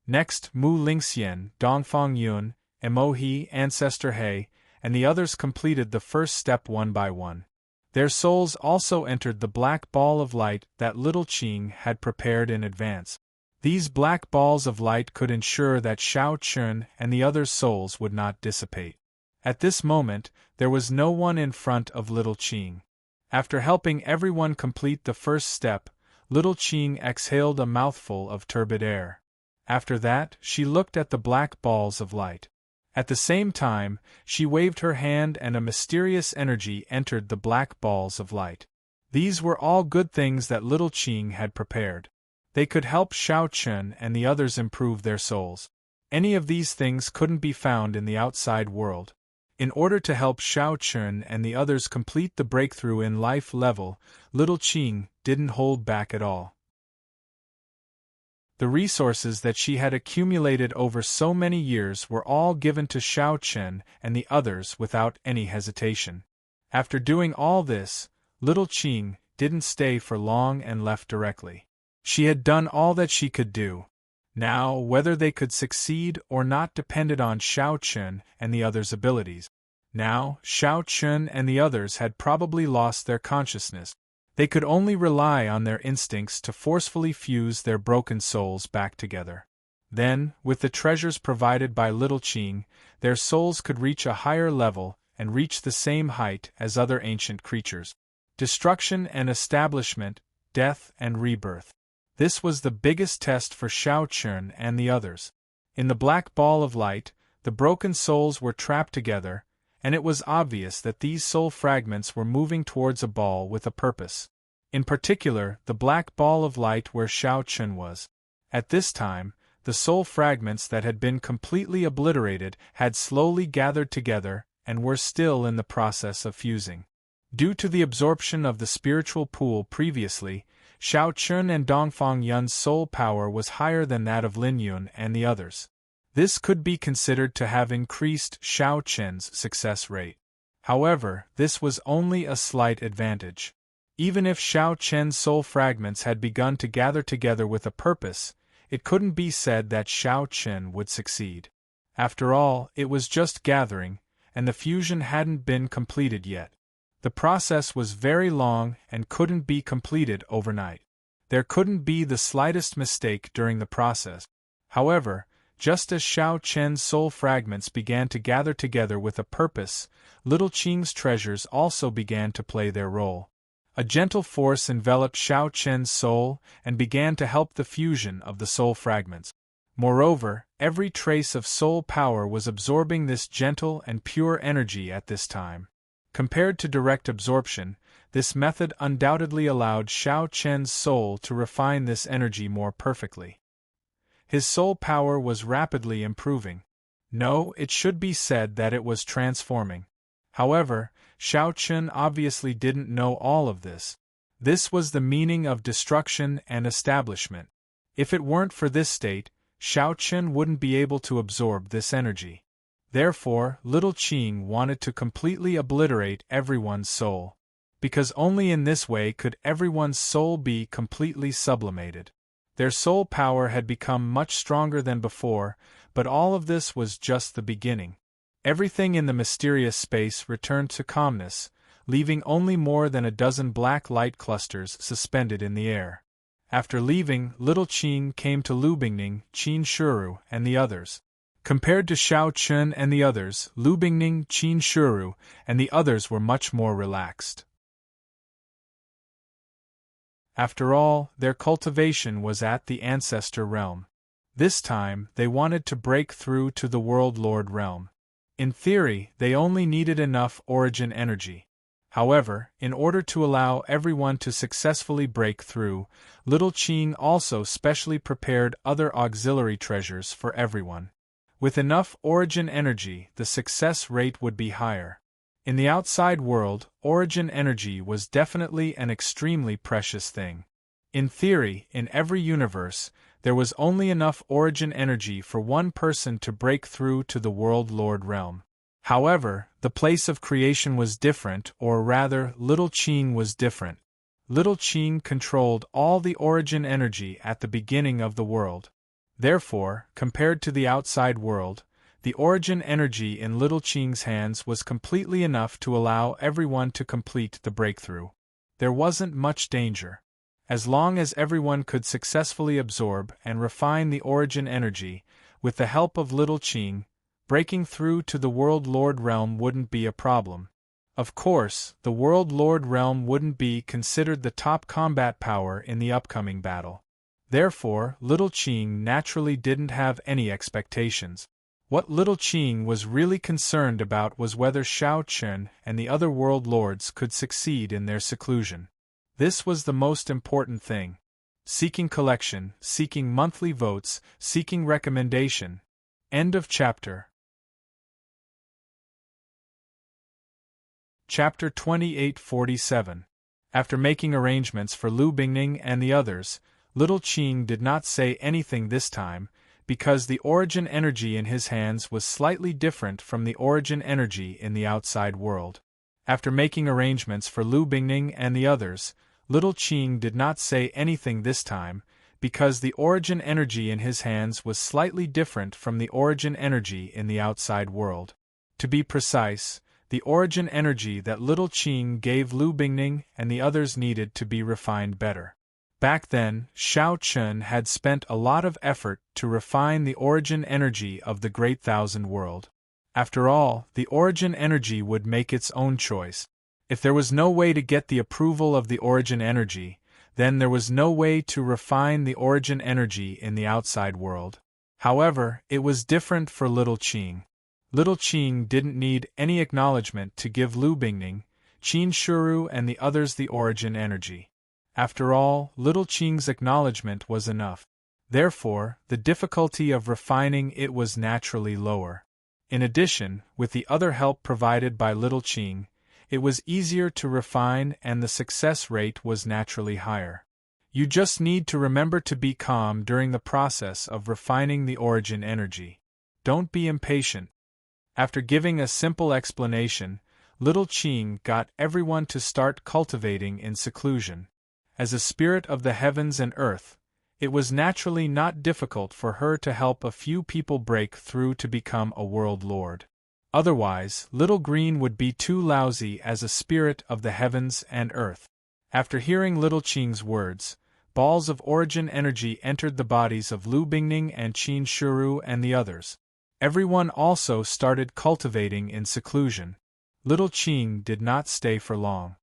Next, Mu Lingxian, Dongfang Yun, Mo He, Ancestor He, and the others completed the first step one by one. Their souls also entered the black ball of light that Little Qing had prepared in advance. These black balls of light could ensure that Xiao Chen and the others' souls would not dissipate. At this moment, there was no one in front of Little Qing. After helping everyone complete the first step, Little Qing exhaled a mouthful of turbid air. After that, she looked at the black balls of light. At the same time, she waved her hand and a mysterious energy entered the black balls of light. These were all good things that Little Qing had prepared. They could help Xiao Chen and the others improve their souls. Any of these things couldn't be found in the outside world. In order to help Xiao Chen and the others complete the breakthrough in life level, Little Qing didn't hold back at all. The resources that she had accumulated over so many years were all given to Xiao Chen and the others without any hesitation. After doing all this, Little Qing didn't stay for long and left directly. She had done all that she could do. Now, whether they could succeed or not depended on Xiao Chen and the others' abilities. Now, Xiao Chen and the others had probably lost their consciousness. They could only rely on their instincts to forcefully fuse their broken souls back together. Then, with the treasures provided by Little Qing, their souls could reach a higher level and reach the same height as other ancient creatures. Destruction and establishment, death and rebirth. This was the biggest test for Xiao Chen and the others. In the black ball of light, the broken souls were trapped together, and it was obvious that these soul fragments were moving towards a ball with a purpose. In particular, the black ball of light where Xiao Chen was. At this time, the soul fragments that had been completely obliterated had slowly gathered together and were still in the process of fusing. Due to the absorption of the spiritual pool previously, Xiao Chun and Dongfang Yun's soul power was higher than that of Lin Yun and the others. This could be considered to have increased Xiao Chen's success rate. However, this was only a slight advantage. Even if Xiao Chen's soul fragments had begun to gather together with a purpose, it couldn't be said that Xiao Chen would succeed. After all, it was just gathering, and the fusion hadn't been completed yet. The process was very long and couldn't be completed overnight. There couldn't be the slightest mistake during the process. However, just as Xiao Chen's soul fragments began to gather together with a purpose, Little Qing's treasures also began to play their role. A gentle force enveloped Xiao Chen's soul and began to help the fusion of the soul fragments. Moreover, every trace of soul power was absorbing this gentle and pure energy at this time. Compared to direct absorption, this method undoubtedly allowed Xiao Chen's soul to refine this energy more perfectly. His soul power was rapidly improving. No, it should be said that it was transforming. However, Xiao Chen obviously didn't know all of this. This was the meaning of destruction and establishment. If it weren't for this state, Xiao Chen wouldn't be able to absorb this energy. Therefore, Little Qing wanted to completely obliterate everyone's soul. Because only in this way could everyone's soul be completely sublimated. Their soul power had become much stronger than before, but all of this was just the beginning. Everything in the mysterious space returned to calmness, leaving only more than a dozen black light clusters suspended in the air. After leaving, Little Qing came to Lu Bingning, Qin Shuru, and the others. Compared to Xiao Chun and the others, Lu Bingning, Qin Shuru, and the others were much more relaxed. After all, their cultivation was at the Ancestor Realm. This time, they wanted to break through to the World Lord Realm. In theory, they only needed enough origin energy. However, in order to allow everyone to successfully break through, Little Qing also specially prepared other auxiliary treasures for everyone. With enough origin energy, the success rate would be higher. In the outside world, origin energy was definitely an extremely precious thing. In theory, in every universe, there was only enough origin energy for one person to break through to the World Lord Realm. However, the place of creation was different, or rather, Little Qing was different. Little Qing controlled all the origin energy at the beginning of the world. Therefore, compared to the outside world, the origin energy in Little Qing's hands was completely enough to allow everyone to complete the breakthrough. There wasn't much danger. As long as everyone could successfully absorb and refine the origin energy, with the help of Little Qing, breaking through to the World Lord Realm wouldn't be a problem. Of course, the World Lord Realm wouldn't be considered the top combat power in the upcoming battle. Therefore, Little Qing naturally didn't have any expectations. What Little Qing was really concerned about was whether Xiao Chen and the other world lords could succeed in their seclusion. This was the most important thing. Seeking collection, seeking monthly votes, seeking recommendation. End of chapter. Chapter 2847. After making arrangements for Lu Bingning and the others, Little Qing did not say anything this time, because the origin energy in his hands was slightly different from the origin energy in the outside world. After making arrangements for Lu Bingning and the others, Little Qing did not say anything this time, because the origin energy in his hands was slightly different from the origin energy in the outside world. To be precise, the origin energy that Little Qing gave Lu Bingning and the others needed to be refined better. Back then, Xiao Chun had spent a lot of effort to refine the origin energy of the Great Thousand World. After all, the origin energy would make its own choice. If there was no way to get the approval of the origin energy, then there was no way to refine the origin energy in the outside world. However, it was different for Little Qing. Little Qing didn't need any acknowledgement to give Lu Bingning, Qin Shuru and the others the origin energy. After all, Little Qing's acknowledgement was enough. Therefore, the difficulty of refining it was naturally lower. In addition, with the other help provided by Little Qing, it was easier to refine and the success rate was naturally higher. You just need to remember to be calm during the process of refining the origin energy. Don't be impatient. After giving a simple explanation, little Qing got everyone to start cultivating in seclusion. As a spirit of the heavens and earth, it was naturally not difficult for her to help a few people break through to become a world lord. Otherwise, Little Green would be too lousy as a spirit of the heavens and earth. After hearing Little Qing's words, balls of origin energy entered the bodies of Lu Bingning and Qin Shuru and the others. Everyone also started cultivating in seclusion. Little Qing did not stay for long.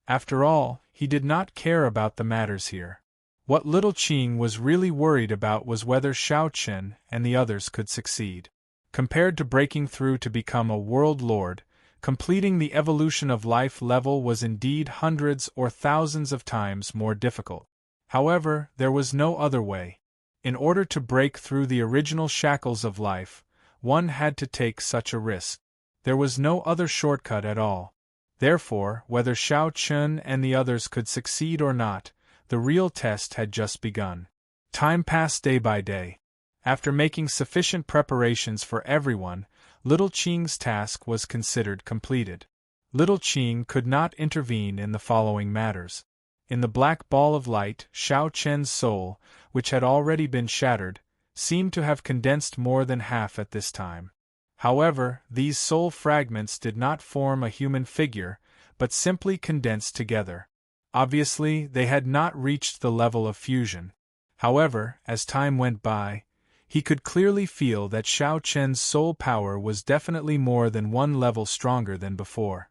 After all, he did not care about the matters here. What Little Qing was really worried about was whether Xiao Chen and the others could succeed. Compared to breaking through to become a world lord, completing the evolution of life level was indeed hundreds or thousands of times more difficult. However, there was no other way. In order to break through the original shackles of life, one had to take such a risk. There was no other shortcut at all. Therefore, whether Xiao Chen and the others could succeed or not, the real test had just begun. Time passed day by day. After making sufficient preparations for everyone, Little Qing's task was considered completed. Little Qing could not intervene in the following matters. In the black ball of light, Xiao Chen's soul, which had already been shattered, seemed to have condensed more than half at this time. However, these soul fragments did not form a human figure, but simply condensed together. Obviously, they had not reached the level of fusion. However, as time went by, he could clearly feel that Xiao Chen's soul power was definitely more than one level stronger than before.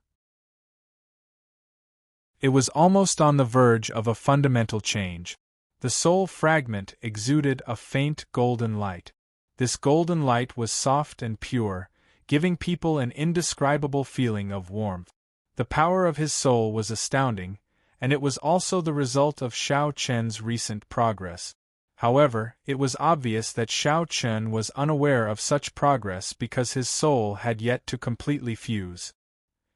It was almost on the verge of a fundamental change. The soul fragment exuded a faint golden light. This golden light was soft and pure, giving people an indescribable feeling of warmth. The power of his soul was astounding, and it was also the result of Xiao Chen's recent progress. However, it was obvious that Xiao Chen was unaware of such progress because his soul had yet to completely fuse.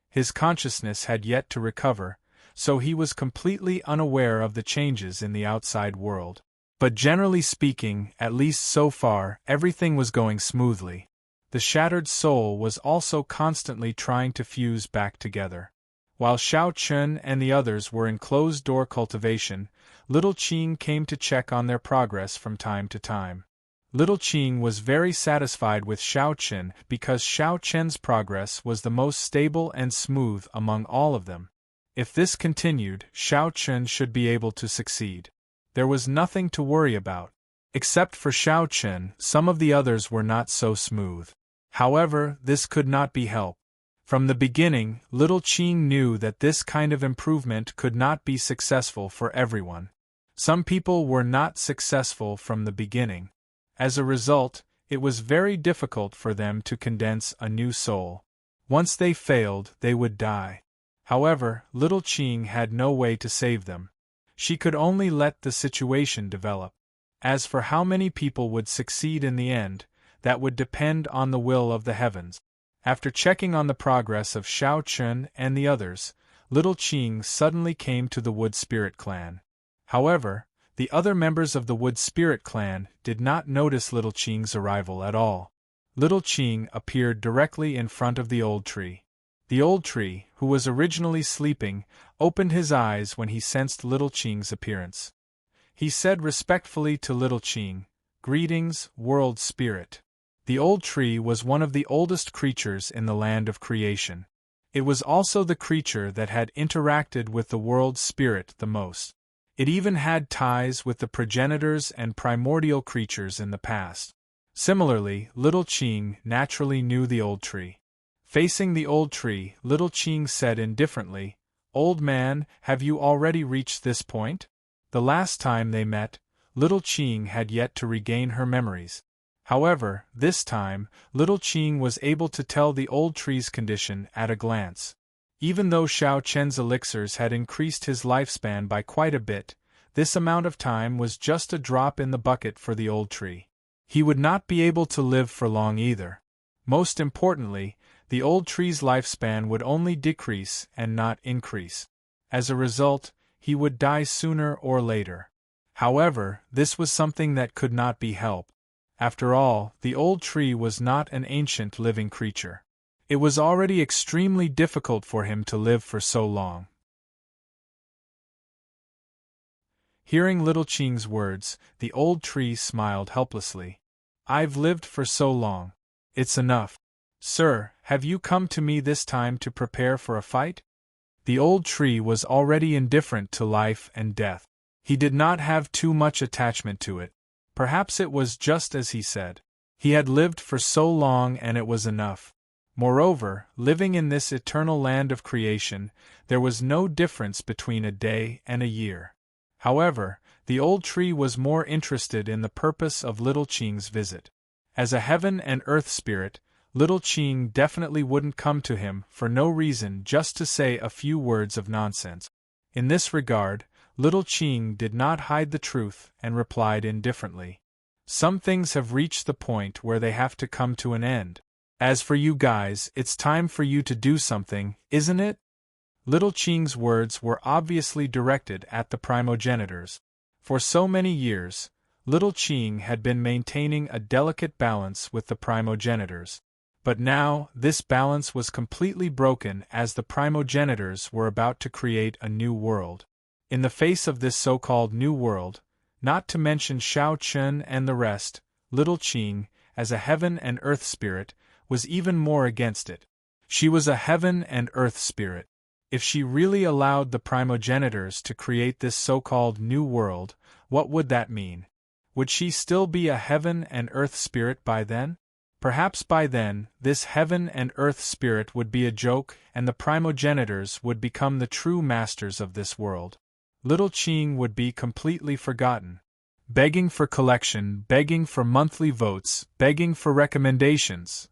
His consciousness had yet to recover, so he was completely unaware of the changes in the outside world. But generally speaking, at least so far, everything was going smoothly. The shattered soul was also constantly trying to fuse back together. While Xiao Chen and the others were in closed-door cultivation, Little Qing came to check on their progress from time to time. Little Qing was very satisfied with Xiao Chen because Xiao Chen's progress was the most stable and smooth among all of them. If this continued, Xiao Chen should be able to succeed. There was nothing to worry about. Except for Xiao Chen, some of the others were not so smooth. However, this could not be helped. From the beginning, Little Qing knew that this kind of improvement could not be successful for everyone. Some people were not successful from the beginning. As a result, it was very difficult for them to condense a new soul. Once they failed, they would die. However, Little Qing had no way to save them. She could only let the situation develop. As for how many people would succeed in the end, that would depend on the will of the heavens. After checking on the progress of Xiao Chen and the others, Little Qing suddenly came to the Wood Spirit Clan. However, the other members of the Wood Spirit Clan did not notice Little Qing's arrival at all. Little Qing appeared directly in front of the old tree. The old tree, who was originally sleeping, opened his eyes when he sensed Little Qing's appearance. He said respectfully to Little Qing, "Greetings, World Spirit." The old tree was one of the oldest creatures in the land of creation. It was also the creature that had interacted with the world spirit the most. It even had ties with the progenitors and primordial creatures in the past. Similarly, Little Qing naturally knew the old tree. Facing the old tree, Little Qing said indifferently, "Old man, have you already reached this point?" The last time they met, Little Qing had yet to regain her memories. However, this time, Little Qing was able to tell the old tree's condition at a glance. Even though Xiao Chen's elixirs had increased his lifespan by quite a bit, this amount of time was just a drop in the bucket for the old tree. He would not be able to live for long either. Most importantly, the old tree's lifespan would only decrease and not increase. As a result, he would die sooner or later. However, this was something that could not be helped. After all, the old tree was not an ancient living creature. It was already extremely difficult for him to live for so long. Hearing Little Ching's words, the old tree smiled helplessly. "I've lived for so long. It's enough. Sir, have you come to me this time to prepare for a fight?" The old tree was already indifferent to life and death. He did not have too much attachment to it. Perhaps it was just as he said. He had lived for so long and it was enough. Moreover, living in this eternal land of creation, there was no difference between a day and a year. However, the old tree was more interested in the purpose of Little Ching's visit. As a heaven and earth spirit, Little Ching definitely wouldn't come to him for no reason just to say a few words of nonsense. In this regard, Little Ching did not hide the truth and replied indifferently. "Some things have reached the point where they have to come to an end. As for you guys, it's time for you to do something, isn't it?" Little Ching's words were obviously directed at the primogenitors. For so many years, Little Ching had been maintaining a delicate balance with the primogenitors. But now, this balance was completely broken as the primogenitors were about to create a new world. In the face of this so-called new world, not to mention Shao Chun and the rest, Little Ching, as a heaven and earth spirit, was even more against it. She was a heaven and earth spirit. If she really allowed the primogenitors to create this so-called new world, what would that mean? Would she still be a heaven and earth spirit by then? Perhaps by then, this heaven and earth spirit would be a joke and the primogenitors would become the true masters of this world. Little Ching would be completely forgotten. Begging for collection, begging for monthly votes, begging for recommendations.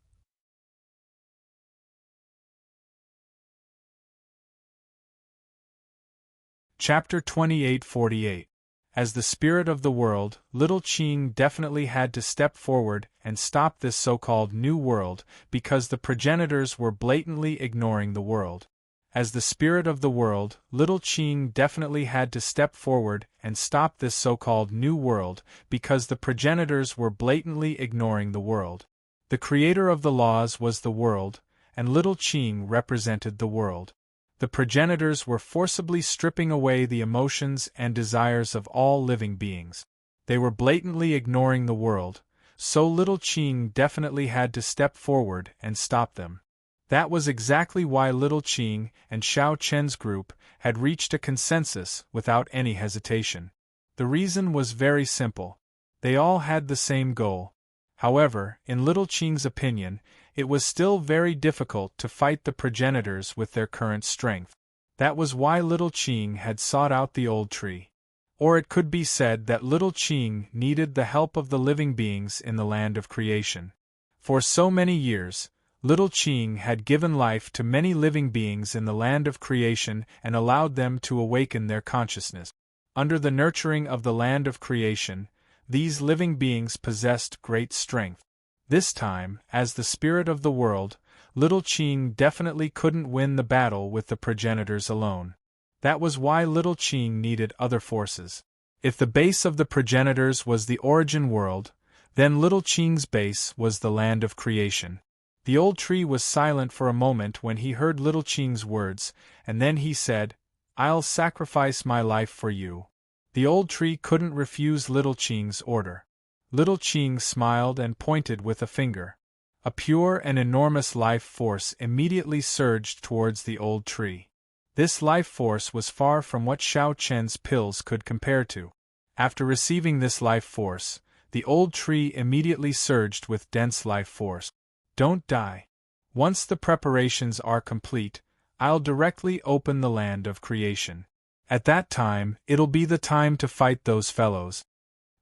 Chapter 2848. As the spirit of the world, Little Ching definitely had to step forward and stop this so-called new world because the progenitors were blatantly ignoring the world. As the spirit of the world, Little Ching definitely had to step forward and stop this so-called new world because the progenitors were blatantly ignoring the world. The creator of the laws was the world, and Little Ching represented the world. The progenitors were forcibly stripping away the emotions and desires of all living beings. They were blatantly ignoring the world, so Little Ching definitely had to step forward and stop them. That was exactly why Little Ching and Shao Chen's group had reached a consensus without any hesitation. The reason was very simple. They all had the same goal. However, in Little Ching's opinion, it was still very difficult to fight the progenitors with their current strength. That was why Little Ching had sought out the old tree. Or it could be said that Little Ching needed the help of the living beings in the land of creation. For so many years, Little Ching had given life to many living beings in the land of creation and allowed them to awaken their consciousness. Under the nurturing of the land of creation, these living beings possessed great strength. This time, as the spirit of the world, Little Ching definitely couldn't win the battle with the progenitors alone. That was why Little Ching needed other forces. If the base of the progenitors was the origin world, then Little Ching's base was the land of creation. The old tree was silent for a moment when he heard Little Ching's words, and then he said, "I'll sacrifice my life for you." The old tree couldn't refuse Little Ching's order. Little Ching smiled and pointed with a finger. A pure and enormous life force immediately surged towards the old tree. This life force was far from what Shao Chen's pills could compare to. After receiving this life force, the old tree immediately surged with dense life force. "Don't die. Once the preparations are complete, I'll directly open the land of creation. At that time, it'll be the time to fight those fellows."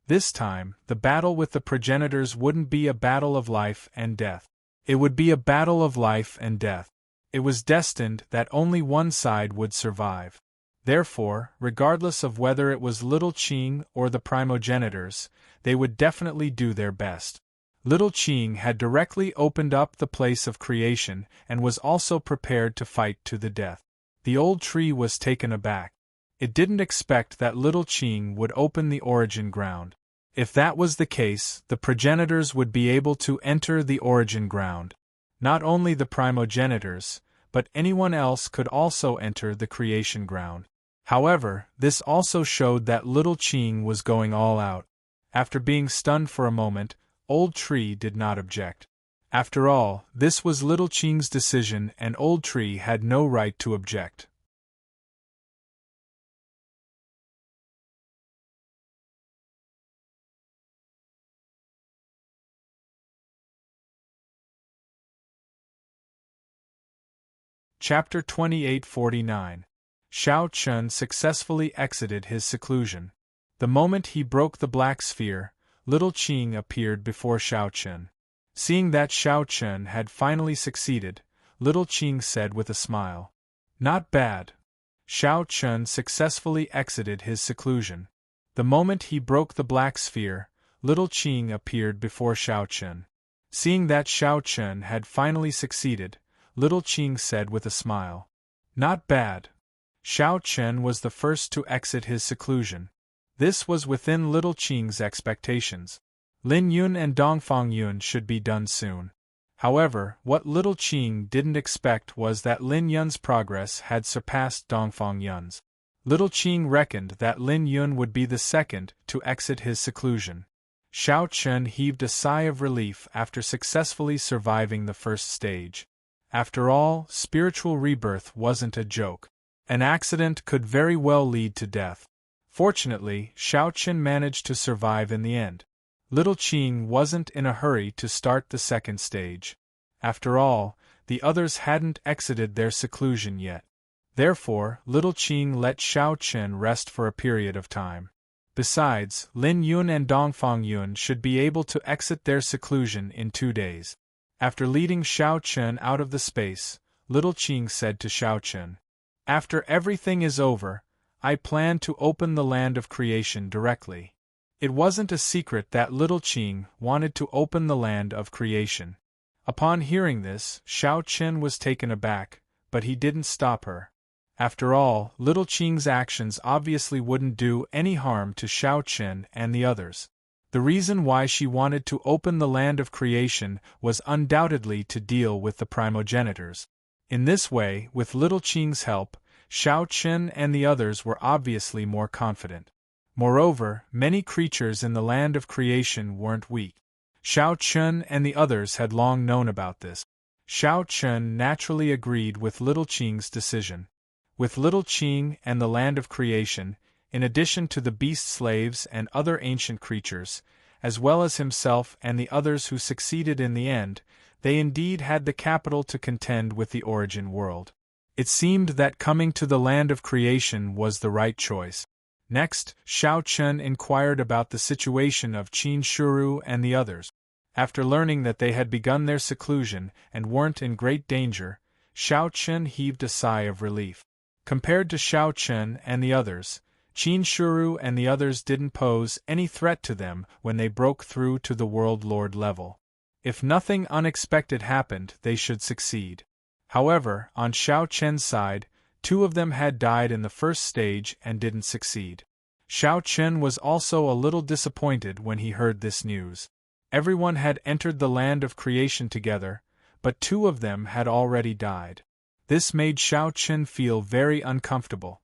This time, the battle with the progenitors wouldn't be a battle of life and death. It would be a battle of life and death. It was destined that only one side would survive. Therefore, regardless of whether it was Little Ching or the primogenitors, they would definitely do their best. Little Ching had directly opened up the place of creation and was also prepared to fight to the death. The old tree was taken aback. It didn't expect that little Qing would open the origin ground. If that was the case, the progenitors would be able to enter the origin ground. Not only the primogenitors, but anyone else could also enter the creation ground. However, this also showed that little Qing was going all out. After being stunned for a moment, Old Tree did not object. After all, this was little Qing's decision and Old Tree had no right to object. Chapter 2849. Xiao Chun successfully exited his seclusion. The moment he broke the black sphere, little Qing appeared before Xiao Chun. Seeing that Xiao Chun had finally succeeded, little Qing said with a smile, "Not bad." Xiao Chun successfully exited his seclusion. The moment he broke the black sphere, little Qing appeared before Xiao Chun. Seeing that Xiao Chun had finally succeeded, little Qing said with a smile, "Not bad." Xiao Chun was the first to exit his seclusion. This was within little Qing's expectations. Lin Yun and Dongfang Yun should be done soon. However, what little Qing didn't expect was that Lin Yun's progress had surpassed Dongfang Yun's. Little Qing reckoned that Lin Yun would be the second to exit his seclusion. Xiao Chun heaved a sigh of relief after successfully surviving the first stage. After all, spiritual rebirth wasn't a joke. An accident could very well lead to death. Fortunately, Xiao Chun managed to survive in the end. Little Qing wasn't in a hurry to start the second stage. After all, the others hadn't exited their seclusion yet. Therefore, little Qing let Xiao Chun rest for a period of time. Besides, Lin Yun and Dongfang Yun should be able to exit their seclusion in 2 days. After leading Xiao Chun out of the space, little Qing said to Xiao Chun, "After everything is over, I plan to open the land of creation directly." It wasn't a secret that little Qing wanted to open the land of creation. Upon hearing this, Xiao Chun was taken aback, but he didn't stop her. After all, little Qing's actions obviously wouldn't do any harm to Xiao Chun and the others. The reason why she wanted to open the land of creation was undoubtedly to deal with the primogenitors. In this way, with little Qing's help, Xiao Chun and the others were obviously more confident. Moreover, many creatures in the land of creation weren't weak. Xiao Chun and the others had long known about this. Xiao Chun naturally agreed with little Qing's decision. With little Qing and the land of creation, in addition to the beast slaves and other ancient creatures, as well as himself and the others who succeeded in the end, they indeed had the capital to contend with the origin world. It seemed that coming to the land of creation was the right choice. Next, Xiao Chun inquired about the situation of Qin Shuru and the others. After learning that they had begun their seclusion and weren't in great danger, Xiao Chun heaved a sigh of relief. Compared to Xiao Chun and the others, Qin Shuru and the others didn't pose any threat to them when they broke through to the World Lord level. If nothing unexpected happened, they should succeed. However, on Xiao Chun's side, 2 of them had died in the first stage and didn't succeed. Xiao Chun was also a little disappointed when he heard this news. Everyone had entered the land of creation together, but 2 of them had already died. This made Xiao Chun feel very uncomfortable.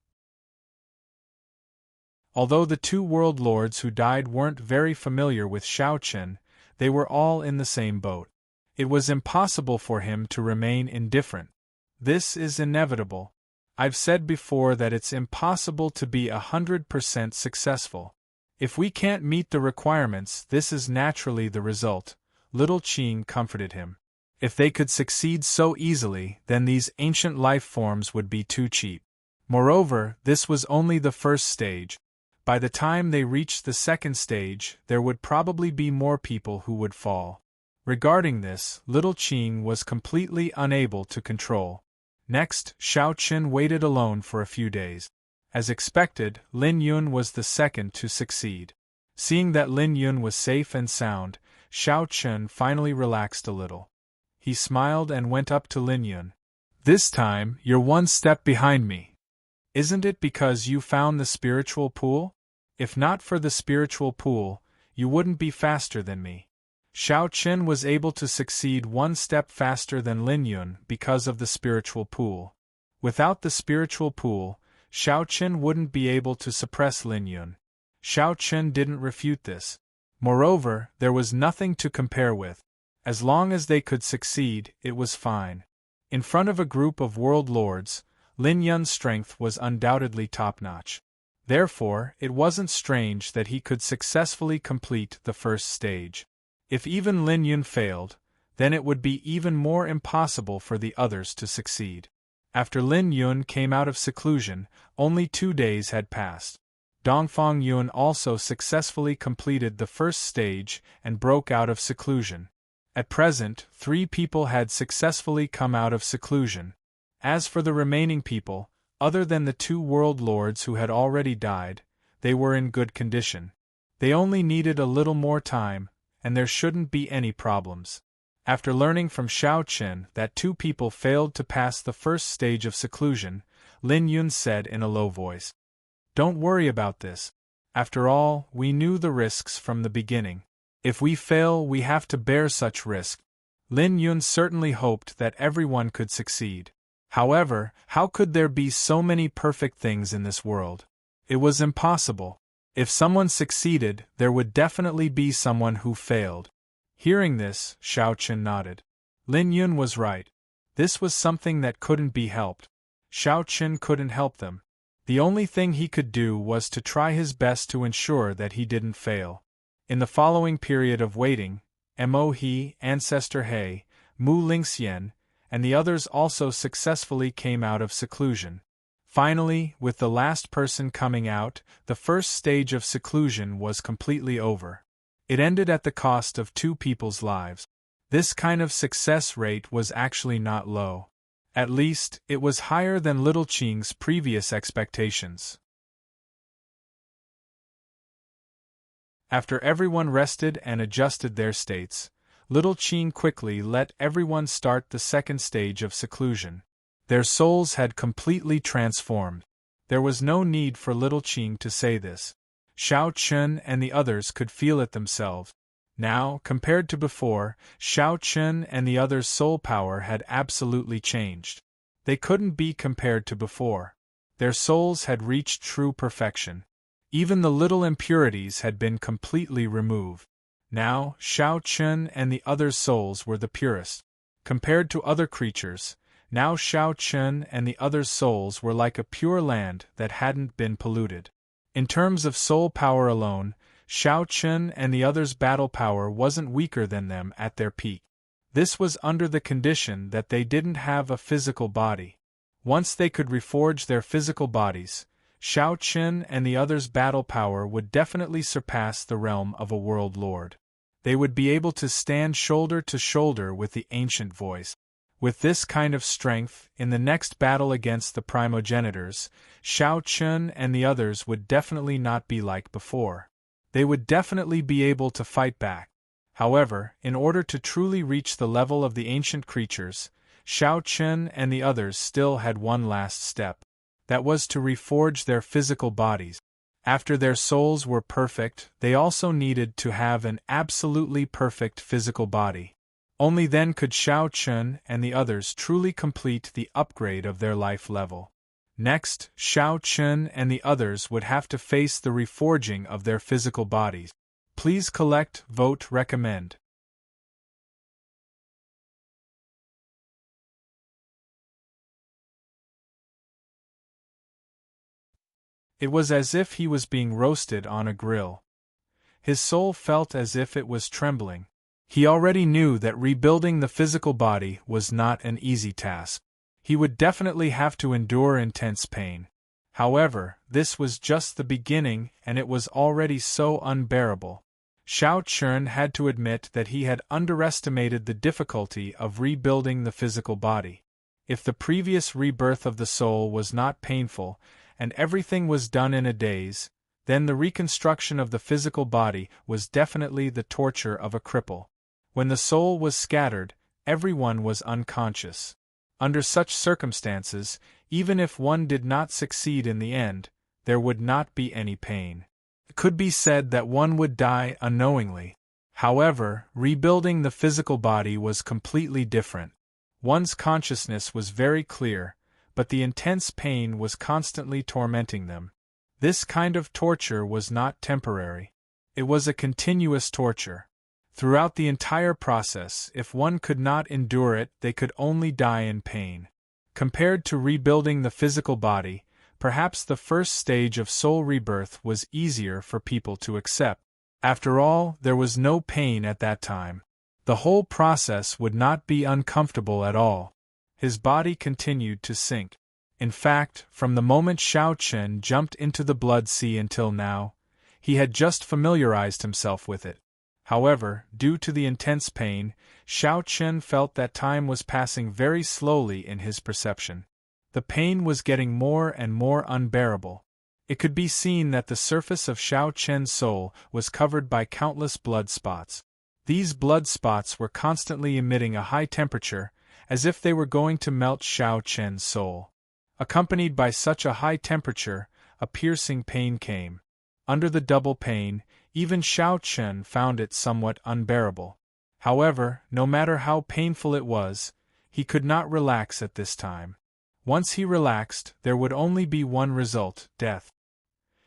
Although the 2 world lords who died weren't very familiar with Xiao Chun, they were all in the same boat. It was impossible for him to remain indifferent. This is inevitable. I've said before that it's impossible to be 100% successful. If we can't meet the requirements, this is naturally the result, little Qing comforted him. If they could succeed so easily, then these ancient life forms would be too cheap. Moreover, this was only the first stage. By the time they reached the second stage, there would probably be more people who would fall. Regarding this, little Qing was completely unable to control. Next, Xiao Chun waited alone for a few days. As expected, Lin Yun was the second to succeed. Seeing that Lin Yun was safe and sound, Xiao Chun finally relaxed a little. He smiled and went up to Lin Yun. "This time, you're 1 step behind me." Isn't it because you found the spiritual pool? If not for the spiritual pool, you wouldn't be faster than me. Xiao Qin was able to succeed one step faster than Lin Yun because of the spiritual pool. Without the spiritual pool, Xiao Qin wouldn't be able to suppress Lin Yun. Xiao Qin didn't refute this. Moreover, there was nothing to compare with. As long as they could succeed, it was fine. In front of a group of world lords, Lin Yun's strength was undoubtedly top-notch. Therefore, it wasn't strange that he could successfully complete the first stage. If even Lin Yun failed, then it would be even more impossible for the others to succeed. After Lin Yun came out of seclusion, only 2 days had passed. Dongfang Yun also successfully completed the first stage and broke out of seclusion. At present, 3 people had successfully come out of seclusion. As for the remaining people, other than the 2 world lords who had already died, they were in good condition. They only needed a little more time, and there shouldn't be any problems. After learning from Xiao Qin that 2 people failed to pass the first stage of seclusion, Lin Yun said in a low voice, "Don't worry about this. After all, we knew the risks from the beginning. If we fail, we have to bear such risk." Lin Yun certainly hoped that everyone could succeed. However, how could there be so many perfect things in this world? It was impossible. If someone succeeded, there would definitely be someone who failed. Hearing this, Xiao Qin nodded. Lin Yun was right. This was something that couldn't be helped. Xiao Qin couldn't help them. The only thing he could do was to try his best to ensure that he didn't fail. In the following period of waiting, Mo He, Ancestor He, Mu Lingxian, and the others also successfully came out of seclusion. Finally, with the last person coming out, the first stage of seclusion was completely over. It ended at the cost of 2 people's lives. This kind of success rate was actually not low. At least, it was higher than Little Qing's previous expectations. After everyone rested and adjusted their states, Little Qing quickly let everyone start the second stage of seclusion. Their souls had completely transformed. There was no need for Little Qing to say this. Xiao Qin and the others could feel it themselves. Now, compared to before, Xiao Qin and the others' soul power had absolutely changed. They couldn't be compared to before. Their souls had reached true perfection. Even the little impurities had been completely removed. Now, Xiao Qin and the others' souls were the purest. Compared to other creatures, now Xiao Qin and the others' souls were like a pure land that hadn't been polluted. In terms of soul power alone, Xiao Qin and the others' battle power wasn't weaker than them at their peak. This was under the condition that they didn't have a physical body. Once they could reforge their physical bodies, Xiao Qin and the others' battle power would definitely surpass the realm of a world lord. They would be able to stand shoulder to shoulder with the ancient voice. With this kind of strength, in the next battle against the primogenitors, Xiao Qin and the others would definitely not be like before. They would definitely be able to fight back. However, in order to truly reach the level of the ancient creatures, Xiao Qin and the others still had one last step. That was to reforge their physical bodies. After their souls were perfect, they also needed to have an absolutely perfect physical body. Only then could Xiao Qin and the others truly complete the upgrade of their life level. Next, Xiao Qin and the others would have to face the reforging of their physical bodies. Please collect, vote, recommend. It was as if he was being roasted on a grill. His soul felt as if it was trembling. He already knew that rebuilding the physical body was not an easy task. He would definitely have to endure intense pain. However, this was just the beginning and it was already so unbearable. Xiao Qin had to admit that he had underestimated the difficulty of rebuilding the physical body. If the previous rebirth of the soul was not painful, and everything was done in a daze, then the reconstruction of the physical body was definitely the torture of a cripple. When the soul was scattered, everyone was unconscious. Under such circumstances, even if one did not succeed in the end, there would not be any pain. It could be said that one would die unknowingly. However, rebuilding the physical body was completely different. One's consciousness was very clear, but the intense pain was constantly tormenting them. This kind of torture was not temporary. It was a continuous torture. Throughout the entire process, if one could not endure it, they could only die in pain. Compared to rebuilding the physical body, perhaps the first stage of soul rebirth was easier for people to accept. After all, there was no pain at that time. The whole process would not be uncomfortable at all. His body continued to sink. In fact, from the moment Xiao Chen jumped into the blood sea until now, he had just familiarized himself with it. However, due to the intense pain, Xiao Chen felt that time was passing very slowly in his perception. The pain was getting more and more unbearable. It could be seen that the surface of Xiao Chen's soul was covered by countless blood spots. These blood spots were constantly emitting a high temperature, as if they were going to melt Xiao Chen's soul. Accompanied by such a high temperature, a piercing pain came. Under the double pain, even Xiao Chen found it somewhat unbearable. However, no matter how painful it was, he could not relax at this time. Once he relaxed, there would only be one result: death.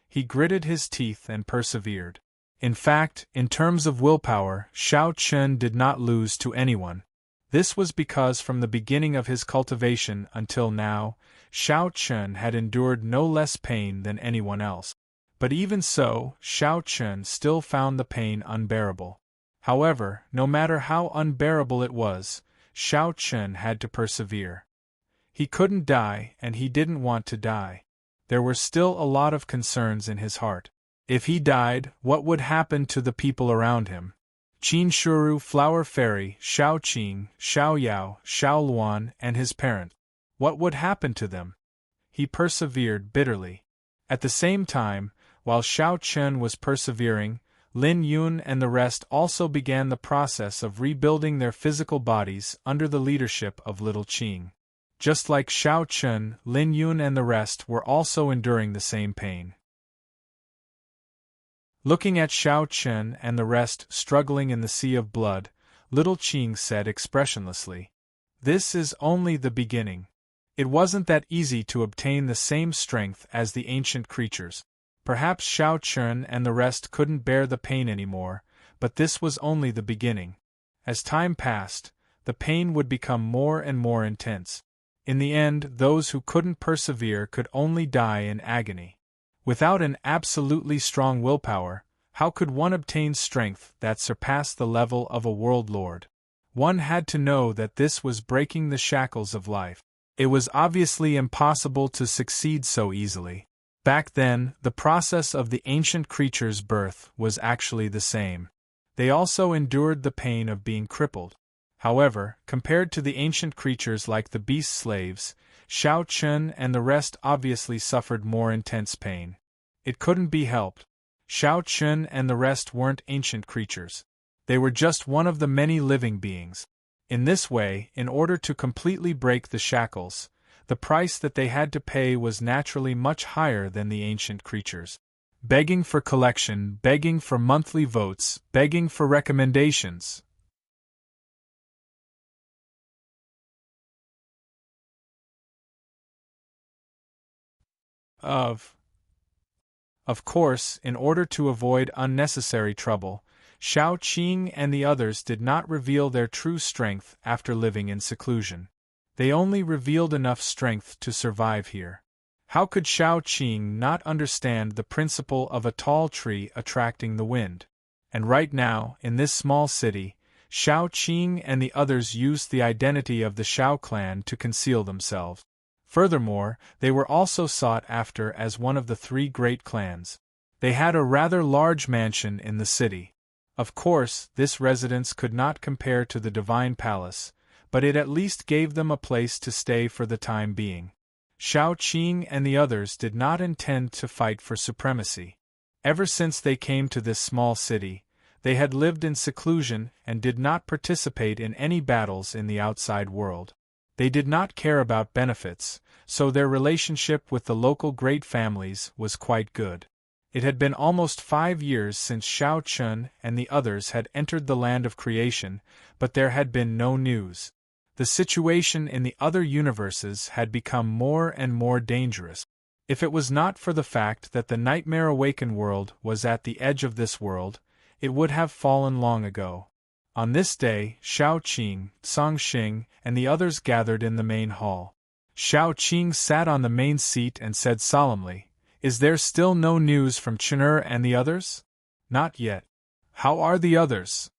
He gritted his teeth and persevered. In fact, in terms of willpower, Xiao Chen did not lose to anyone. This was because from the beginning of his cultivation until now, Xiao Chen had endured no less pain than anyone else. But even so, Xiao Chen still found the pain unbearable. However, no matter how unbearable it was, Xiao Chen had to persevere. He couldn't die, and he didn't want to die. There were still a lot of concerns in his heart. If he died, what would happen to the people around him? Qin Shuru, Flower Fairy, Xiao Qing, Xiao Yao, Xiao Luan, and his parent. What would happen to them? He persevered bitterly. At the same time, while Xiao Chen was persevering, Lin Yun and the rest also began the process of rebuilding their physical bodies under the leadership of Little Qing. Just like Xiao Chen, Lin Yun and the rest were also enduring the same pain. Looking at Xiao Chen and the rest struggling in the sea of blood, Little Qing said expressionlessly, "This is only the beginning. It wasn't that easy to obtain the same strength as the ancient creatures. Perhaps Xiao Chen and the rest couldn't bear the pain anymore, but this was only the beginning. As time passed, the pain would become more and more intense. In the end, those who couldn't persevere could only die in agony. Without an absolutely strong willpower, how could one obtain strength that surpassed the level of a world lord? One had to know that this was breaking the shackles of life. It was obviously impossible to succeed so easily. Back then, the process of the ancient creature's birth was actually the same. They also endured the pain of being crippled. However, compared to the ancient creatures like the beast slaves, Xiao Chen and the rest obviously suffered more intense pain. It couldn't be helped. Xiao Chen and the rest weren't ancient creatures. They were just one of the many living beings. In this way, in order to completely break the shackles, the price that they had to pay was naturally much higher than the ancient creatures. Begging for collection, begging for monthly votes, begging for recommendations. Of course, in order to avoid unnecessary trouble, Xiao Qing and the others did not reveal their true strength after living in seclusion. They only revealed enough strength to survive here. How could Xiao Qing not understand the principle of a tall tree attracting the wind? And right now, in this small city, Xiao Qing and the others used the identity of the Xiao clan to conceal themselves. Furthermore, they were also sought after as one of the three great clans. They had a rather large mansion in the city. Of course, this residence could not compare to the Divine Palace, but it at least gave them a place to stay for the time being. Xiao Qing and the others did not intend to fight for supremacy. Ever since they came to this small city, they had lived in seclusion and did not participate in any battles in the outside world. They did not care about benefits, so their relationship with the local great families was quite good. It had been almost 5 years since Shao Chun and the others had entered the land of creation, but there had been no news. The situation in the other universes had become more and more dangerous. If it was not for the fact that the Nightmare Awakened world was at the edge of this world, it would have fallen long ago. On this day, Shao Qing, Song Xing, and the others gathered in the main hall. Shao Qing sat on the main seat and said solemnly, "Is there still no news from Chun'er and the others?" "Not yet." "How are the others?"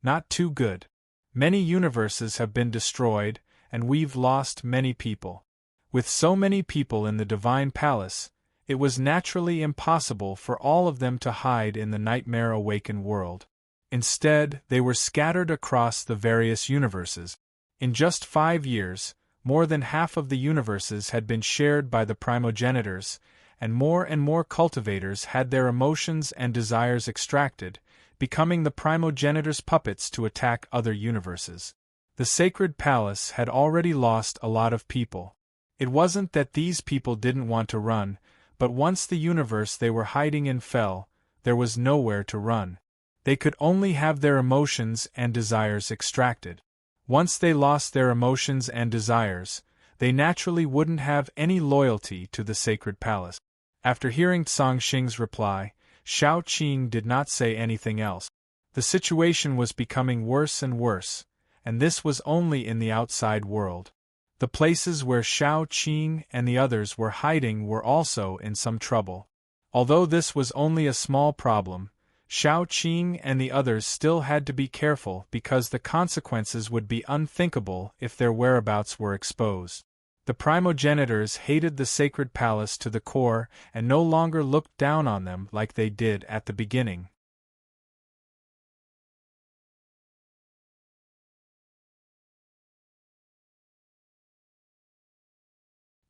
"Not too good. Many universes have been destroyed, and we've lost many people. With so many people in the Divine Palace, it was naturally impossible for all of them to hide in the Nightmare Awakened world. Instead, they were scattered across the various universes. In just 5 years, more than half of the universes had been shared by the primogenitors, and more cultivators had their emotions and desires extracted, becoming the primogenitors' puppets to attack other universes. The Sacred Palace had already lost a lot of people. It wasn't that these people didn't want to run, but once the universe they were hiding in fell, there was nowhere to run. They could only have their emotions and desires extracted. Once they lost their emotions and desires, they naturally wouldn't have any loyalty to the Sacred Palace. After hearing Song Xing's reply, Shao Qing did not say anything else. The situation was becoming worse and worse, and this was only in the outside world. The places where Shao Qing and the others were hiding were also in some trouble. Although this was only a small problem, Shao Qing and the others still had to be careful because the consequences would be unthinkable if their whereabouts were exposed. The primogenitors hated the Sacred Palace to the core and no longer looked down on them like they did at the beginning.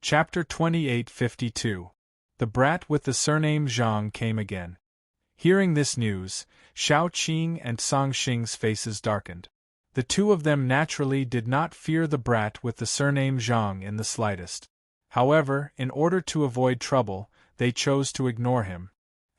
Chapter 2852. The brat with the surname Zhang came again. Hearing this news, Shao Qing and Song Xing's faces darkened. The two of them naturally did not fear the brat with the surname Zhang in the slightest. However, in order to avoid trouble, they chose to ignore him.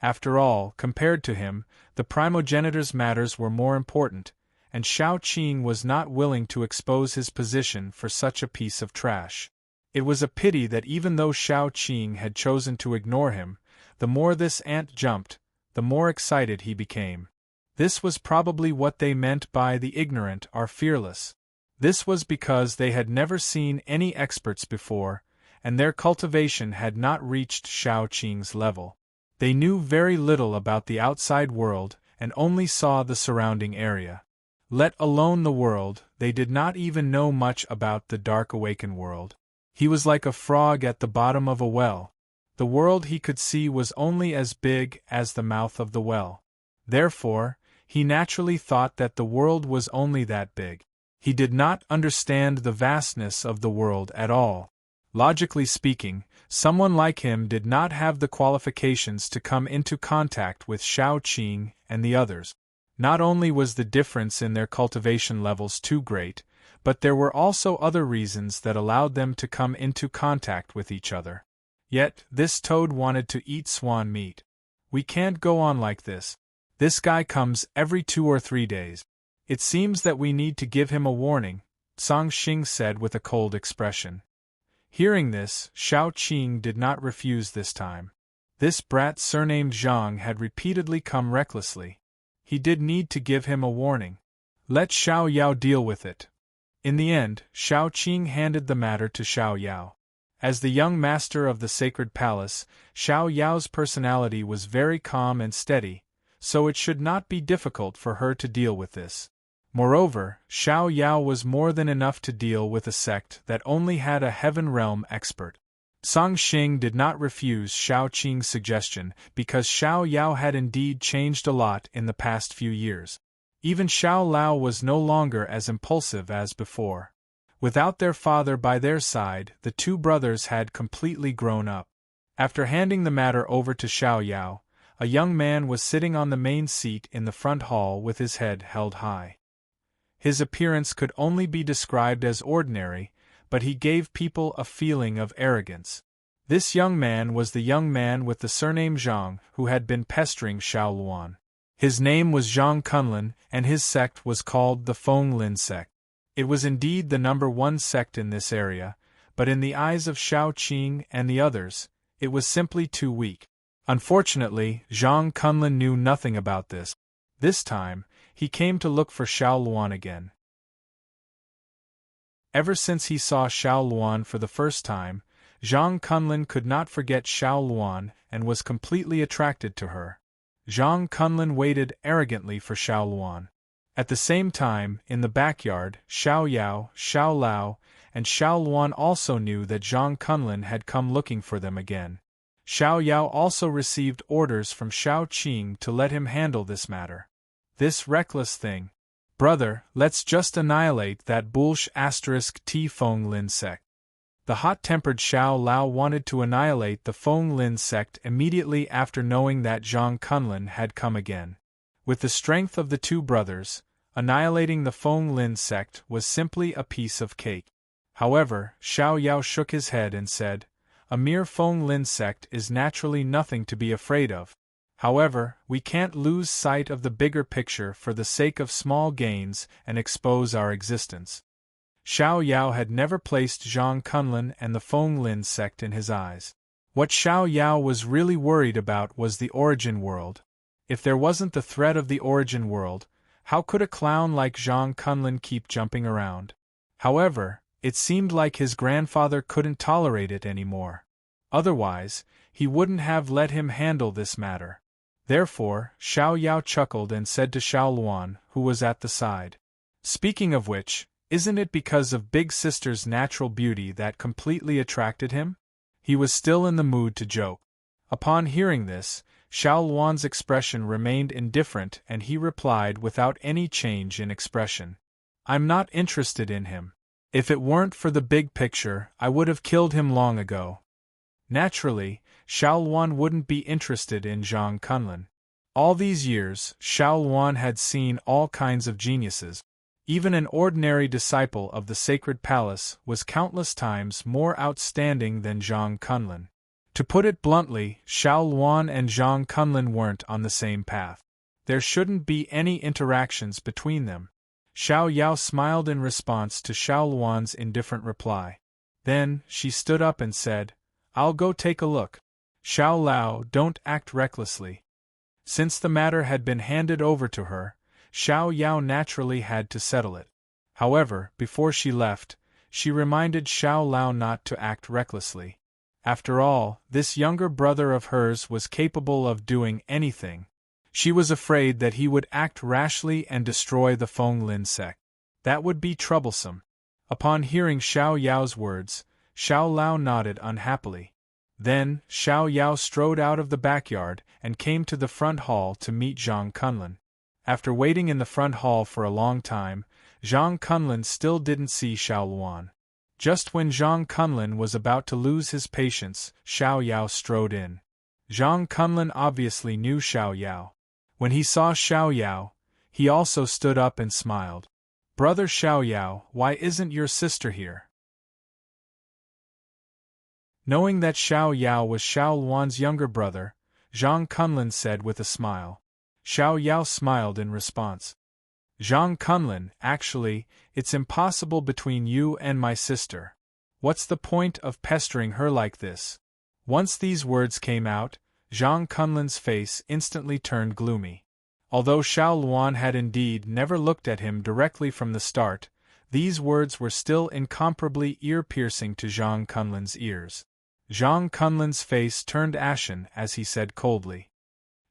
After all, compared to him, the primogenitor's matters were more important, and Shao Qing was not willing to expose his position for such a piece of trash. It was a pity that even though Shao Qing had chosen to ignore him, the more this ant jumped, the more excited he became. This was probably what they meant by the ignorant are fearless. This was because they had never seen any experts before, and their cultivation had not reached Shao Qing's level. They knew very little about the outside world and only saw the surrounding area. Let alone the world, they did not even know much about the Dark Awakened world. He was like a frog at the bottom of a well. The world he could see was only as big as the mouth of the well. Therefore, he naturally thought that the world was only that big. He did not understand the vastness of the world at all. Logically speaking, someone like him did not have the qualifications to come into contact with Shao Qing and the others. Not only was the difference in their cultivation levels too great, but there were also other reasons that allowed them to come into contact with each other. Yet, this toad wanted to eat swan meat. "We can't go on like this. This guy comes every 2 or 3 days. It seems that we need to give him a warning," Song Xing said with a cold expression. Hearing this, Shao Qing did not refuse this time. This brat surnamed Zhang had repeatedly come recklessly. He did need to give him a warning. Let Xiao Yao deal with it. In the end, Shao Qing handed the matter to Xiao Yao. As the young master of the Sacred Palace, Xiao Yao's personality was very calm and steady, so it should not be difficult for her to deal with this. Moreover, Xiao Yao was more than enough to deal with a sect that only had a Heaven Realm expert. Song Xing did not refuse Shao Qing's suggestion because Xiao Yao had indeed changed a lot in the past few years. Even Xiao Lao was no longer as impulsive as before. Without their father by their side, the two brothers had completely grown up. After handing the matter over to Xiao Yao, a young man was sitting on the main seat in the front hall with his head held high. His appearance could only be described as ordinary, but he gave people a feeling of arrogance. This young man was the young man with the surname Zhang who had been pestering Xiao Luan. His name was Zhang Kunlun, and his sect was called the Feng Lin sect. It was indeed the #1 sect in this area, but in the eyes of Shao Qing and the others, it was simply too weak. Unfortunately, Zhang Kunlun knew nothing about this. This time, he came to look for Xiao Luan again. Ever since he saw Xiao Luan for the first time, Zhang Kunlun could not forget Xiao Luan and was completely attracted to her. Zhang Kunlun waited arrogantly for Xiao Luan. At the same time, in the backyard, Xiao Yao, Xiao Lao, and Xiao Luan also knew that Zhang Kunlun had come looking for them again. Xiao Yao also received orders from Shao Qing to let him handle this matter. This reckless thing. Brother, let's just annihilate that bullsh *T Feng Lin sect. The hot-tempered Xiao Lao wanted to annihilate the Feng Lin sect immediately after knowing that Zhang Kunlun had come again. With the strength of the two brothers, annihilating the Feng Lin sect was simply a piece of cake. However, Xiao Yao shook his head and said, "A mere Feng Lin sect is naturally nothing to be afraid of. However, we can't lose sight of the bigger picture for the sake of small gains and expose our existence." Xiao Yao had never placed Zhang Kunlun and the Feng Lin sect in his eyes. What Xiao Yao was really worried about was the origin world. If there wasn't the threat of the origin world, how could a clown like Zhang Kunlun keep jumping around? However, it seemed like his grandfather couldn't tolerate it anymore. Otherwise, he wouldn't have let him handle this matter. Therefore, Xiao Yao chuckled and said to Xiao Luan, who was at the side, "Speaking of which, isn't it because of Big Sister's natural beauty that completely attracted him?" He was still in the mood to joke. Upon hearing this, Xiao Luan's expression remained indifferent and he replied without any change in expression, "I'm not interested in him. If it weren't for the big picture, I would have killed him long ago." Naturally, Xiao Luan wouldn't be interested in Zhang Kunlun. All these years, Xiao Luan had seen all kinds of geniuses. Even an ordinary disciple of the sacred palace was countless times more outstanding than Zhang Kunlun. To put it bluntly, Xiao Luan and Zhang Kunlun weren't on the same path. There shouldn't be any interactions between them. Xiao Yao smiled in response to Xiao Luan's indifferent reply. Then, she stood up and said, "I'll go take a look." Xiao Lao, don't act recklessly. Since the matter had been handed over to her, Xiao Yao naturally had to settle it. However, before she left, she reminded Xiao Lao not to act recklessly. After all, this younger brother of hers was capable of doing anything. She was afraid that he would act rashly and destroy the Feng Lin sect. That would be troublesome. Upon hearing Xiao Yao's words, Xiao Lao nodded unhappily. Then, Xiao Yao strode out of the backyard and came to the front hall to meet Zhang Kunlun. After waiting in the front hall for a long time, Zhang Kunlun still didn't see Xiao Luan. Just when Zhang Kunlun was about to lose his patience, Xiao Yao strode in. Zhang Kunlun obviously knew Xiao Yao. When he saw Xiao Yao, he also stood up and smiled. "Brother Xiao Yao, why isn't your sister here?" Knowing that Xiao Yao was Xiao Luan's younger brother, Zhang Kunlun said with a smile. Xiao Yao smiled in response. "Zhang Kunlun, actually, it's impossible between you and my sister. What's the point of pestering her like this?" Once these words came out, Zhang Kunlun's face instantly turned gloomy. Although Xiao Luan had indeed never looked at him directly from the start, these words were still incomparably ear-piercing to Zhang Kunlun's ears. Zhang Kunlun's face turned ashen as he said coldly,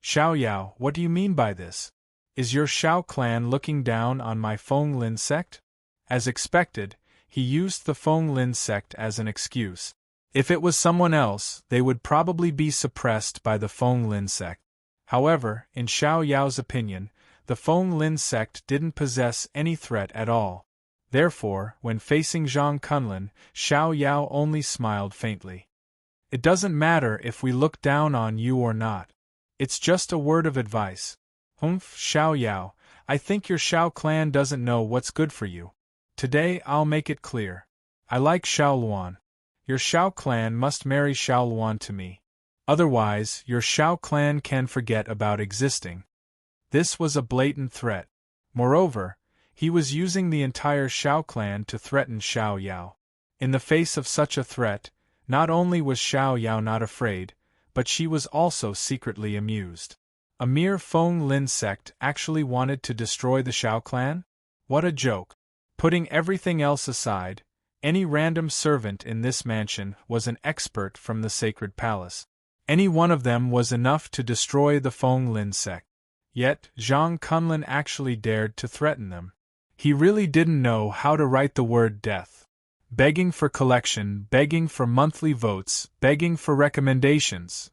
"Xiao Yao, what do you mean by this? Is your Xiao clan looking down on my Feng Lin sect?" As expected, he used the Feng Lin sect as an excuse. If it was someone else, they would probably be suppressed by the Feng Lin sect. However, in Xiao Yao's opinion, the Feng Lin sect didn't possess any threat at all. Therefore, when facing Zhang Kunlun, Xiao Yao only smiled faintly. "It doesn't matter if we look down on you or not. It's just a word of advice. Xiao Yao, I think your Xiao clan doesn't know what's good for you. Today I'll make it clear. I like Xiao Luan. Your Xiao clan must marry Xiao Luan to me. Otherwise, your Xiao clan can forget about existing. This was a blatant threat. Moreover, he was using the entire Xiao clan to threaten Xiao Yao. In the face of such a threat, not only was Xiao Yao not afraid, but she was also secretly amused. A mere Feng Lin sect actually wanted to destroy the Xiao clan? What a joke. Putting everything else aside, any random servant in this mansion was an expert from the sacred palace. Any one of them was enough to destroy the Feng Lin sect. Yet, Zhang Kunlin actually dared to threaten them. He really didn't know how to write the word death. Begging for collection, begging for monthly votes, begging for recommendations.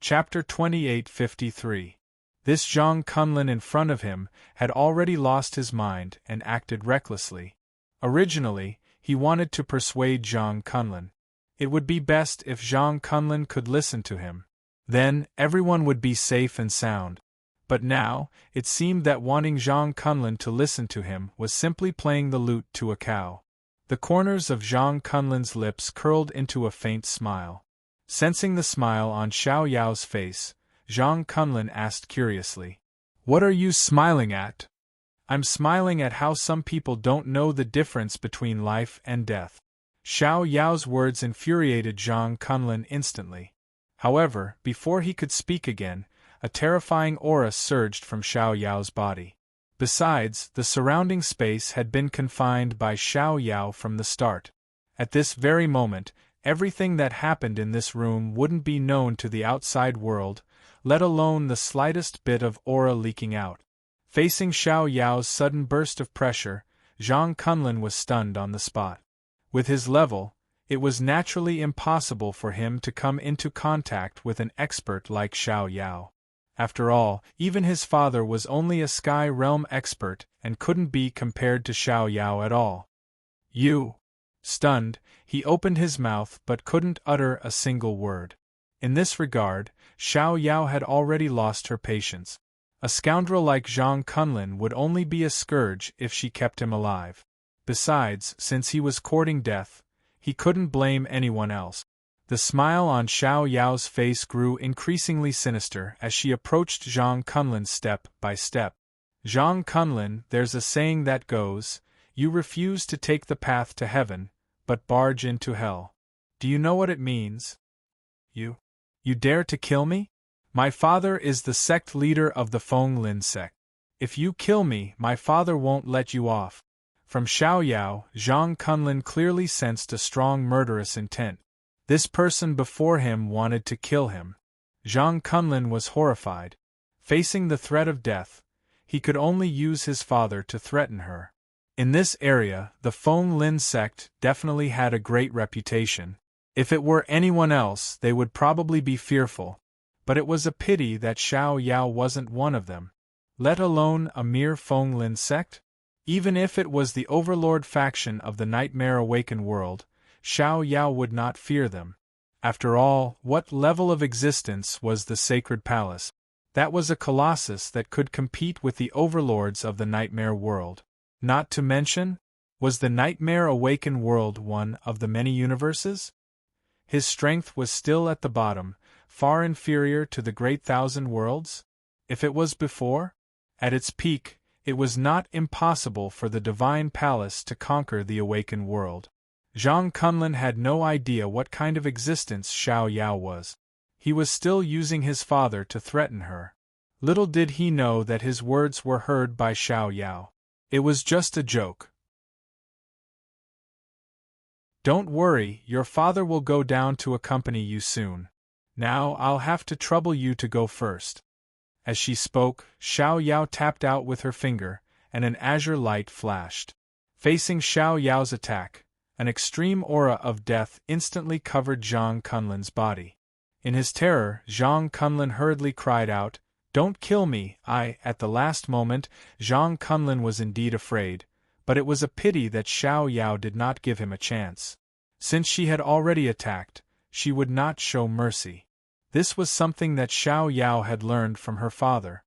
Chapter 2853. This Zhang Kunlin in front of him had already lost his mind and acted recklessly. Originally, he wanted to persuade Zhang Kunlin. It would be best if Zhang Kunlin could listen to him. Then, everyone would be safe and sound. But now, it seemed that wanting Zhang Kunlin to listen to him was simply playing the lute to a cow. The corners of Zhang Kunlin's lips curled into a faint smile. Sensing the smile on Xiao Yao's face, Zhang Kunlin asked curiously, "What are you smiling at?" "I'm smiling at how some people don't know the difference between life and death." Xiao Yao's words infuriated Zhang Kunlin instantly. However, before he could speak again, a terrifying aura surged from Xiao Yao's body. Besides, the surrounding space had been confined by Xiao Yao from the start. At this very moment, everything that happened in this room wouldn't be known to the outside world, let alone the slightest bit of aura leaking out. Facing Xiao Yao's sudden burst of pressure, Zhang Kunlin was stunned on the spot. With his level, it was naturally impossible for him to come into contact with an expert like Xiao Yao. After all, even his father was only a Sky Realm expert and couldn't be compared to Xiao Yao at all. "You!" Stunned, he opened his mouth but couldn't utter a single word. In this regard, Xiao Yao had already lost her patience. A scoundrel like Zhang Kunlin would only be a scourge if she kept him alive. Besides, since he was courting death, he couldn't blame anyone else. The smile on Xiao Yao's face grew increasingly sinister as she approached Zhang Kunlin step by step. "Zhang Kunlin, there's a saying that goes, you refuse to take the path to heaven, but barge into hell. Do you know what it means? You dare to kill me? My father is the sect leader of the Feng Lin sect. If you kill me, my father won't let you off." From Xiao Yao, Zhang Kunlin clearly sensed a strong murderous intent. This person before him wanted to kill him. Zhang Kunlin was horrified. Facing the threat of death, he could only use his father to threaten her. In this area, the Feng Lin sect definitely had a great reputation. If it were anyone else, they would probably be fearful. But it was a pity that Xiao Yao wasn't one of them. Let alone a mere Feng Lin sect? Even if it was the overlord faction of the Nightmare Awakened world, Xiao Yao would not fear them. After all, what level of existence was the Sacred Palace? That was a colossus that could compete with the overlords of the Nightmare world. Not to mention, was the Nightmare Awakened world one of the many universes? His strength was still at the bottom, far inferior to the Great Thousand Worlds? If it was before? At its peak, it was not impossible for the Divine Palace to conquer the Awakened world. Zhang Kunlin had no idea what kind of existence Xiao Yao was. He was still using his father to threaten her. Little did he know that his words were heard by Xiao Yao. It was just a joke. "Don't worry, your father will go down to accompany you soon. Now I'll have to trouble you to go first." As she spoke, Xiao Yao tapped out with her finger, and an azure light flashed. Facing Xiao Yao's attack, an extreme aura of death instantly covered Zhang Kunlin's body. In his terror, Zhang Kunlin hurriedly cried out, "Don't kill me, At the last moment, Zhang Kunlin was indeed afraid, but it was a pity that Xiao Yao did not give him a chance. Since she had already attacked, she would not show mercy. This was something that Xiao Yao had learned from her father.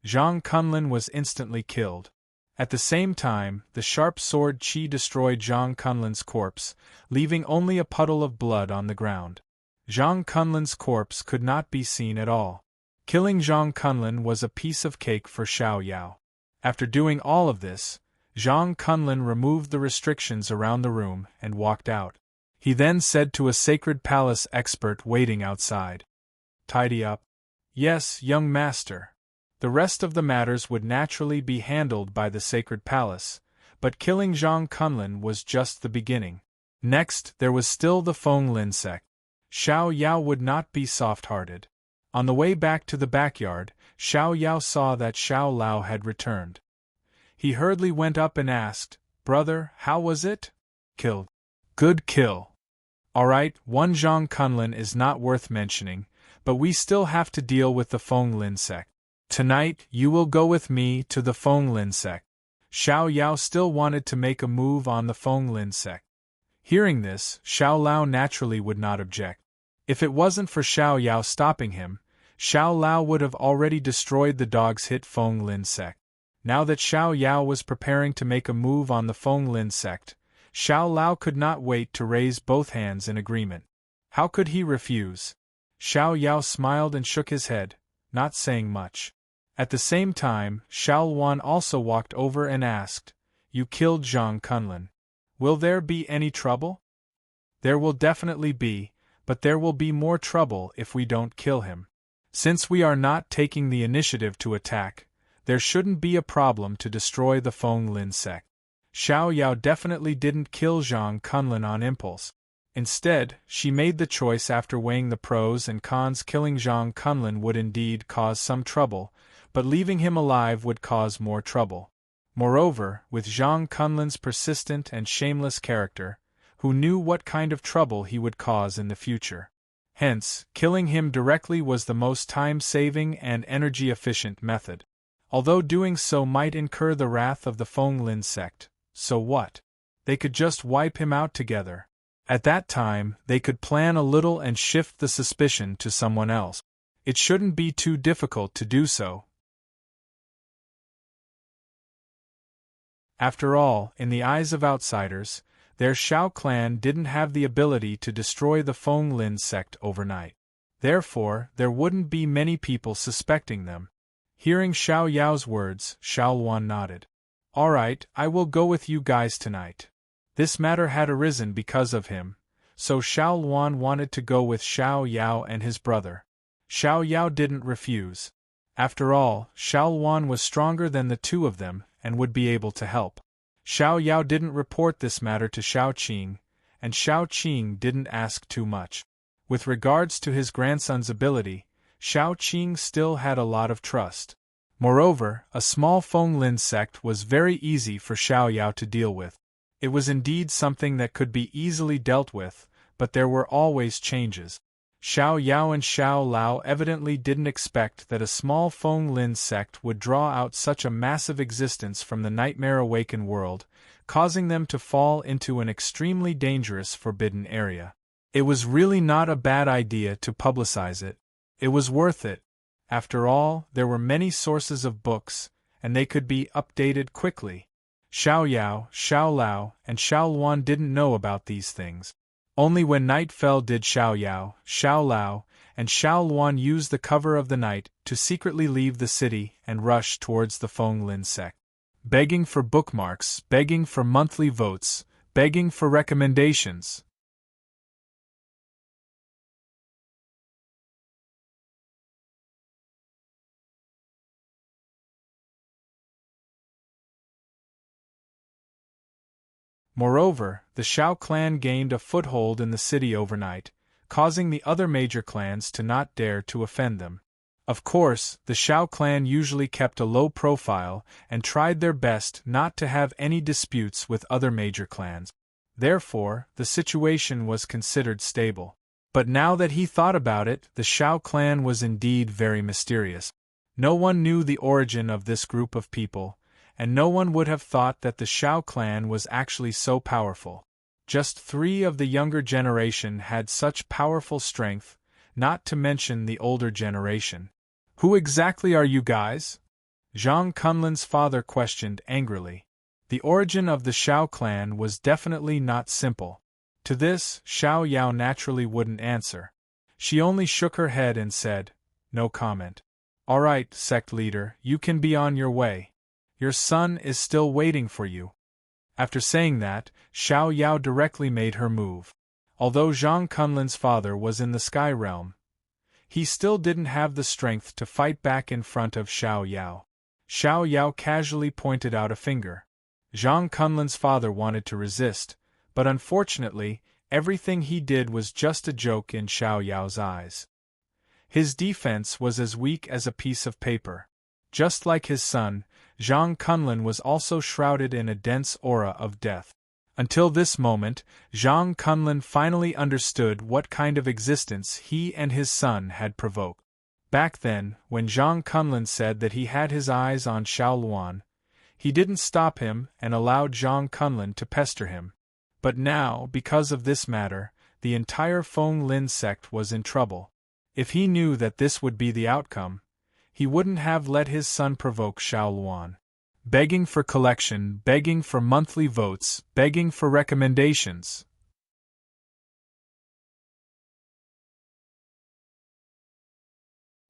Zhang Kunlun was instantly killed. At the same time, the sharp sword Qi destroyed Zhang Kunlun's corpse, leaving only a puddle of blood on the ground. Zhang Kunlun's corpse could not be seen at all. Killing Zhang Kunlun was a piece of cake for Xiao Yao. After doing all of this, Zhang Kunlun removed the restrictions around the room and walked out. He then said to a sacred palace expert waiting outside, "Tidy up." "Yes, young master." The rest of the matters would naturally be handled by the sacred palace, but killing Zhang Kunlun was just the beginning. Next, there was still the Feng Lin sect. Xiao Yao would not be soft-hearted. On the way back to the backyard, Xiao Yao saw that Xiao Lao had returned. He hurriedly went up and asked, "Brother, how was it?" "Killed." "Good kill." "Alright, one Zhang Kunlun is not worth mentioning, but we still have to deal with the Feng Lin sect. Tonight, you will go with me to the Feng Lin sect." Xiao Yao still wanted to make a move on the Feng Lin sect. Hearing this, Xiao Lao naturally would not object. If it wasn't for Xiao Yao stopping him, Xiao Lao would have already destroyed the dog's hit Feng Lin sect. Now that Xiao Yao was preparing to make a move on the Feng Lin sect, Xiao Lao could not wait to raise both hands in agreement. How could he refuse? Xiao Yao smiled and shook his head, not saying much. At the same time, Xiao Luan also walked over and asked, "You killed Zhang Kunlun. Will there be any trouble?" "There will definitely be, but there will be more trouble if we don't kill him. Since we are not taking the initiative to attack, there shouldn't be a problem to destroy the Feng Lin sect." Xiao Yao definitely didn't kill Zhang Kunlun on impulse. Instead, she made the choice after weighing the pros and cons. Killing Zhang Kunlun would indeed cause some trouble, but leaving him alive would cause more trouble. Moreover, with Zhang Kunlun's persistent and shameless character, who knew what kind of trouble he would cause in the future? Hence, killing him directly was the most time-saving and energy-efficient method. Although doing so might incur the wrath of the Feng Lin sect, so what? They could just wipe him out together. At that time, they could plan a little and shift the suspicion to someone else. It shouldn't be too difficult to do so. After all, in the eyes of outsiders, their Xiao clan didn't have the ability to destroy the Feng Lin sect overnight. Therefore, there wouldn't be many people suspecting them. Hearing Xiao Yao's words, Xiao Luan nodded. "Alright, I will go with you guys tonight." This matter had arisen because of him, so Xiao Luan wanted to go with Xiao Yao and his brother. Xiao Yao didn't refuse. After all, Xiao Luan was stronger than the two of them and would be able to help. Xiao Yao didn't report this matter to Xiao Qing, and Xiao Qing didn't ask too much. With regards to his grandson's ability, Xiao Qing still had a lot of trust. Moreover, a small Feng Lin sect was very easy for Xiao Yao to deal with. It was indeed something that could be easily dealt with, but there were always changes. Xiao Yao and Xiao Lao evidently didn't expect that a small Feng Lin sect would draw out such a massive existence from the nightmare-awakened world, causing them to fall into an extremely dangerous forbidden area. It was really not a bad idea to publicize it. It was worth it. After all, there were many sources of books, and they could be updated quickly. Xiao Yao, Xiao Lao, and Xiao Luan didn't know about these things. Only when night fell did Xiao Yao, Xiao Lao, and Xiao Luan use the cover of the night to secretly leave the city and rush towards the Feng Lin sect. Begging for bookmarks, begging for monthly votes, begging for recommendations. Moreover, the Xiao clan gained a foothold in the city overnight, causing the other major clans to not dare to offend them. Of course, the Xiao clan usually kept a low profile and tried their best not to have any disputes with other major clans. Therefore, the situation was considered stable. But now that he thought about it, the Xiao clan was indeed very mysterious. No one knew the origin of this group of people, and no one would have thought that the Xiao clan was actually so powerful. Just 3 of the younger generation had such powerful strength, not to mention the older generation. "Who exactly are you guys?" Zhang Kunlin's father questioned angrily. The origin of the Xiao clan was definitely not simple. To this, Xiao Yao naturally wouldn't answer. She only shook her head and said, "No comment." "All right, sect leader, you can be on your way. Your son is still waiting for you." After saying that, Xiao Yao directly made her move. Although Zhang Kunlin's father was in the Sky Realm, he still didn't have the strength to fight back in front of Xiao Yao. Xiao Yao casually pointed out a finger. Zhang Kunlin's father wanted to resist, but unfortunately, everything he did was just a joke in Xiao Yao's eyes. His defense was as weak as a piece of paper. Just like his son, Zhang Kunlin was also shrouded in a dense aura of death. Until this moment, Zhang Kunlin finally understood what kind of existence he and his son had provoked. Back then, when Zhang Kunlin said that he had his eyes on Xiao Luan, he didn't stop him and allowed Zhang Kunlin to pester him. But now, because of this matter, the entire Feng Lin sect was in trouble. If he knew that this would be the outcome, he wouldn't have let his son provoke Xiao Luan. Begging for collection, begging for monthly votes, begging for recommendations.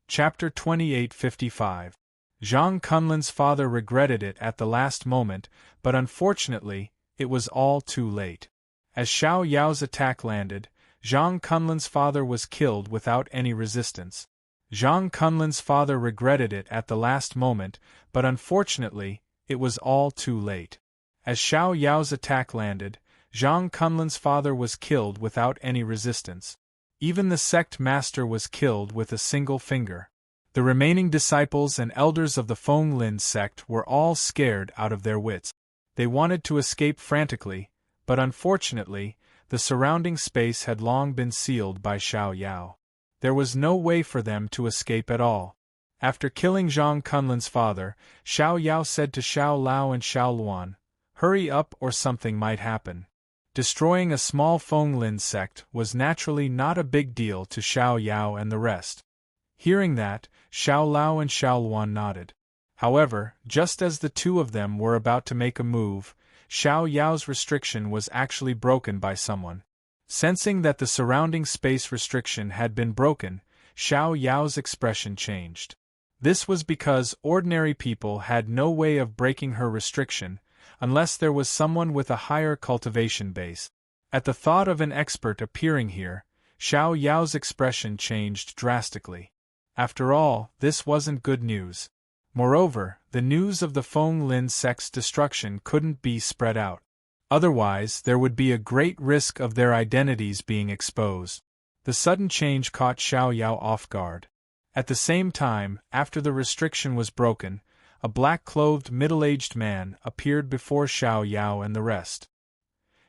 Chapter 2855. Zhang Kunlin's father regretted it at the last moment, but unfortunately, it was all too late. As Xiao Yao's attack landed, Zhang Kunlin's father was killed without any resistance. Zhang Kunlin's father regretted it at the last moment, but unfortunately, it was all too late. As Xiao Yao's attack landed, Zhang Kunlin's father was killed without any resistance. Even the sect master was killed with a single finger. The remaining disciples and elders of the Feng Lin sect were all scared out of their wits. They wanted to escape frantically, but unfortunately, the surrounding space had long been sealed by Xiao Yao. There was no way for them to escape at all. After killing Zhang Kunlin's father, Xiao Yao said to Xiao Lao and Xiao Luan, "Hurry up or something might happen." Destroying a small Feng Lin sect was naturally not a big deal to Xiao Yao and the rest. Hearing that, Xiao Lao and Xiao Luan nodded. However, just as the two of them were about to make a move, Xiao Yao's restriction was actually broken by someone. Sensing that the surrounding space restriction had been broken, Xiao Yao's expression changed. This was because ordinary people had no way of breaking her restriction, unless there was someone with a higher cultivation base. At the thought of an expert appearing here, Xiao Yao's expression changed drastically. After all, this wasn't good news. Moreover, the news of the Feng Lin sect's destruction couldn't be spread out. Otherwise, there would be a great risk of their identities being exposed. The sudden change caught Xiao Yao off guard. At the same time, after the restriction was broken, a black-clothed middle-aged man appeared before Xiao Yao and the rest.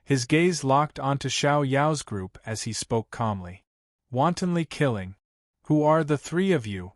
His gaze locked onto Xiao Yao's group as he spoke calmly. "Wantonly killing. Who are the three of you?"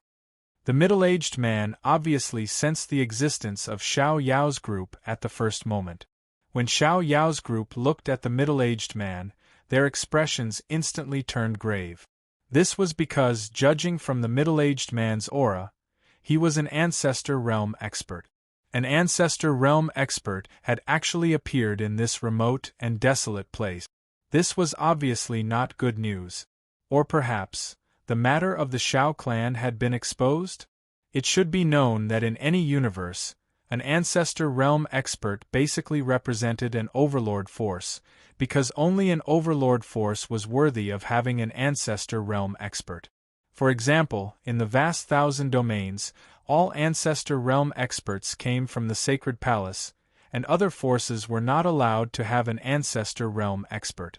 The middle-aged man obviously sensed the existence of Xiao Yao's group at the first moment. When Xiao Yao's group looked at the middle-aged man, their expressions instantly turned grave. This was because, judging from the middle-aged man's aura, he was an Ancestor Realm expert. An Ancestor Realm expert had actually appeared in this remote and desolate place. This was obviously not good news. Or perhaps, the matter of the Xiao clan had been exposed? It should be known that in any universe, an Ancestor Realm expert basically represented an overlord force, because only an overlord force was worthy of having an Ancestor Realm expert. For example, in the vast thousand domains, all Ancestor Realm experts came from the Sacred Palace, and other forces were not allowed to have an Ancestor Realm expert.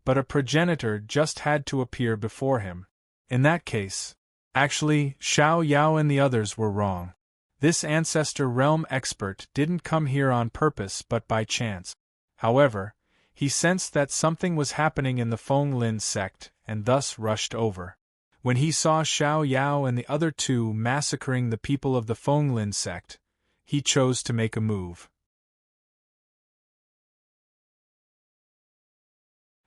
But a progenitor just had to appear before him. In that case, actually, Xiao Yao and the others were wrong. This Ancestor Realm expert didn't come here on purpose but by chance. However, he sensed that something was happening in the Feng Lin sect and thus rushed over. When he saw Xiao Yao and the other two massacring the people of the Feng Lin sect, he chose to make a move.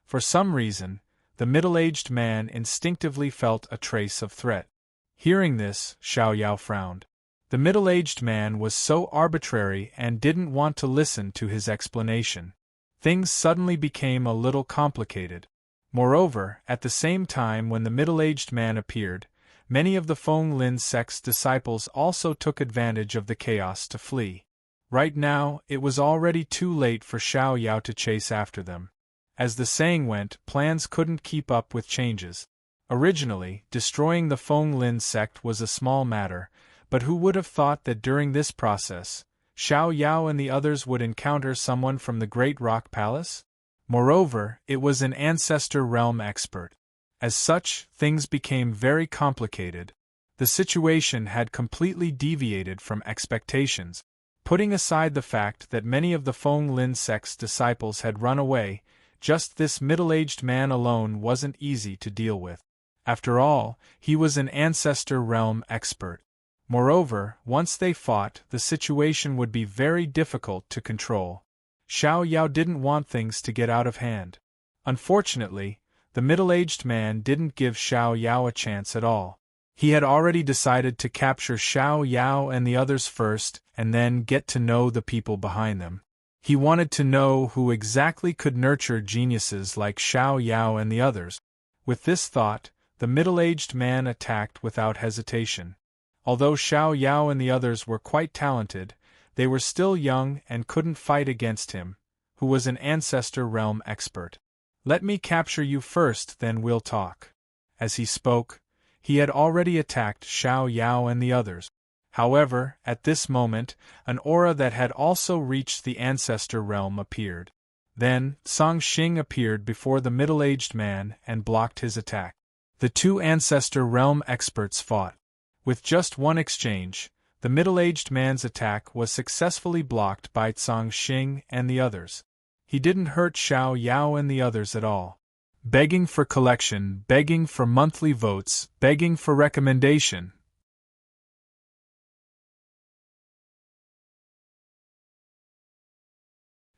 For some reason, the middle-aged man instinctively felt a trace of threat. Hearing this, Xiao Yao frowned. The middle-aged man was so arbitrary and didn't want to listen to his explanation. Things suddenly became a little complicated. Moreover, at the same time when the middle-aged man appeared, many of the Feng Lin sect's disciples also took advantage of the chaos to flee. Right now, it was already too late for Xiao Yao to chase after them. As the saying went, plans couldn't keep up with changes. Originally, destroying the Feng Lin sect was a small matter, but who would have thought that during this process, Xiao Yao and the others would encounter someone from the Great Rock Palace? Moreover, it was an ancestor realm expert. As such, things became very complicated. The situation had completely deviated from expectations. Putting aside the fact that many of the Feng Lin sect's disciples had run away, just this middle-aged man alone wasn't easy to deal with. After all, he was an ancestor realm expert. Moreover, once they fought, the situation would be very difficult to control. Xiao Yao didn't want things to get out of hand. Unfortunately, the middle-aged man didn't give Xiao Yao a chance at all. He had already decided to capture Xiao Yao and the others first and then get to know the people behind them. He wanted to know who exactly could nurture geniuses like Xiao Yao and the others. With this thought, the middle-aged man attacked without hesitation. Although Xiao Yao and the others were quite talented, they were still young and couldn't fight against him, who was an ancestor realm expert. "Let me capture you first, then we'll talk." As he spoke, he had already attacked Xiao Yao and the others. However, at this moment, an aura that had also reached the ancestor realm appeared. Then, Song Xing appeared before the middle-aged man and blocked his attack. The two ancestor realm experts fought. With just one exchange, the middle-aged man's attack was successfully blocked by Song Xing and the others. He didn't hurt Xiao Yao and the others at all. Begging for collection, begging for monthly votes, begging for recommendation.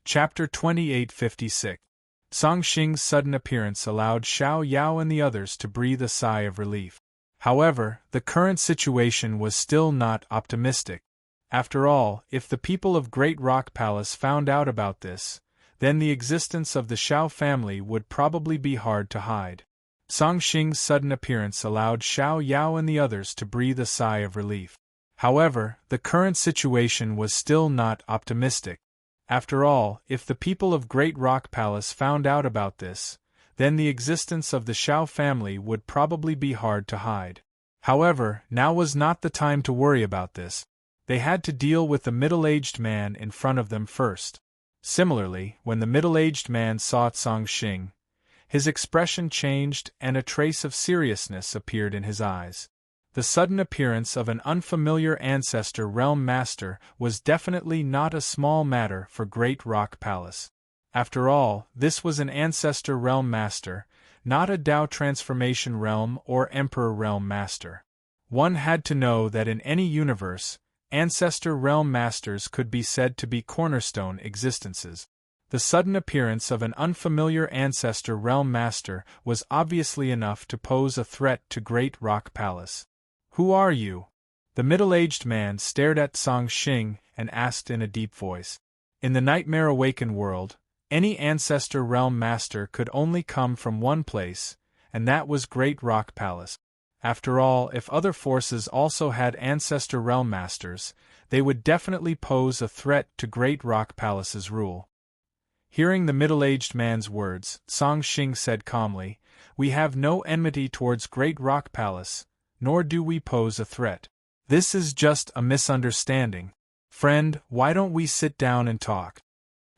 Chapter 2856. Song Xing's sudden appearance allowed Xiao Yao and the others to breathe a sigh of relief. However, the current situation was still not optimistic. After all, if the people of Great Rock Palace found out about this, then the existence of the Xiao family would probably be hard to hide. Song Xing's sudden appearance allowed Xiao Yao and the others to breathe a sigh of relief. However, the current situation was still not optimistic. After all, if the people of Great Rock Palace found out about this, then the existence of the Xiao family would probably be hard to hide. However, now was not the time to worry about this. They had to deal with the middle-aged man in front of them first. Similarly, when the middle-aged man saw Song Xing, his expression changed and a trace of seriousness appeared in his eyes. The sudden appearance of an unfamiliar ancestor realm master was definitely not a small matter for Great Rock Palace. After all, this was an ancestor realm master, not a Dao transformation realm or emperor realm master. One had to know that in any universe, ancestor realm masters could be said to be cornerstone existences. The sudden appearance of an unfamiliar ancestor realm master was obviously enough to pose a threat to Great Rock Palace. "Who are you?" The middle-aged man stared at Song Xing and asked in a deep voice. In the Nightmare Awakened world, any ancestor realm master could only come from one place, and that was Great Rock Palace. After all, if other forces also had ancestor realm masters, they would definitely pose a threat to Great Rock Palace's rule. Hearing the middle-aged man's words, Song Xing said calmly, "We have no enmity towards Great Rock Palace, nor do we pose a threat. This is just a misunderstanding. Friend, why don't we sit down and talk?"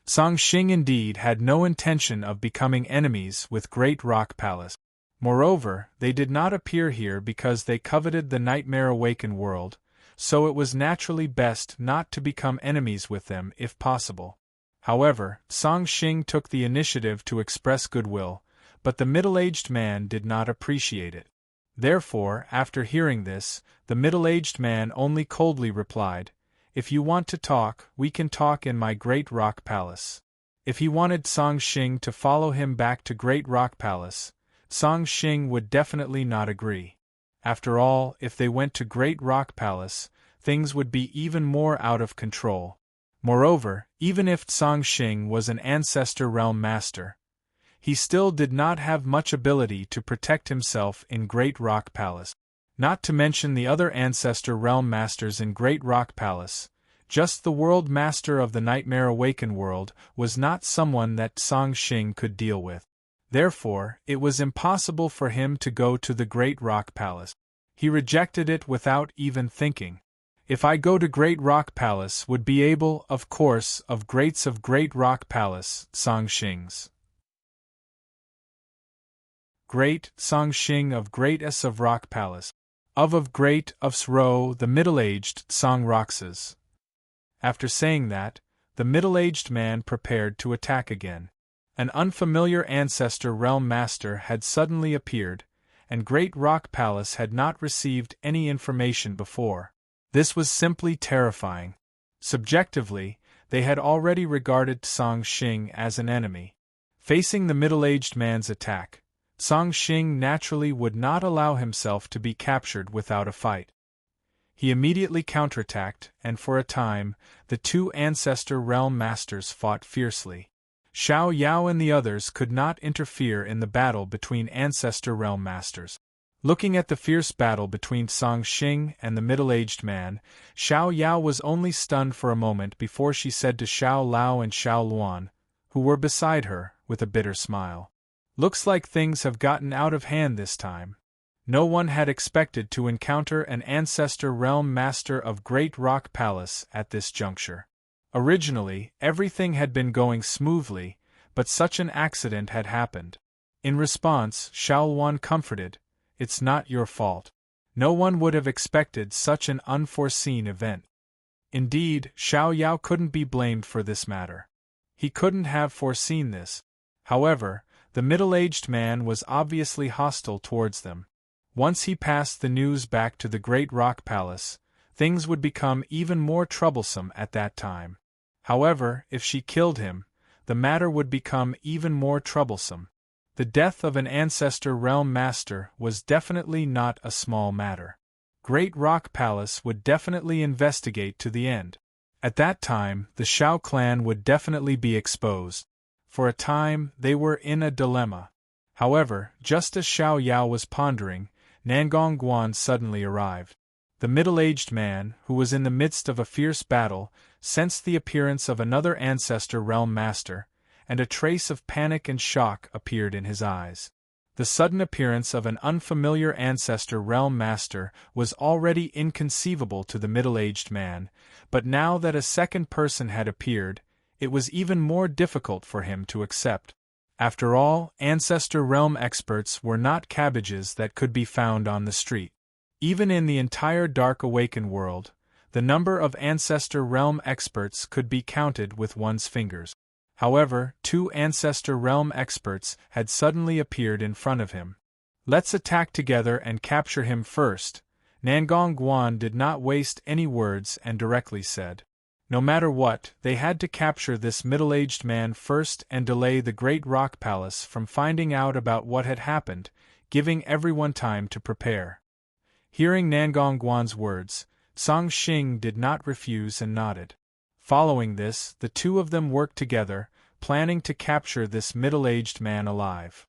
Song Xing indeed had no intention of becoming enemies with Great Rock Palace. Moreover, they did not appear here because they coveted the Nightmare Awakened world, so it was naturally best not to become enemies with them if possible. However, Song Xing took the initiative to express goodwill, but the middle-aged man did not appreciate it. Therefore, after hearing this, the middle-aged man only coldly replied, "If you want to talk, we can talk in my Great Rock Palace." If he wanted Song Xing to follow him back to Great Rock Palace, Song Xing would definitely not agree. After all, if they went to Great Rock Palace, things would be even more out of control. Moreover, even if Tsang Xing was an Ancestor Realm Master, he still did not have much ability to protect himself in Great Rock Palace. Not to mention the other Ancestor Realm Masters in Great Rock Palace, just the World Master of the Nightmare Awakened world was not someone that Tsang Xing could deal with. Therefore, it was impossible for him to go to the Great Rock Palace. He rejected it without even thinking. If I go to Great Rock Palace would be able, of course, of Greats of Great Rock Palace, Tsang Xing's. Great Tsang Xing of Greatess of Rock Palace. Of Great of Sro, the middle-aged Tsang Roxas. After saying that, the middle-aged man prepared to attack again. An unfamiliar Ancestor Realm Master had suddenly appeared, and Great Rock Palace had not received any information before. This was simply terrifying. Subjectively, they had already regarded Tsang Xing as an enemy. Facing the middle-aged man's attack, Tsang Xing naturally would not allow himself to be captured without a fight. He immediately counterattacked, and for a time, the two Ancestor Realm Masters fought fiercely. Xiao Yao and the others could not interfere in the battle between Ancestor Realm Masters. Looking at the fierce battle between Tsang Xing and the middle-aged man, Xiao Yao was only stunned for a moment before she said to Xiao Lao and Xiao Luan, who were beside her, with a bitter smile, "Looks like things have gotten out of hand this time." No one had expected to encounter an Ancestor Realm Master of Great Rock Palace at this juncture. Originally, everything had been going smoothly, but such an accident had happened. In response, Xiao Luan comforted, "It's not your fault. No one would have expected such an unforeseen event." Indeed, Xiao Yao couldn't be blamed for this matter. He couldn't have foreseen this. However, the middle-aged man was obviously hostile towards them. Once he passed the news back to the Great Rock Palace, things would become even more troublesome at that time. However, if she killed him, the matter would become even more troublesome. The death of an Ancestor Realm Master was definitely not a small matter. Great Rock Palace would definitely investigate to the end. At that time, the Xiao clan would definitely be exposed. For a time, they were in a dilemma. However, just as Xiao Yao was pondering, Nangong Guan suddenly arrived. The middle-aged man, who was in the midst of a fierce battle, sensed the appearance of another Ancestor Realm Master, and a trace of panic and shock appeared in his eyes. The sudden appearance of an unfamiliar Ancestor Realm Master was already inconceivable to the middle-aged man, but now that a second person had appeared, it was even more difficult for him to accept. After all, Ancestor Realm experts were not cabbages that could be found on the street. Even in the entire Dark Awakened world, the number of Ancestor Realm experts could be counted with one's fingers. However, two Ancestor Realm experts had suddenly appeared in front of him. "Let's attack together and capture him first." Nangong Guan did not waste any words and directly said. No matter what, they had to capture this middle-aged man first and delay the Great Rock Palace from finding out about what had happened, giving everyone time to prepare. Hearing Nangong Guan's words, Tsang Xing did not refuse and nodded. Following this, the two of them worked together, planning to capture this middle-aged man alive.